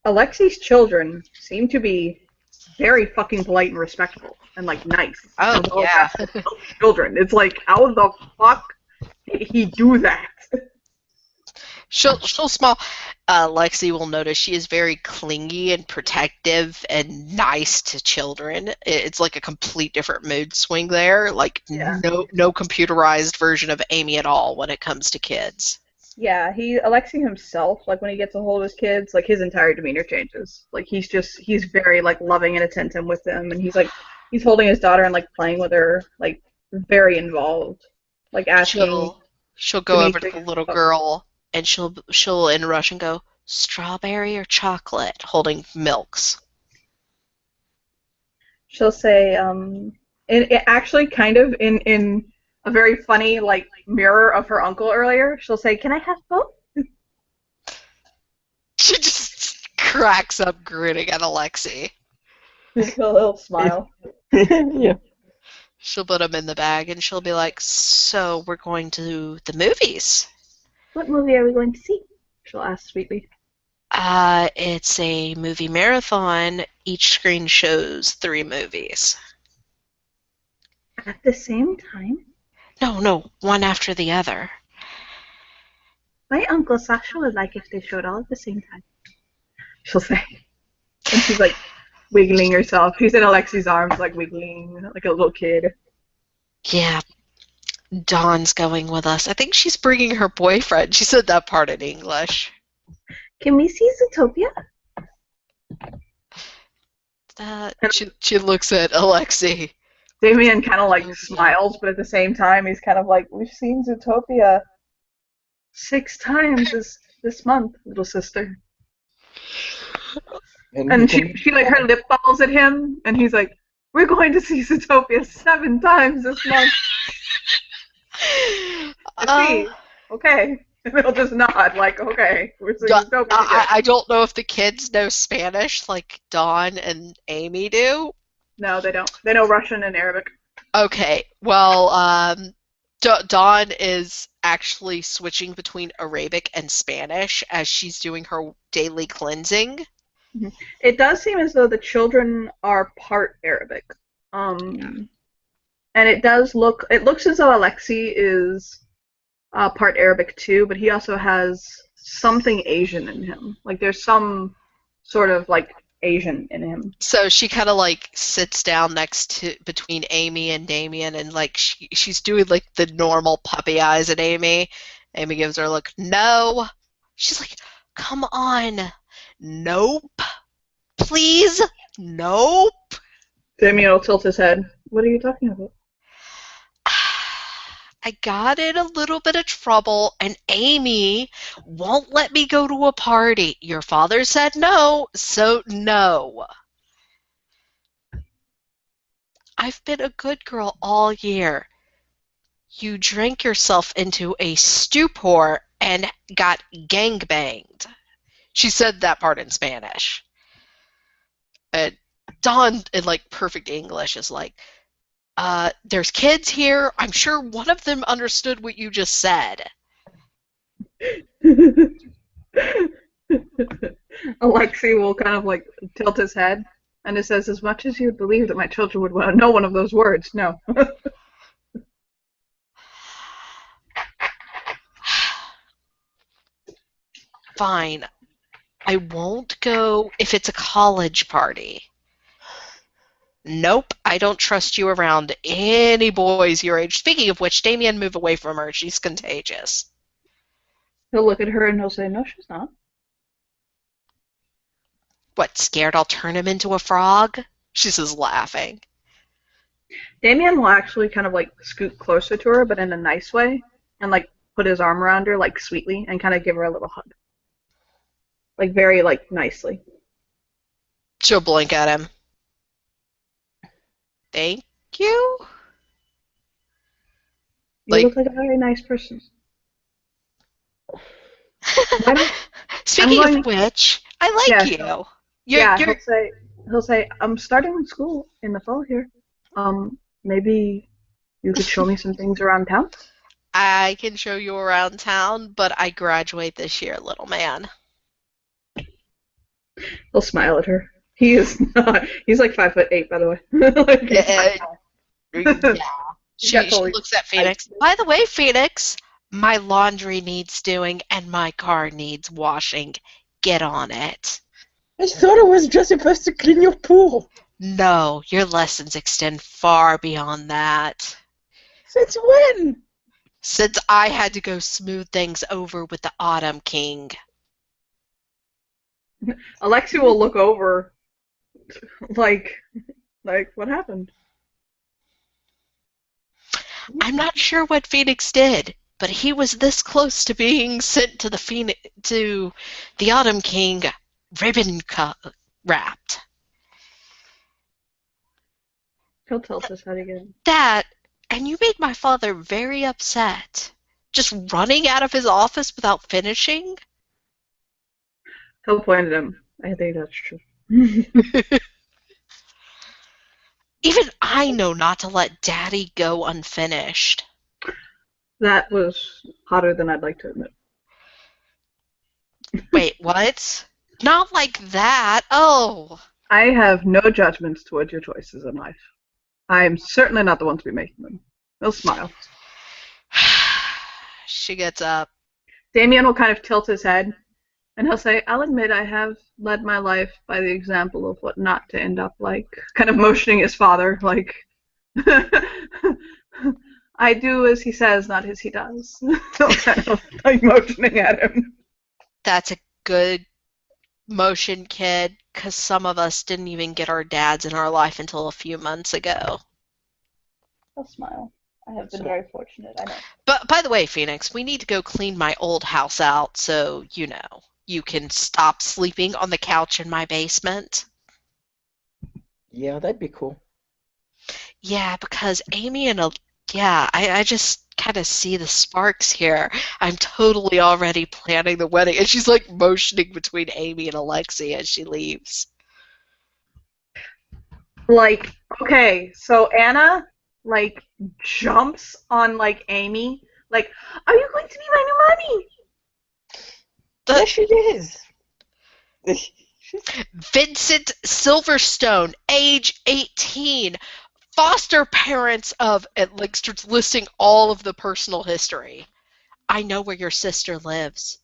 A: Alexi's children seem to be very fucking polite and respectful and like nice.
B: Oh
A: They'll
B: yeah.
A: help children. It's like how the fuck did he do that?
B: She'll smile. Lexi will notice she is very clingy and protective and nice to children. It's like a complete different mood swing there. Like
A: Yeah.
B: no computerized version of Amy at all when it comes to kids.
A: Yeah, Alexi himself, like when he gets a hold of his kids, like his entire demeanor changes. Like he's very like loving and attentive with them, and he's holding his daughter and like playing with her, like very involved, like asking
B: She'll go over to the little girl and she'll in Russian go, "Strawberry or chocolate?" holding milks.
A: She'll say, it actually kind of in a very funny like mirror of her uncle earlier. She'll say, "Can I have both?"
B: She just cracks up grinning at Alexi.
A: He'll smile.
D: Yeah.
B: She'll put them in the bag and she'll be like, "So we're going to the movies."
A: What movie are we going to see? She'll ask sweetly.
B: It's a movie marathon. Each screen shows 3 movies.
A: At the same time?
B: No, one after the other.
A: My Uncle Sasha would like if they showed all at the same time. She'll say. And she's like wiggling herself. She's in Alexi's arms, like wiggling like a little kid.
B: Yeah, Dawn's going with us. I think she's bringing her boyfriend. She said that part in English.
A: Can we see Zootopia?
B: She looks at Alexi.
A: Damien kind of like smiles, but at the same time, he's kind of like, we've seen Zootopia 6 times this month, little sister. And she like her lip balls at him, and he's like, we're going to see Zootopia 7 times this month. Okay. And they'll just nod, like, okay, we're seeing Zootopia again.
B: I don't know if the kids know Spanish like Dawn and Amy do.
A: No, they don't. They know Russian and Arabic.
B: Okay, well, Dawn is actually switching between Arabic and Spanish as she's doing her daily cleansing.
A: It does seem as though the children are part Arabic. And it looks as though Alexi is part Arabic too, but he also has something Asian in him. Like there's some sort of like Asian in him.
B: So she kind of like sits down between Amy and Damien, and like she's doing like the normal puppy eyes at Amy. Amy gives her a look. No. She's like, come on. Nope. Please. Nope.
A: Damien will tilt his head. What are you talking about?
B: I got in a little bit of trouble, and Amy won't let me go to a party. Your father said no, so no. I've been a good girl all year. You drank yourself into a stupor and got gangbanged. She said that part in Spanish. And Dawn, in like perfect English, is like, there's kids here. I'm sure one of them understood what you just said.
A: Alexi will kind of like tilt his head, and it says, as much as you believe that my children would know one of those words, no.
B: Fine. I won't go if it's a college party. Nope, I don't trust you around any boys your age. Speaking of which, Damien, move away from her. She's contagious.
A: He'll look at her and he'll say, "No, she's not."
B: What, scared I'll turn him into a frog? She says, laughing.
A: Damien will actually kind of like scoot closer to her, but in a nice way, and like put his arm around her like sweetly and kind of give her a little hug. Like very like nicely.
B: She'll blink at him. Thank you?
A: You look like a very nice person.
B: Speaking
A: going,
B: of which, I like you.
A: He'll say, I'm starting school in the fall here. Maybe you could show me some things around town?
B: I can show you around town, but I graduate this year, little man.
A: He'll smile at her. He is not. He's like 5'8", by the way. Like,
B: yeah. She looks at Phoenix. By the way, Phoenix, my laundry needs doing and my car needs washing. Get on it.
D: I thought it was just supposed to clean your pool.
B: No, your lessons extend far beyond that.
D: Since when?
B: Since I had to go smooth things over with the Autumn King.
A: Alexi will look over, like what happened?
B: I'm not sure what Phoenix did, but he was this close to being sent to the Autumn King wrapped.
A: He'll tilt his head again.
B: That, and you made my father very upset. Just running out of his office without finishing?
A: He'll point at him. I think that's true.
B: Even I know not to let Daddy go unfinished.
A: That was hotter than I'd like to admit.
B: Wait, what? Not like that. Oh.
A: I have no judgments towards your choices in life. I'm certainly not the one to be making them. He'll smile.
B: She gets up.
A: Damien will kind of tilt his head, and he'll say, I'll admit I have led my life by the example of what not to end up like. Kind of motioning his father, like, I do as he says, not as he does. Kind of like motioning at him.
B: That's a good motion, kid, because some of us didn't even get our dads in our life until a few months ago.
A: I'll smile. I have been very fortunate, I know.
B: But by the way, Phoenix, we need to go clean my old house out so, you can stop sleeping on the couch in my basement.
D: Yeah, that'd be cool.
B: Yeah, because Amy and I just kind of see the sparks here. I'm totally already planning the wedding, and she's like motioning between Amy and Alexi as she leaves.
A: Like, okay, so Anna, like, jumps on, like, Amy. Like, are you going to be my new mommy?
D: Yes, she is.
B: Vincent Silverstone, age 18, foster parents of, it like starts listing all of the personal history. I know where your sister lives.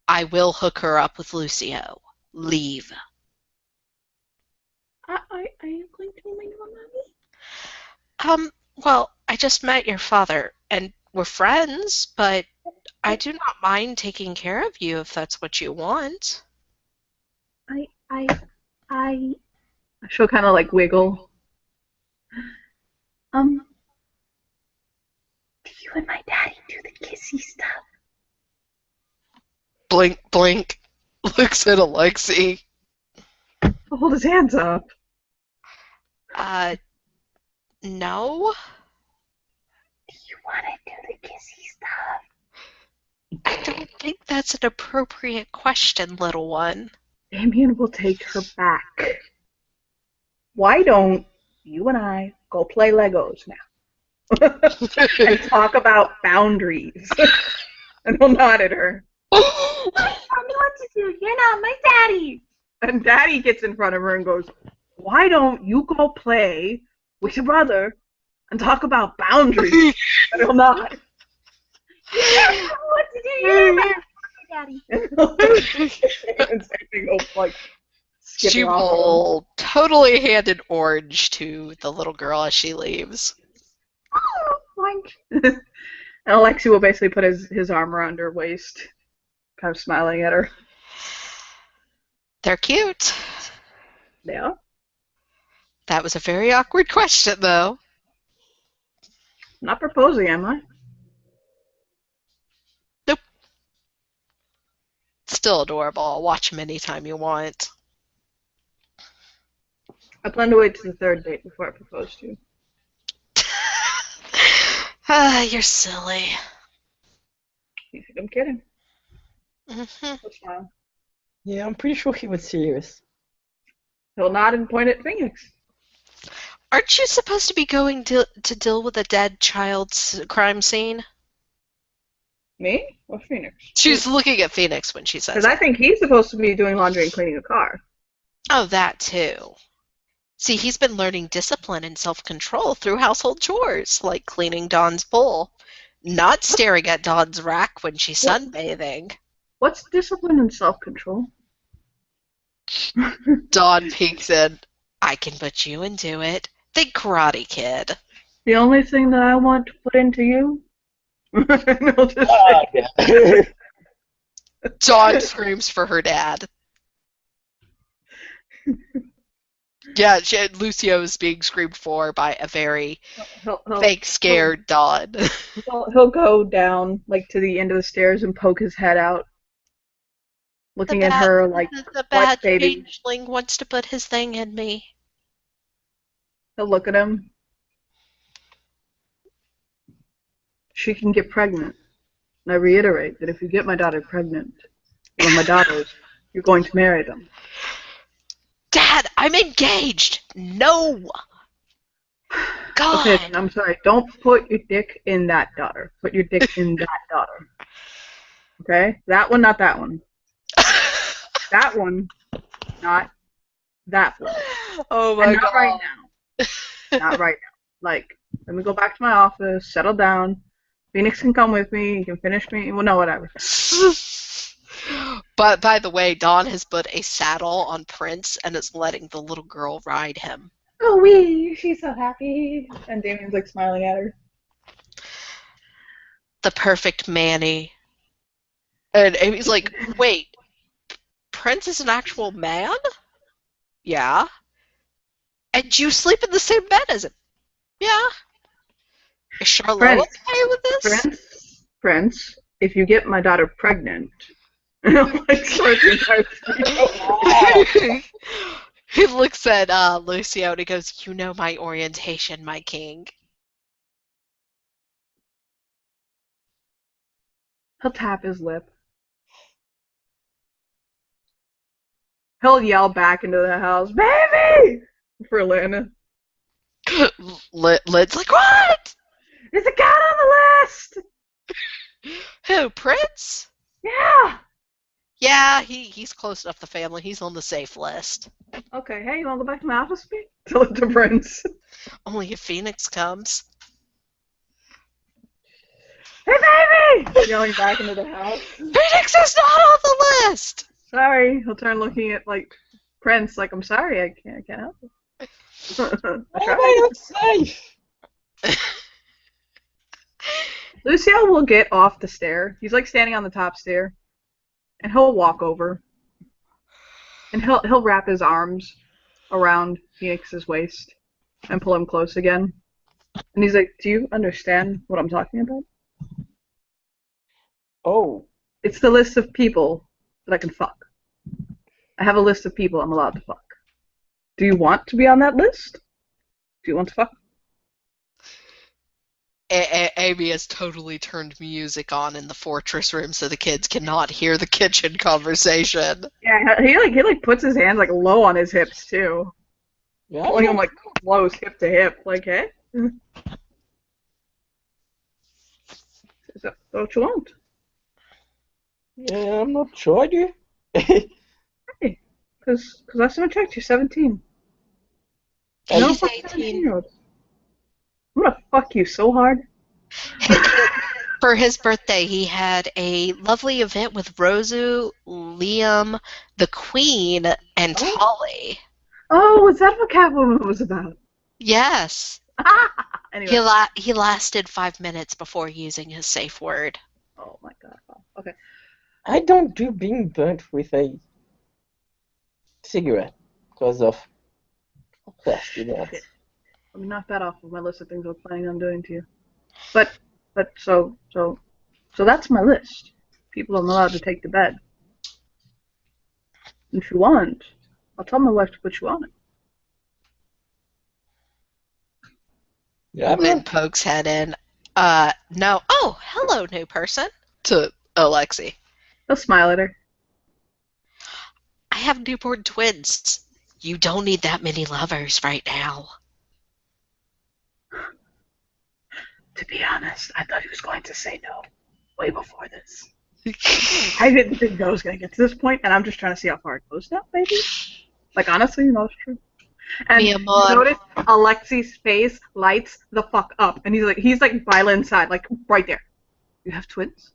B: I will hook her up with Lucio. Leave.
A: Are you going to be my new mommy?
B: Well, I just met your father, and we're friends, but I do not mind taking care of you if that's what you want.
A: She'll kind of like wiggle. Do you and my daddy do the kissy stuff?
B: Blink, blink. Looks at Alexi.
A: Hold his hands up.
B: No.
A: Do you want to do the kissy stuff?
B: I don't think that's an appropriate question, little one.
A: Damien will take her back. Why don't you and I go play Legos now? And talk about boundaries. And he'll nod at her. I don't know what to do. You're not my daddy. And Daddy gets in front of her and goes, why don't you go play with your brother and talk about boundaries? And he'll nod. I don't know what to do. You're not my daddy. And he'll like
B: She will totally hand an orange to the little girl as she leaves.
A: Oh, oink. And Alexi will basically put his arm around her waist, kind of smiling at her.
B: They're cute.
A: Yeah.
B: That was a very awkward question, though.
A: Not proposing, am I?
B: Nope. Still adorable. I'll watch them anytime you want.
A: I plan to wait to the third date before I propose to you.
B: You're silly.
A: You think I'm kidding?
B: Mm-hmm.
A: He'll smile.
D: Yeah, I'm pretty sure he was serious.
A: He'll nod and point at Phoenix.
B: Aren't you supposed to be going to deal with a dead child's crime scene?
A: Me? Or Phoenix?
B: She's looking at Phoenix when she says
A: Because I
B: that.
A: think he's supposed to be doing laundry and cleaning a car.
B: Oh, that too. See, he's been learning discipline and self-control through household chores, like cleaning Dawn's bowl, not staring at Dawn's rack when she's sunbathing.
A: What's discipline and self-control?
B: Dawn peeks in. I can put you into it. Think Karate Kid.
A: The only thing that I want to put into you? And he'll just
D: Yeah.
B: Dawn screams for her dad. Yeah, Lucio is being screamed for by a very fake scared Dawn.
A: He'll go down like to the end of the stairs and poke his head out, looking at her like,
B: the bad
A: "What, baby?"
B: changeling wants to put his thing in me.
A: He'll look at him. She can get pregnant. And I reiterate that if you get my daughter pregnant, one of my daughters, you're going to marry them.
B: Dad, I'm engaged. No. God.
A: Okay, then I'm sorry. Don't put your dick in that daughter. Put your dick in that daughter. Okay? That one, not that one. That one, not that one.
B: Oh my
A: And not
B: God.
A: right now. Not right now. Like, let me go back to my office, settle down. Phoenix can come with me. You can finish me. Well, no, whatever.
B: But by the way, Dawn has put a saddle on Prince and is letting the little girl ride him.
A: Oh, wee, she's so happy. And Damien's like smiling at her.
B: The perfect Manny. And Amy's like, wait, Prince is an actual man? Yeah. And you sleep in the same bed as him? Yeah. Is Charlotte okay with this?
A: Prince, if you get my daughter pregnant, like starts
B: He looks at Lucio and he goes, you know my orientation, my king.
A: He'll tap his lip. He'll yell back into the house, "Baby!" for Lana.
B: Lid's like, what?
A: There's a cat on the list!
B: Who, Prince?
A: Yeah!
B: Yeah, he's close enough to family. He's on the safe list.
A: Okay, hey, you wanna go back to my office with me? Tell it to Prince.
B: Only if Phoenix comes.
A: Hey, baby! Yelling back into the house.
B: Phoenix is not on the list!
A: Sorry. He'll turn looking at, like, Prince, like, I'm sorry, I can't help you.
D: Why am I not safe?
A: Lucio will get off the stair. He's like standing on the top stair, and he'll walk over, and he'll wrap his arms around Phoenix's waist and pull him close again. And he's like, "Do you understand what I'm talking about?
D: Oh.
A: It's the list of people that I can fuck. I have a list of people I'm allowed to fuck. Do you want to be on that list? Do you want to fuck?"
B: Amy has totally turned music on in the fortress room so the kids cannot hear the kitchen conversation.
A: Yeah, he puts his hands like low on his hips too,
D: Yeah.
A: pulling him like close, hip to hip, like, hey, is that what you want?
D: Yeah, I'm not sure I do.
A: Hey, because last time I checked, you're 17.
B: He's
A: No, fuck
B: 18.
A: 17-year-olds. I'm gonna fuck you so hard.
B: For his birthday, he had a lovely event with Rosu, Liam, the Queen, and
A: Oh.
B: Tolly.
A: Oh, was that what Catwoman was about?
B: Yes.
A: Anyway.
B: He lasted 5 minutes before using his safe word.
A: Oh my god. Okay.
D: I don't do being burnt with a cigarette because of plastic ones.
A: Shit. Let me knock that off of my list of things I'm planning on doing to you. But so that's my list. People I'm allowed to take to bed. If you want, I'll tell my wife to put you on it.
D: Yeah,
B: Lynn pokes head in. No. Oh, hello, new person. To Alexi.
A: He'll smile at her.
B: I have newborn twins. You don't need that many lovers right now.
A: To be honest, I thought he was going to say no way before this. I didn't think I was going to get to this point, and I'm just trying to see how far it goes now, maybe. Like, honestly, it's true. And
B: Mi
A: you
B: amor.
A: notice Alexi's face lights the fuck up, and he's like by Lynn's side, like right there. You have twins?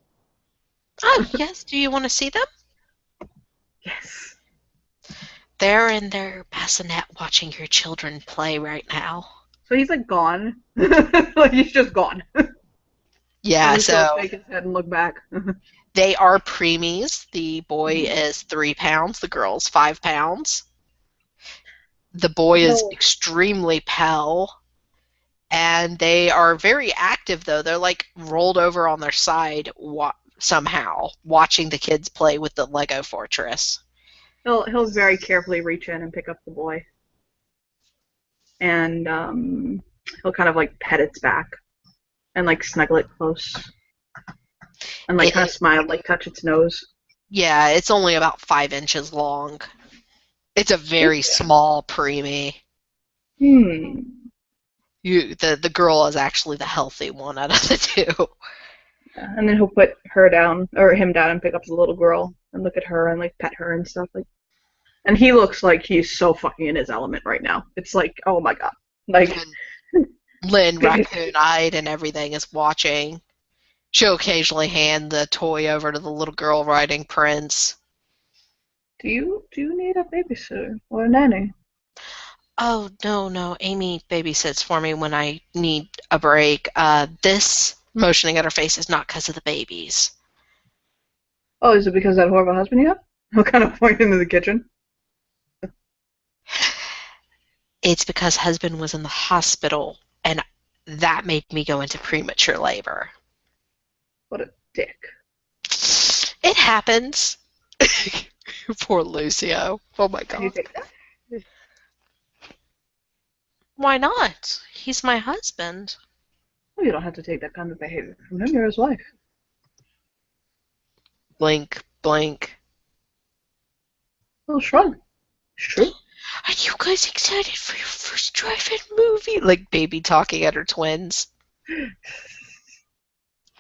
B: Oh, yes. Do you want to see them?
A: Yes.
B: They're in their bassinet watching your children play right now.
A: So he's like gone. Like he's just gone.
B: Yeah,
A: And he'll
B: so
A: shake his head and look back.
B: they are preemies. The boy is 3 pounds. The girl's 5 pounds. The boy is
A: No.
B: extremely pale. And they are very active, though. They're like rolled over on their side somehow, watching the kids play with the Lego fortress.
A: He'll very carefully reach in and pick up the boy. And he'll kind of like pet its back and like snuggle it close. And like kind of smile, like touch its nose.
B: Yeah, it's only about 5 inches long. It's a very small preemie. The girl is actually the healthy one out of the two.
A: Yeah, and then he'll put her down or him down and pick up the little girl and look at her and like pet her and stuff like. And he looks like he's so fucking in his element right now. It's like, oh my god, like
B: Lynn, raccoon-eyed and everything, is watching. She'll occasionally hand the toy over to the little girl riding Prince.
A: Do you need a babysitter or a nanny?
B: Oh, no. Amy babysits for me when I need a break. This motioning at her face is not because of the babies.
A: Oh, is it because of that horrible husband you have? He'll kind of point into the kitchen.
B: It's because husband was in the hospital, and that made me go into premature labor.
A: What a dick.
B: It happens. Poor Lucio. Oh my
A: Can you
B: god.
A: take that?
B: Why not? He's my husband.
A: Well, you don't have to take that kind of behavior from him. You're his wife.
B: Blink, blink.
A: Little shrug. Sure.
B: Are you guys excited for your first drive-in movie? Like baby talking at her twins.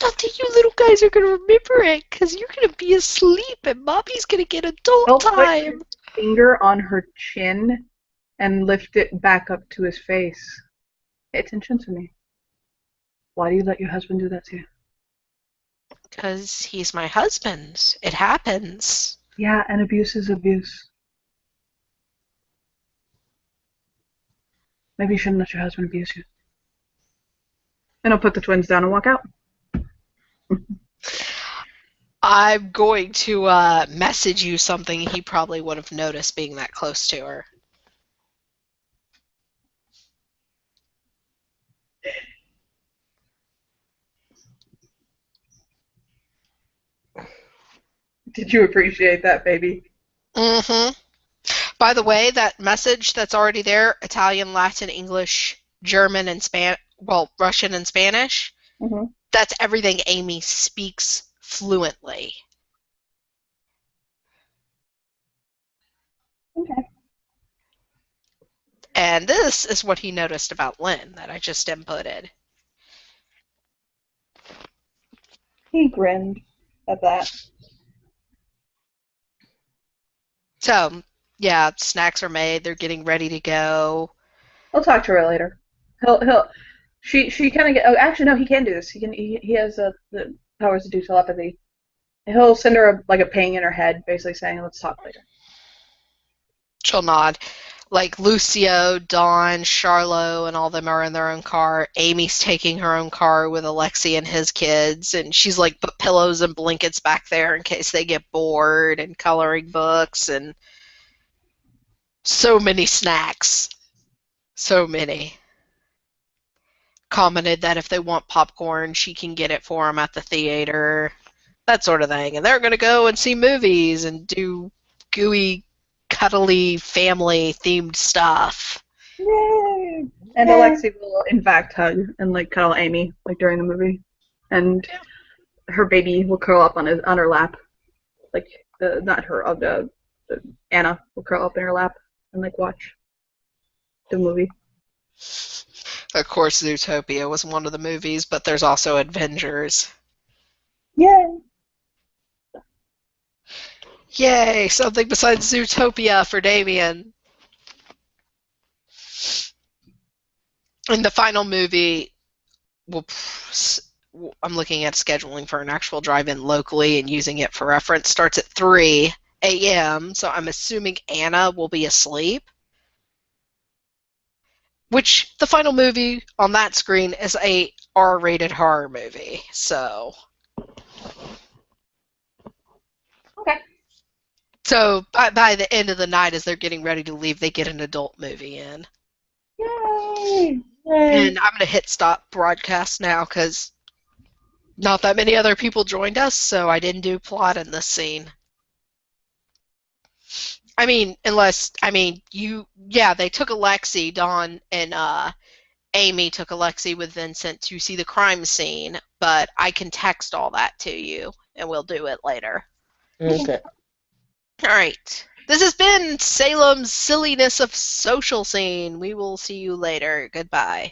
B: Not that you little guys are gonna remember it, because you're gonna be asleep and Mommy's gonna get adult
A: He'll put
B: time.
A: his finger on her chin and lift it back up to his face. Pay attention to me. Why do you let your husband do that to you?
B: Because he's my husband. It happens.
A: Yeah, and abuse is abuse. Maybe you shouldn't let your husband abuse you. And I'll put the twins down and walk out.
B: I'm going to message you something he probably would have noticed being that close to her.
A: Did you appreciate that, baby?
B: Mm-hmm. By the way, that message that's already there, Italian, Latin, English, German, and Russian and Spanish,
A: Mm-hmm.
B: that's everything Amy speaks fluently.
A: Okay.
B: And this is what he noticed about Lynn that I just inputted.
A: He grinned at that.
B: So, yeah, snacks are made. They're getting ready to go.
A: I'll talk to her later. He'll She kind of get. Oh, actually, no. He can do this. He has the powers to do telepathy. He'll send her like a ping in her head, basically saying, "Let's talk later."
B: She'll nod. Like Lucio, Dawn, Charlot, and all them are in their own car. Amy's taking her own car with Alexi and his kids, and she's like put pillows and blankets back there in case they get bored, and coloring books, and so many snacks. So many. Commented that if they want popcorn, she can get it for them at the theater. That sort of thing. And they're going to go and see movies and do gooey, cuddly, family-themed stuff.
A: Yay! And Alexi will, in fact, hug and like cuddle Amy like during the movie, and her baby will curl up on her lap, like not her, the Anna will curl up in her lap and like watch the movie.
B: Of course, Zootopia was one of the movies, but there's also Avengers.
A: Yay!
B: Yay! Something besides Zootopia for Damien. In the final movie, I'm looking at scheduling for an actual drive-in locally and using it for reference. Starts at 3 a.m., so I'm assuming Anna will be asleep. Which, the final movie on that screen is a R-rated horror movie, so...
A: Okay.
B: So, by the end of the night, as they're getting ready to leave, they get an adult movie in.
A: Yay!
B: And I'm going to hit stop broadcast now, because not that many other people joined us, so I didn't do plot in this scene. I mean, they took Alexi, Dawn, and Amy took Alexi with Vincent to see the crime scene, but I can text all that to you, and we'll do it later.
D: Okay.
B: All right. This has been Salem's Silliness of Social Scene. We will see you later. Goodbye.